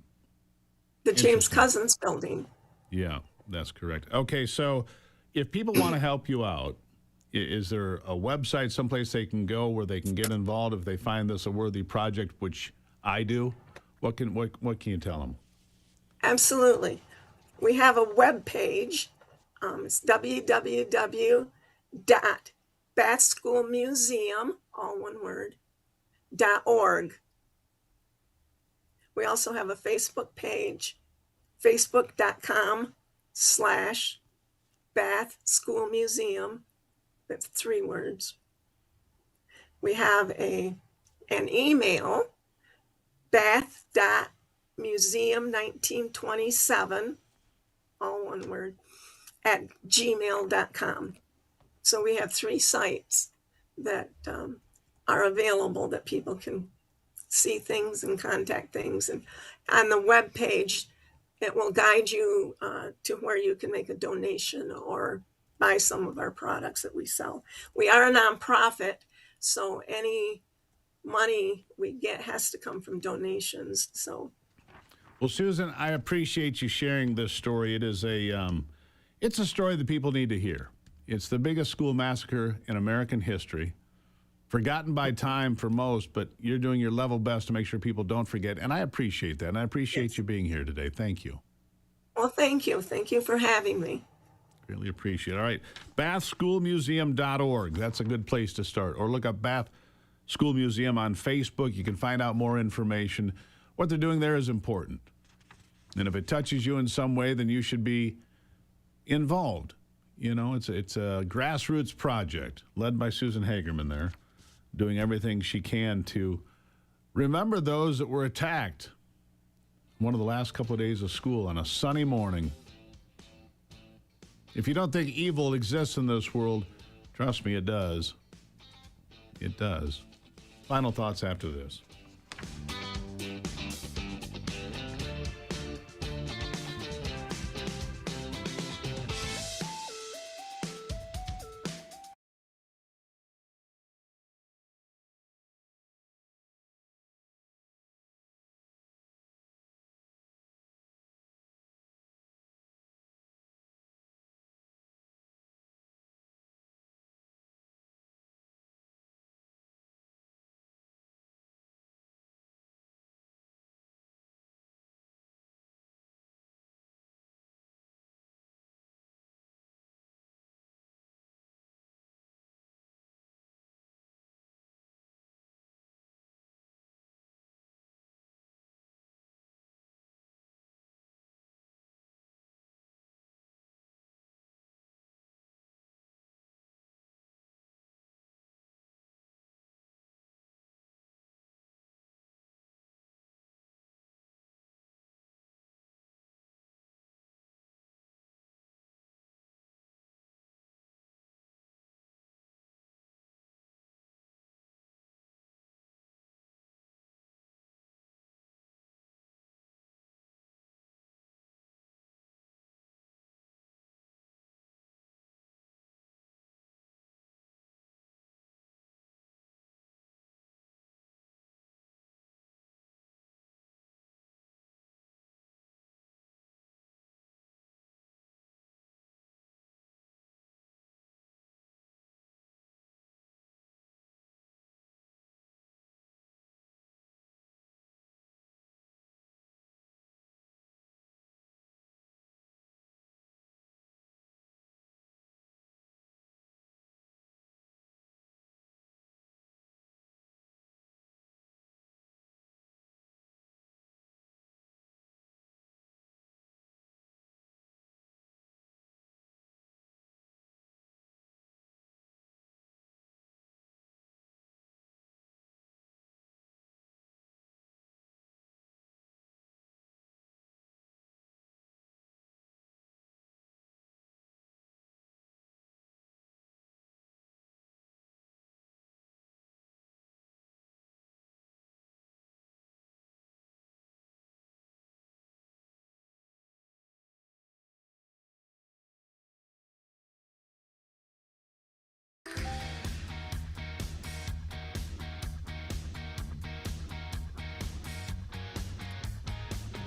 The James Couzens building. Yeah, that's correct. Okay, so if people want to help you out, is there a website, someplace they can go where they can get involved if they find this a worthy project, which I do? What can you tell them? Absolutely. We have a web page. It's www.bathschoolmuseum, all one word, .org. We also have a Facebook page, facebook.com/bathschoolmuseum. That's 3 words. We have an email, bath.museum1927, all one word, at gmail.com. So we have 3 sites that are available that people can see things and contact things. And on the web page, it will guide you to where you can make a donation or buy some of our products that we sell. We are a nonprofit, so any money we get has to come from donations. So, well, Susan, I appreciate you sharing this story. It is it's a story that people need to hear. It's the biggest school massacre in American history. Forgotten by time for most, but you're doing your level best to make sure people don't forget. And I appreciate that. And I appreciate you being here today. Thank you. Well, thank you. Thank you for having me. Really appreciate it. All right. BathSchoolMuseum.org. That's a good place to start. Or look up Bath School Museum on Facebook. You can find out more information. What they're doing there is important. And if it touches you in some way, then you should be involved. You know, it's a grassroots project led by Susan Hagerman there, doing everything she can to remember those that were attacked one of the last couple of days of school on a sunny morning. If you don't think evil exists in this world, trust me, it does. It does. Final thoughts after this.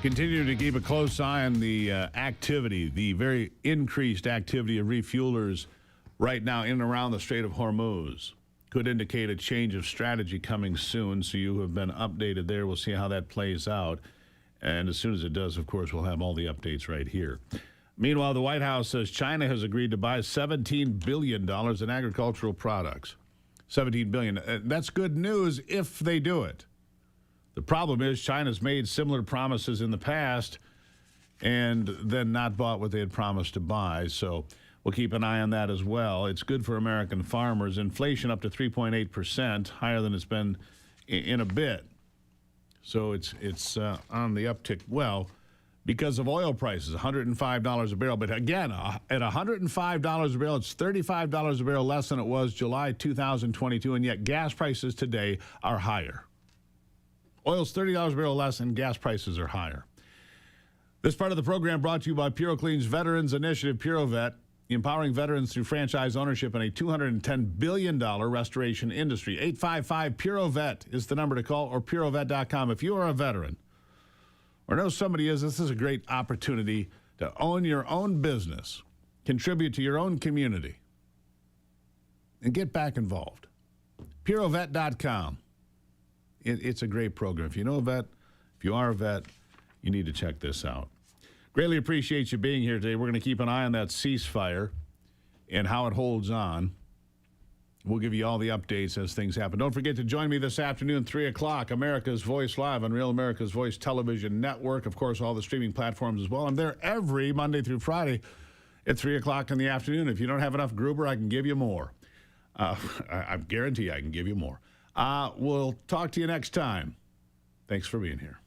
Continue to keep a close eye on the activity, the very increased activity of refuelers right now in and around the Strait of Hormuz. Could indicate a change of strategy coming soon, so you have been updated there. We'll see how that plays out. And as soon as it does, of course, we'll have all the updates right here. Meanwhile, the White House says China has agreed to buy $17 billion in agricultural products. $17 billion. That's good news if they do it. The problem is China's made similar promises in the past and then not bought what they had promised to buy. So we'll keep an eye on that as well. It's good for American farmers. Inflation up to 3.8%, higher than it's been in a bit. So it's on the uptick. Well, because of oil prices, $105 a barrel. But again, at $105 a barrel, it's $35 a barrel less than it was July 2022, and yet gas prices today are higher. Oil's $30 a barrel less, and gas prices are higher. This part of the program brought to you by PuroClean's Veterans Initiative, PuroVet, empowering veterans through franchise ownership in a $210 billion restoration industry. 855-PuroVet is the number to call, or purovet.com. If you are a veteran or know somebody is, this is a great opportunity to own your own business, contribute to your own community, and get back involved. purovet.com. It's a great program. If you know a vet, if you are a vet, you need to check this out. Greatly appreciate you being here today. We're going to keep an eye on that ceasefire and how it holds on. We'll give you all the updates as things happen. Don't forget to join me this afternoon, 3 o'clock, America's Voice Live on Real America's Voice Television Network. Of course, all the streaming platforms as well. I'm there every Monday through Friday at 3 o'clock in the afternoon. If you don't have enough Gruber, I can give you more. I guarantee I can give you more. We'll talk to you next time. Thanks for being here.